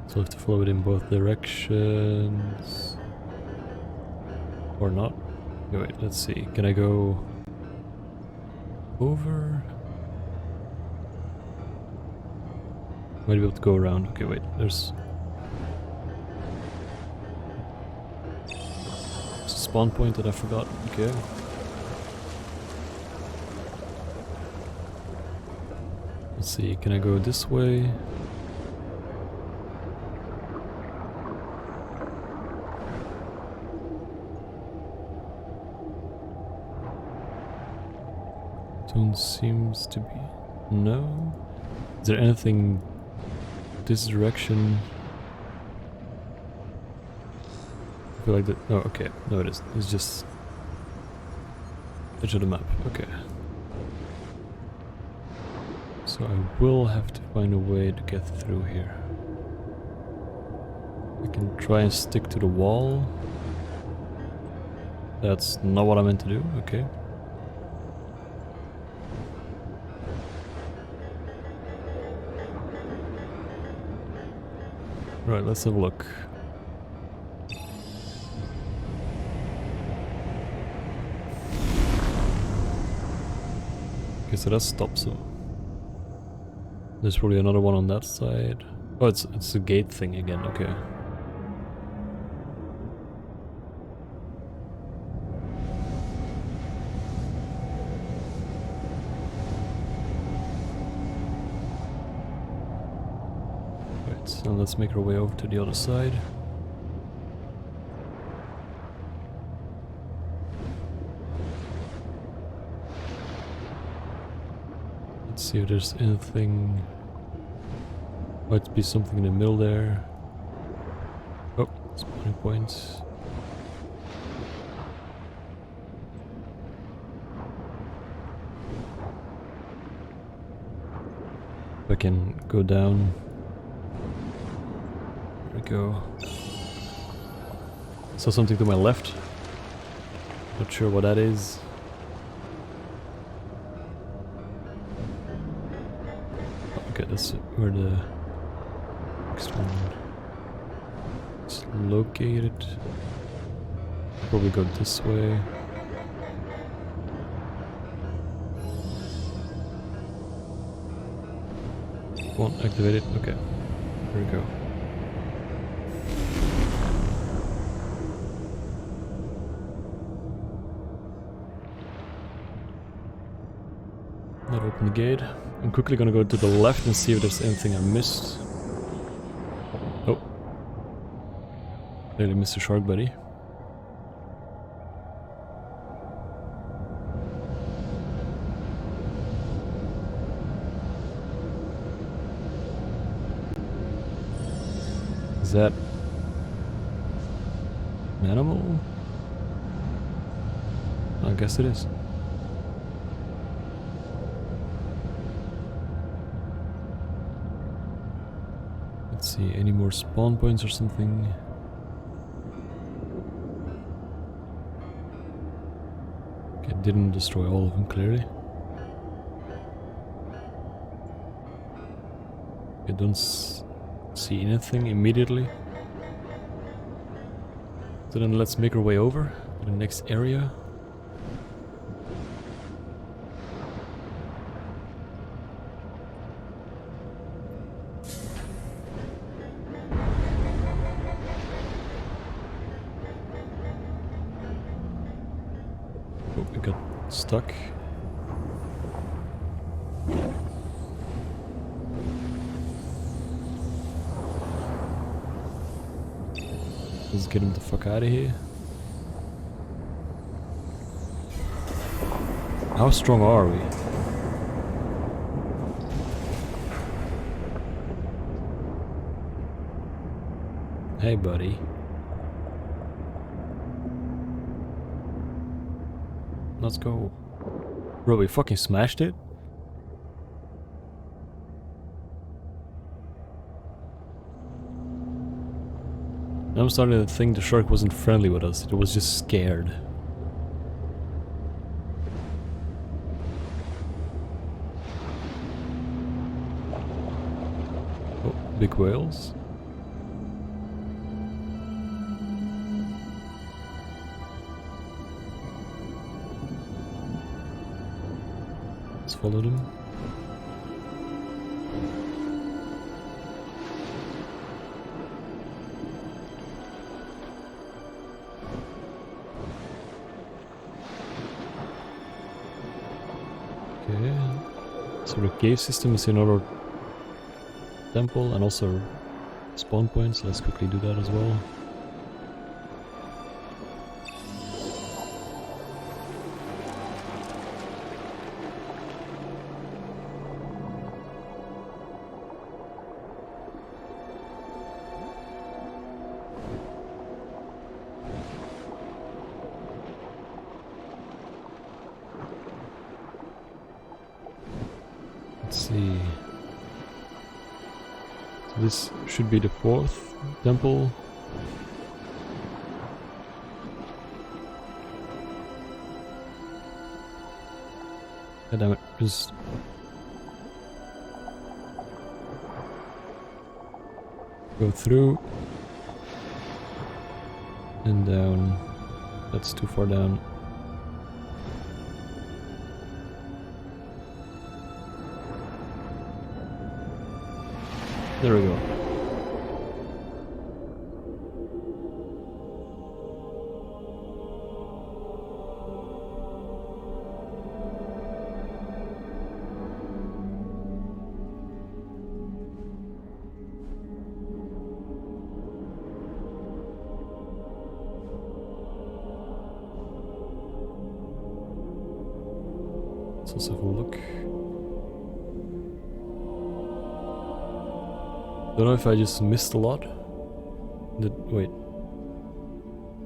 So I have to follow it in both directions. Or not. Okay, wait, let's see. Can I go over? Might be able to go around. Okay, wait, there's a spawn point that I forgot. Okay. Let's see, can I go this way? Don't seems to be. No. Is there anything this direction? I feel like that. No, okay. No, it is. It's just edge of the map. Okay. So I will have to find a way to get through here. I can try and stick to the wall. That's not what I meant to do. Okay. Right, let's have a look. Okay, so that stops him. There's probably another one on that side. Oh, it's a gate thing again, okay. So let's make our way over to the other side. Let's see if there's anything. Might be something in the middle there. Oh, spawning points. If I can go down. There we go. Saw something to my left. Not sure what that is. Oh, okay, that's where the next one is located. Probably go this way. Won't activate it. Okay, here we go. Not open the gate. I'm quickly gonna go to the left and see if there's anything I missed. Oh. Clearly missed a shark buddy. Is that an animal? I guess it is. Let's see, any more spawn points or something? Okay, didn't destroy all of them, clearly. I don't see anything immediately. So then let's make our way over to the next area. Oh, we got stuck. Let's get him the fuck out of here. How strong are we? Hey, buddy. Let's go. Bro, we fucking smashed it? I'm starting to think the shark wasn't friendly with us, it was just scared. big whales. Let's follow them. Okay, so the cave system is another temple and also spawn points. Let's quickly do that as well. Let's see. So this should be the 4th temple. God damn it, just go through and down. That's too far down. There we go. Let's also have a look. Don't know if I just missed a lot. Wait.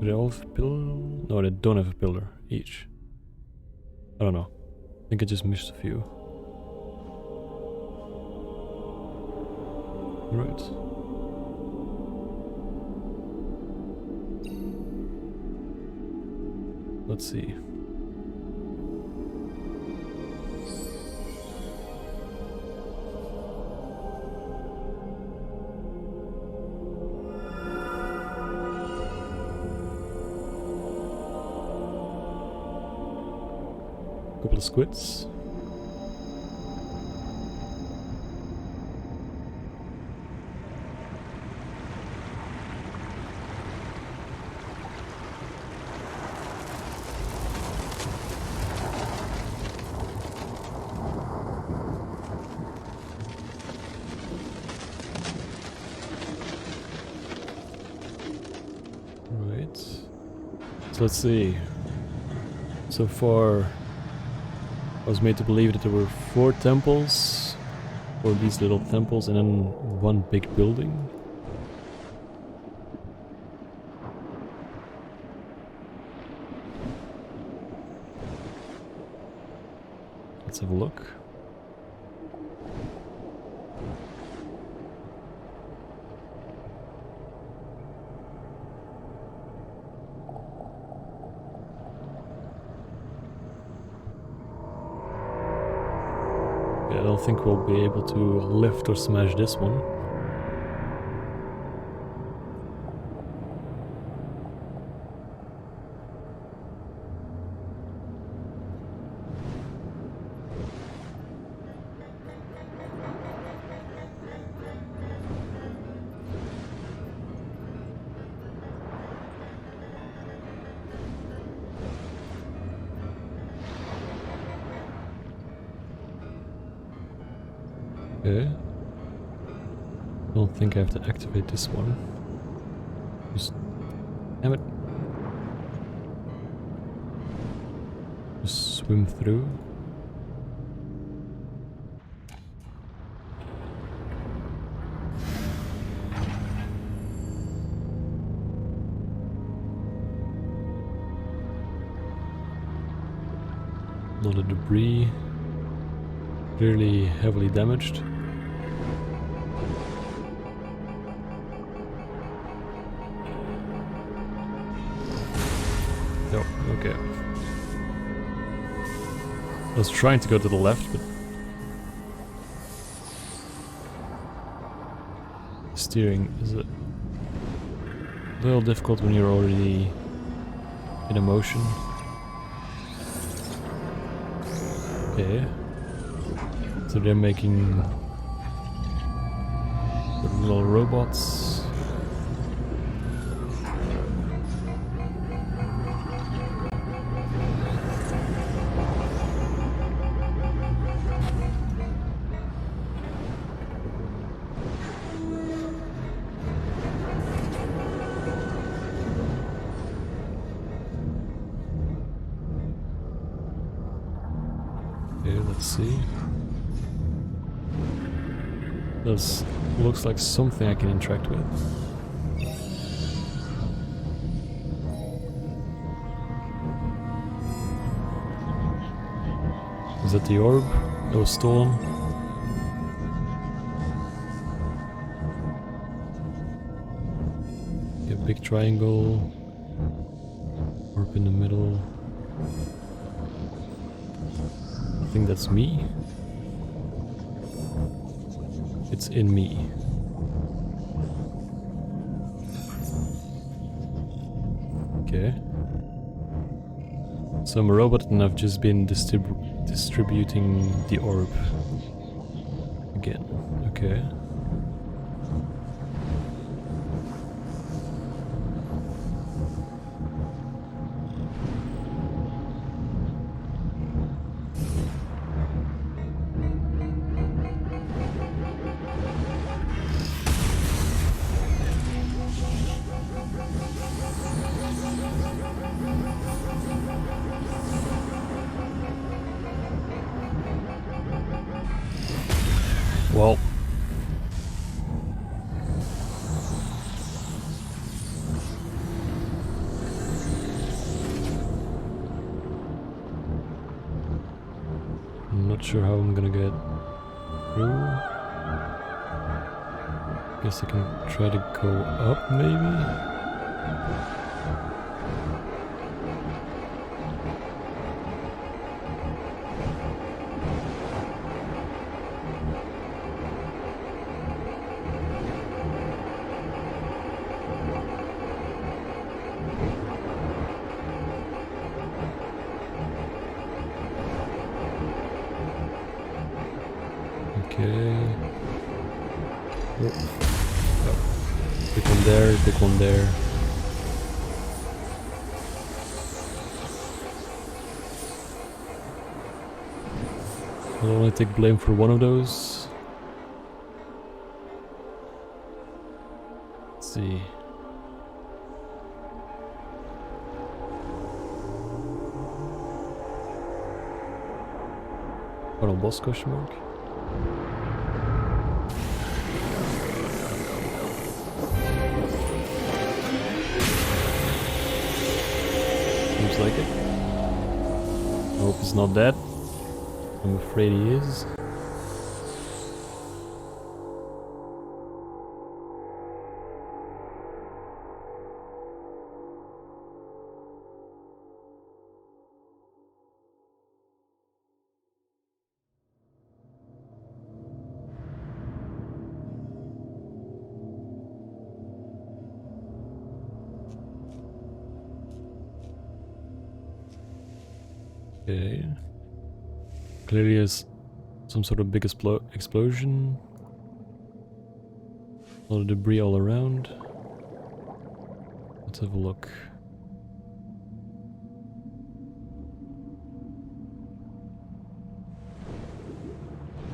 Do they all have a pillar? No, they don't have a pillar each. I don't know. I think I just missed a few. Right. Let's see. Couple of squids. Right. So let's see. So far I was made to believe that there were 4 temples, or these little temples, and then 1 big building. Let's have a look. I don't think we'll be able to lift or smash this one. Okay. Don't think I have to activate this one. Just... damn it. Just swim through. A lot of debris. Clearly heavily damaged. Oh, okay. I was trying to go to the left, but Steering is a little difficult when you're already in a motion. Okay. So they're making the little robots. Okay, let's see. This looks like something I can interact with. Is that the orb that was stolen? A big triangle. Orb in the middle. I think that's me. It's in me. Okay. So I'm a robot and I've just been distributing the orb. Again. Okay. Well, I'm not sure how I'm gonna get through. Guess I can try to go up, maybe? Okay. Oh. Oh. Big one there, big one there. I'll only take blame for one of those. Let's see. Final boss question mark? Seems like it. I hope he's not dead. I'm afraid he is. Okay. Clearly is some sort of big explosion. A lot of debris all around. Let's have a look.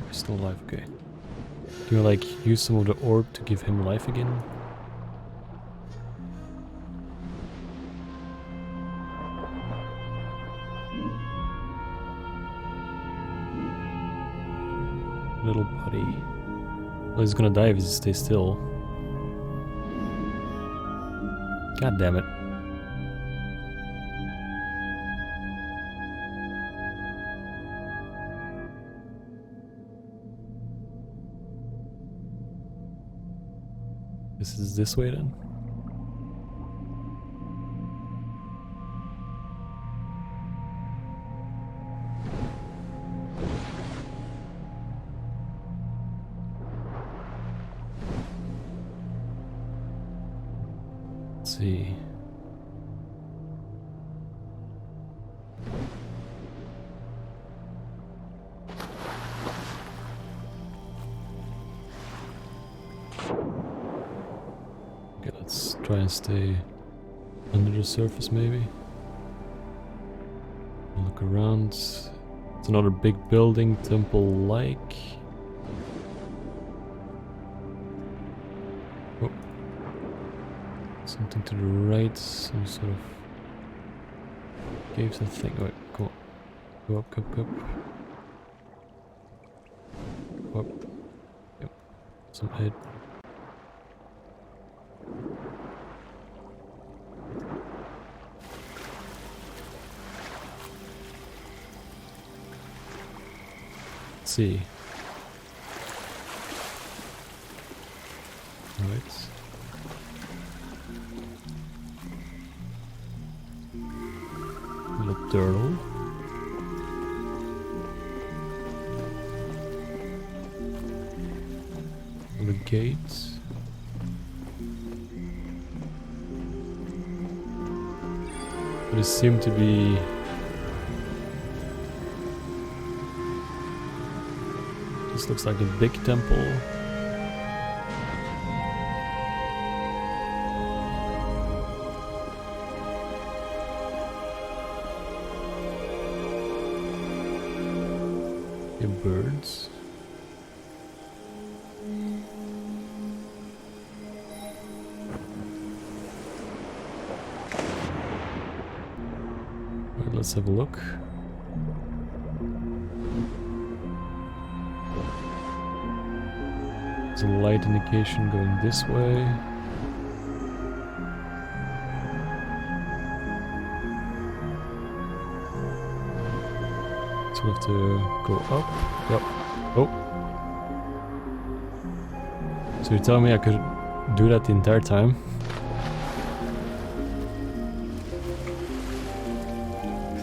He's still alive, okay. Can you like use some of the orb to give him life again? Little buddy. Well, he's gonna die if he stays still. God damn it. This is this way then? see. Okay, let's try and stay under the surface maybe. Look around. It's another big building, temple-like. Oh. Something to the right, some sort of caves, I think. Wait, go on. Go up, go up, go up. Go up. Yep. Some head. Let's see. Right. Little turtle. The gate. But it seemed to be this looks like a big temple. Birds. Right, let's have a look. There's a light indication going this way. So we have to go up. Yep. Oh. So you're telling me I could do that the entire time?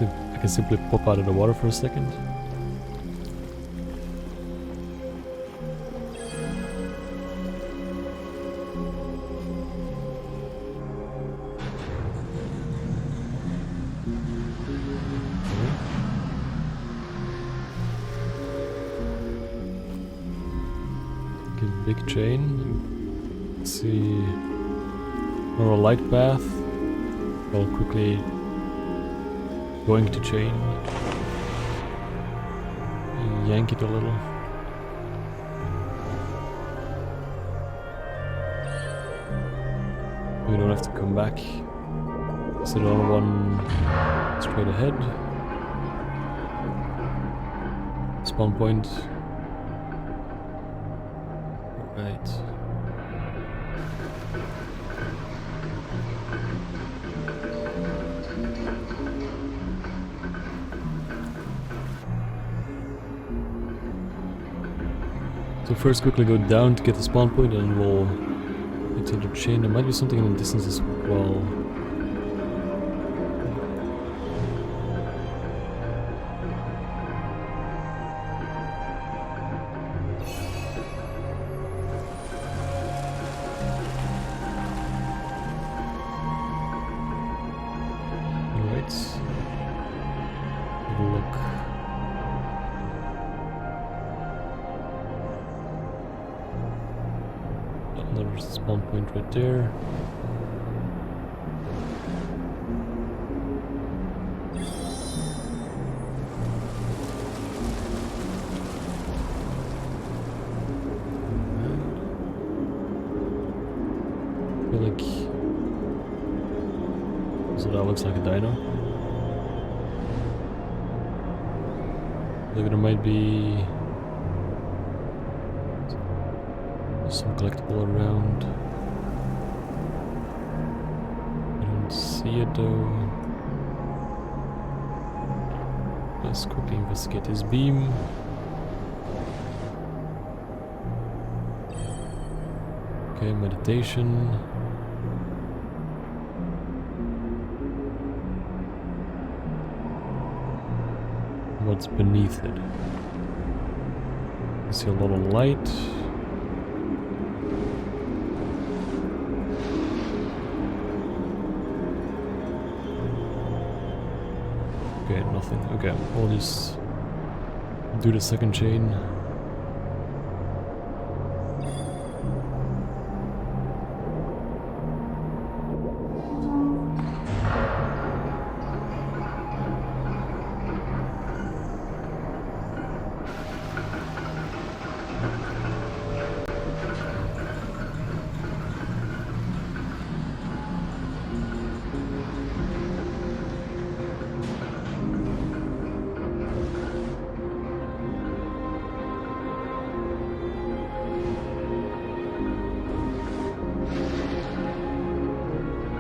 I can simply pop out of the water for a second. Big chain. Let's see. Or a light path. I'll quickly going to chain. Yank it a little. We don't have to come back. Sit on one straight ahead. Spawn point. Right. So first quickly go down to get the spawn point and we'll get to the chain. There might be something in the distance as well. Another spawn point right there. I feel like so that looks like a dino. Look, there might be some collectible around. I don't see it though. Let's quickly investigate this beam. Okay, meditation. What's beneath it? I see a lot of light. Okay, we'll just do the second chain.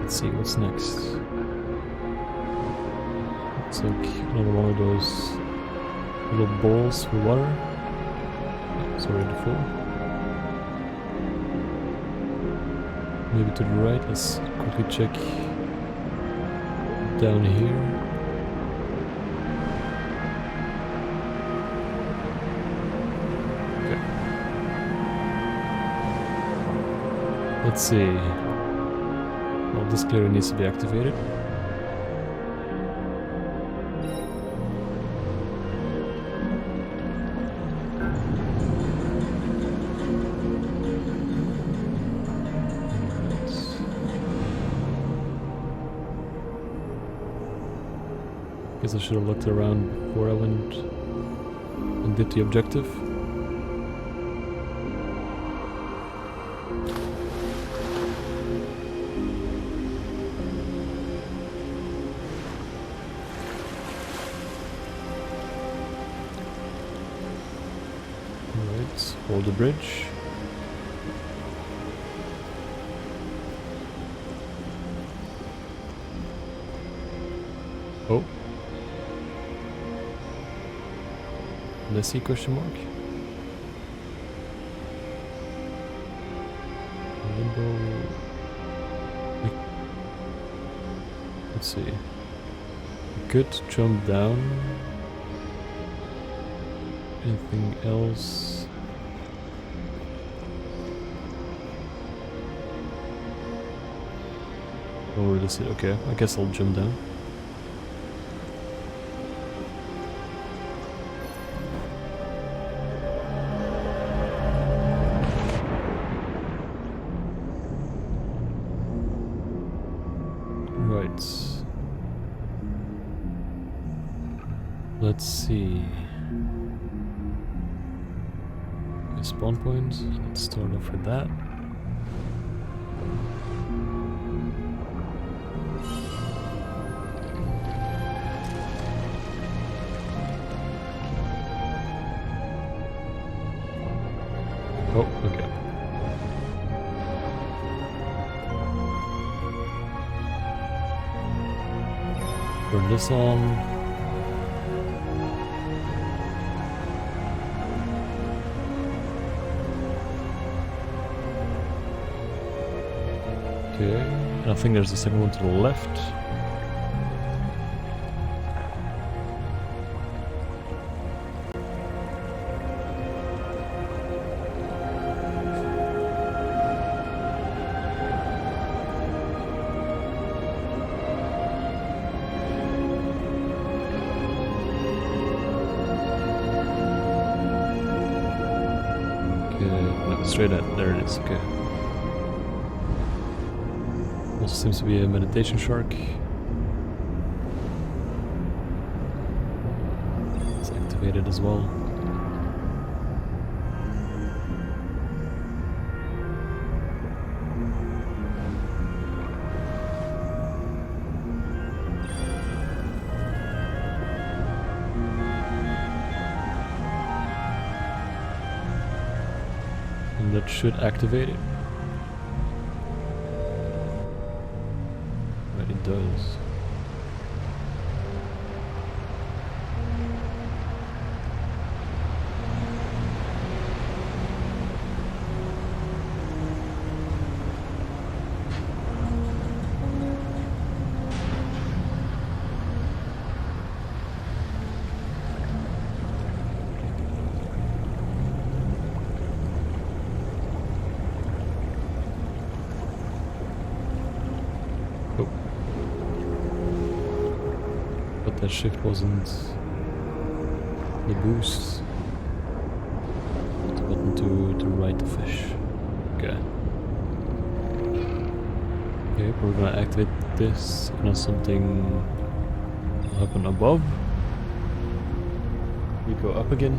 Let's see what's next. It's like another one of those little bowls for water. It's already full. Maybe to the right. Let's quickly check down here. Okay. Let's see. Well, this clearly needs to be activated. Guess I should have looked around before I went and did the objective. Alright, hold the bridge. Oh. Let's see, question mark. Limbo. Let's see. We could jump down. Anything else? Or this is okay. I guess I'll jump down. Right. Let's see. Spawn point. Let's start off with that. Oh, okay. Turn this on. Okay, and I think there's a second one to the left. Okay, no, straight at, there it is, okay. Seems to be a meditation shark. It's activated as well. And that should activate it. Does. That shift wasn't the boost. The button to ride the fish. Okay. Okay, we're gonna activate this, and then something will happen above. We go up again.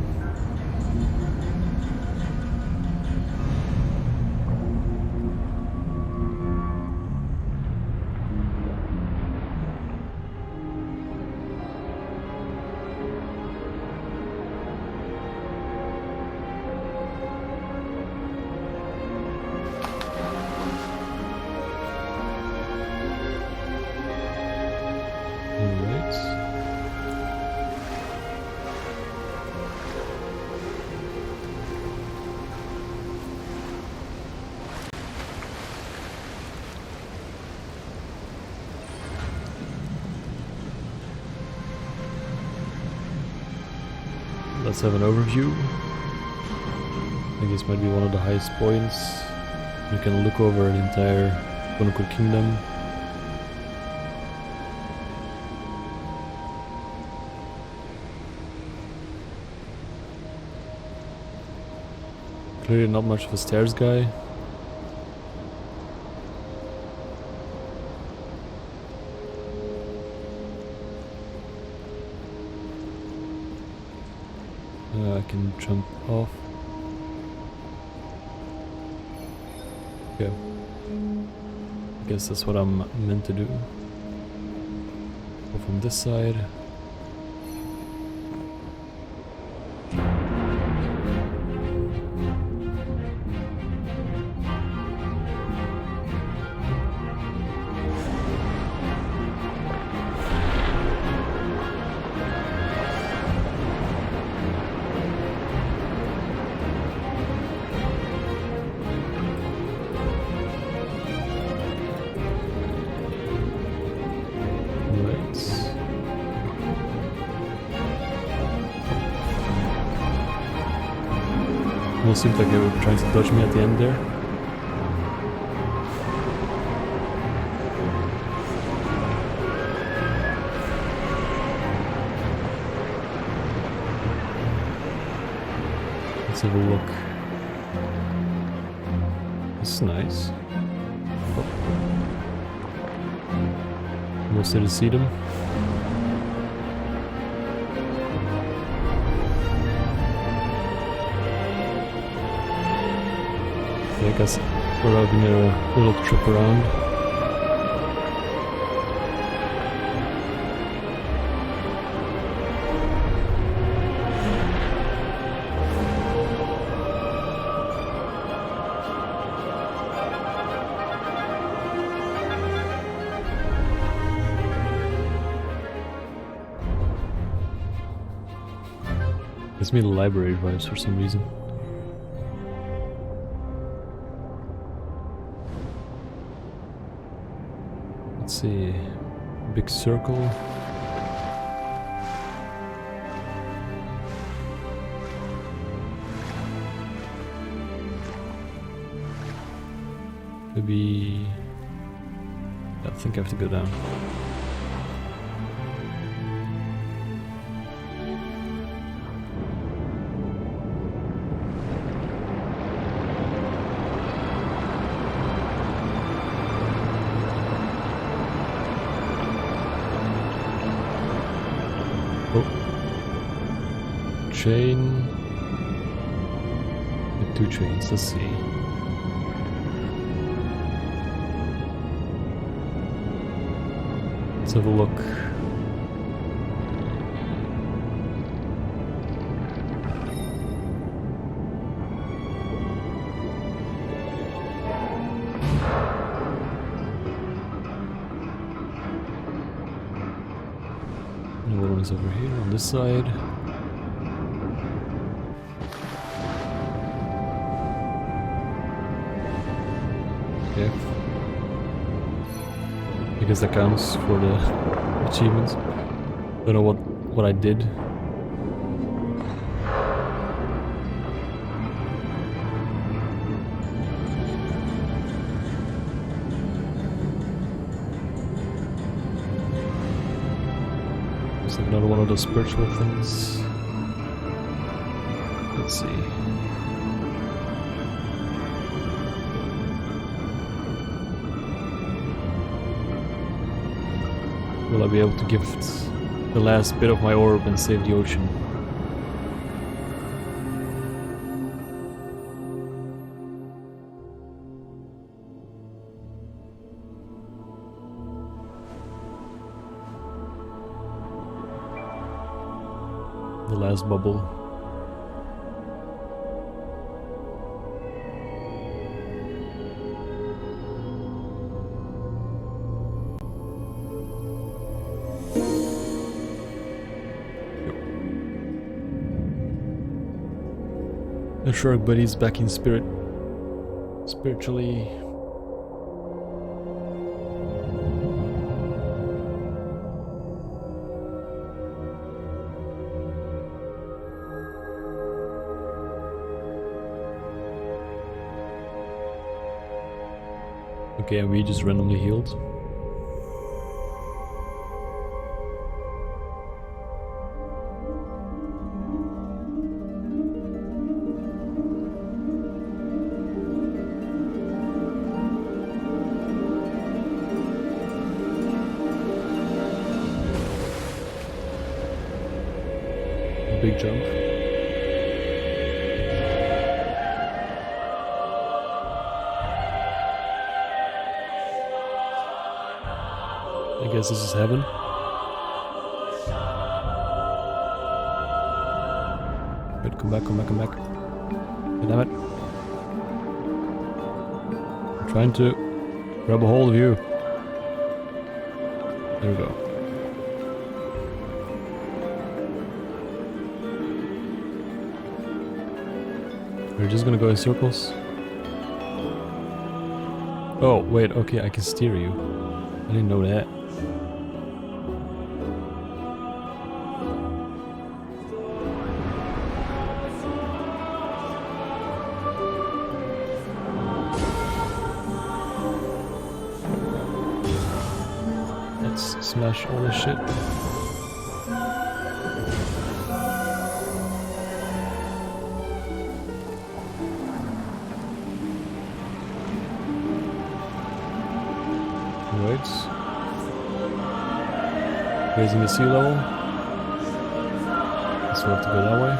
Let's have an overview. I think this might be one of the highest points. You can look over the entire Quote Kingdom. Clearly not much of a stairs guy. I can jump off. Okay. I guess that's what I'm meant to do. Go from this side. Almost seemed like they were trying to dodge me at the end there. Let's have a look. This is nice. Oh. Almost didn't see them. I guess we're having a little trip around. Gives me library vibes for some reason. Let's see, big circle. Maybe, I think I have to go down. Chain with 2 chains, let's see. Let's have a look. Another one is over here on this side. Okay. I guess that counts for the achievements. Don't know what I did. It's like another one of those spiritual things. Let's see. Will I be able to gift the last bit of my orb and save the ocean? The last bubble. The shark buddy's back in spirit. Spiritually. Okay, and we just randomly healed. Big jump. I guess this is heaven. Wait, come back, come back, come back. Damn it. I'm trying to grab a hold of you. There we go. We're just gonna go in circles. Oh, wait, okay, I can steer you. I didn't know that. Let's smash all this shit. Raising the sea level. So we have to go that way.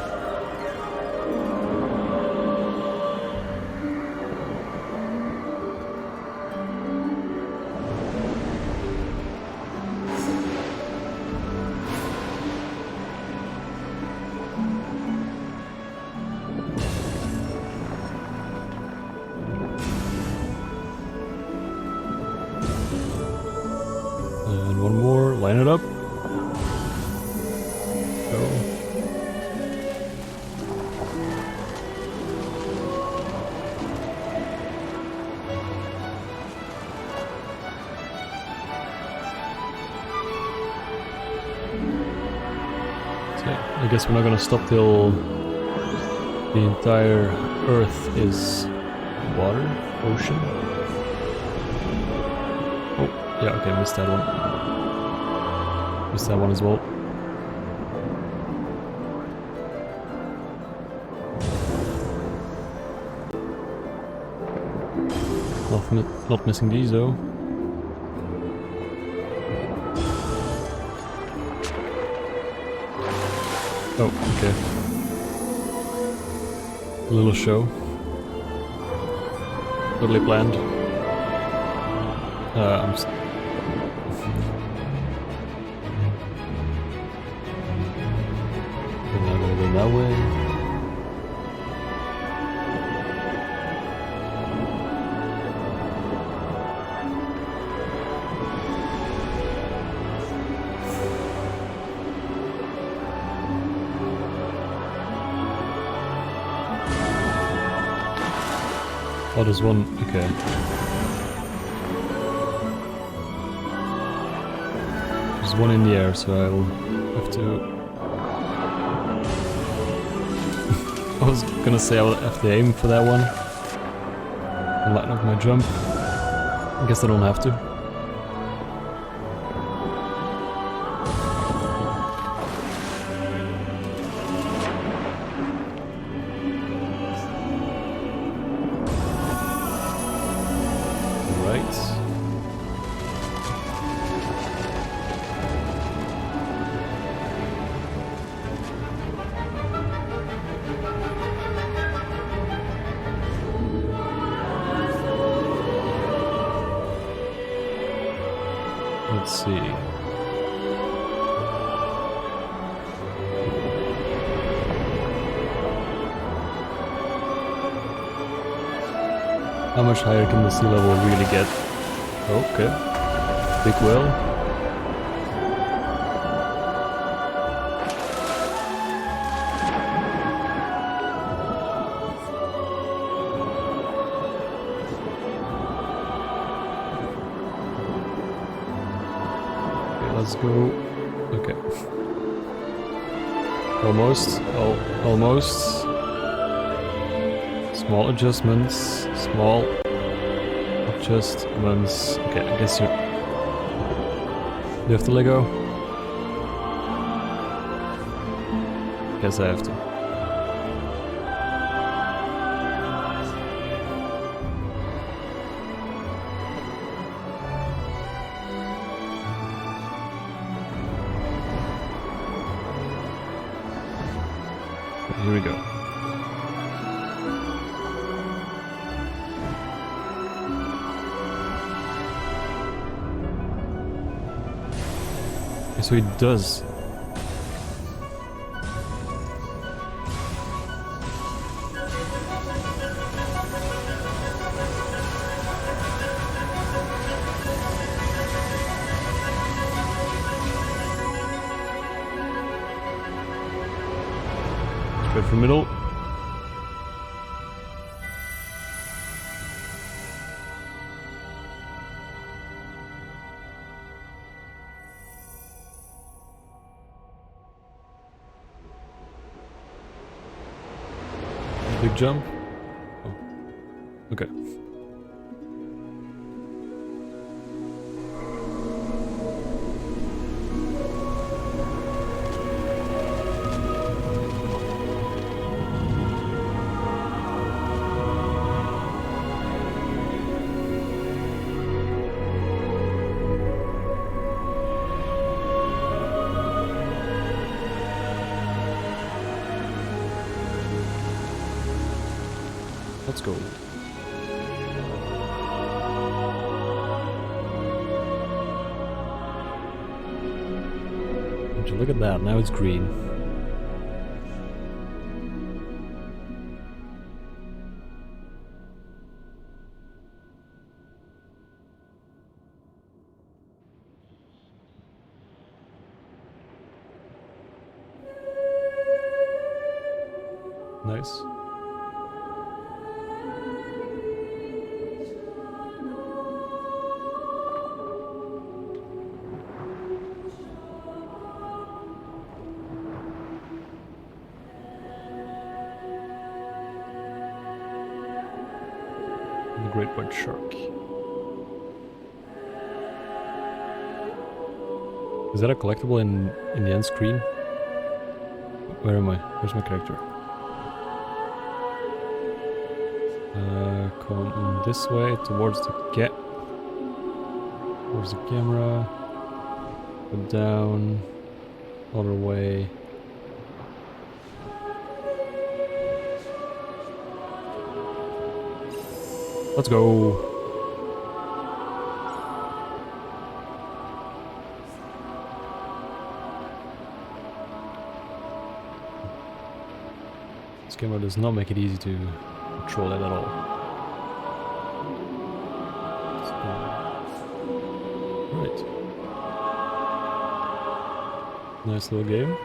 And one more, line it up. I guess we're not gonna stop till the entire Earth is water, ocean. Oh, yeah, okay, missed that one. Missed that one as well. Not missing these though. Oh, okay. A little show. Totally planned. I'm now gonna go that way. Oh, there's one. Okay. There's one in the air, so I'll have to. I was gonna say I'll have to aim for that one and lighten up my jump. I guess I don't have to. Right. Let's see. How much higher can the sea level really get? Okay. Big whale. Okay, let's go. Okay. Almost. Almost. Small adjustments. Small adjustments. Okay, I guess you have to let go. Guess I have to. Okay, here we go. So it does. Straight for middle. Big jump. Oh. Okay. Let's go. Would you look at that? Now it's green. Nice. The great white shark. Is that a collectible in the end screen? Where am I? Where's my character? Come this way towards the towards the camera. Go down. Other way. Let's go. This camera does not make it easy to control it at all. Right. Nice little game.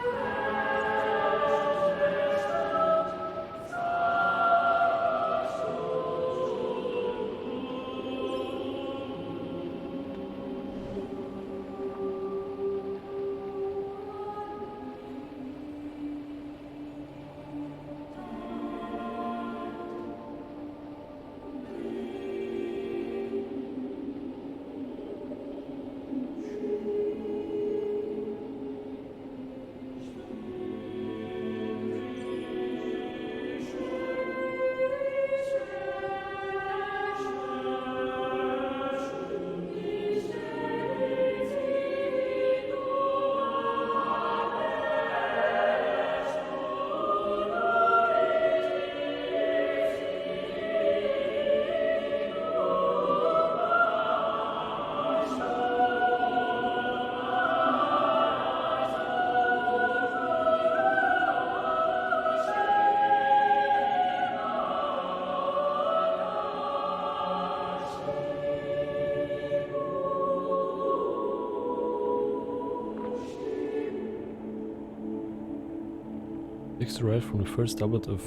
Text arrived from the first tablet of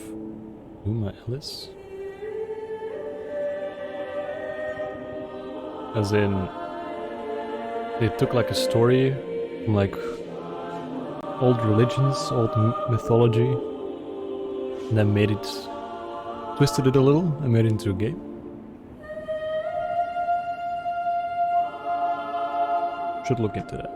Numa Ellis. As in, they took like a story from like old religions, old mythology, and then made it, twisted it a little and made it into a game. Should look into that.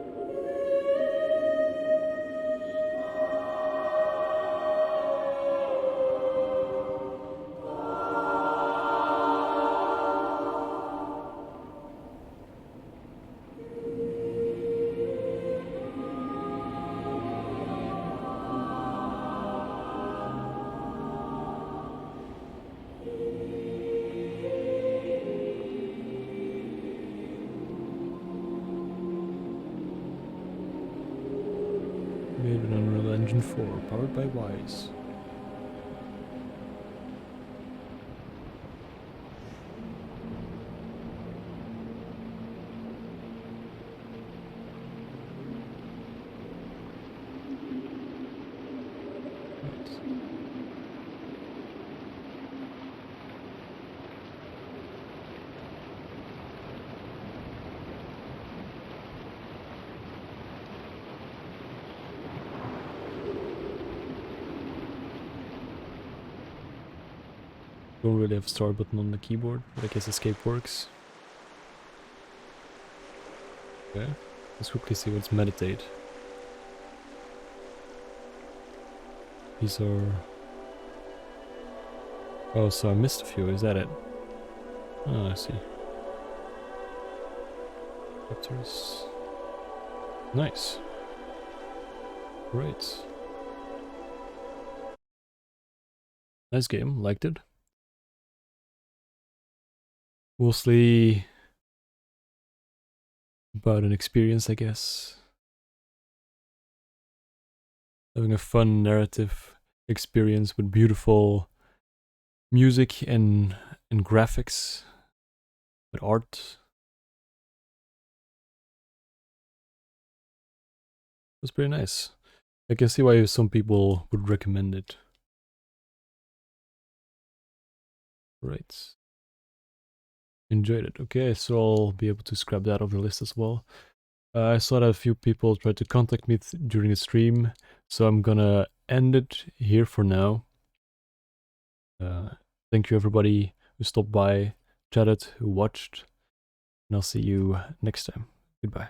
Made an Unreal Engine 4, powered by Wise. Don't really have a start button on the keyboard, but I guess escape works. Okay, let's quickly see what's meditate. These are... Oh, so I missed a few, is that it? Oh, I see. Chapters. Nice. Great. Nice game, liked it. Mostly about an experience, I guess. Having a fun narrative experience with beautiful music and graphics, with art. It was pretty nice. I can see why some people would recommend it. Right. Enjoyed it. Okay, so I'll be able to scrap that off the list as well. I saw that a few people tried to contact me during the stream, so I'm gonna end it here for now. Thank you everybody who stopped by, chatted, who watched, and I'll see you next time. Goodbye.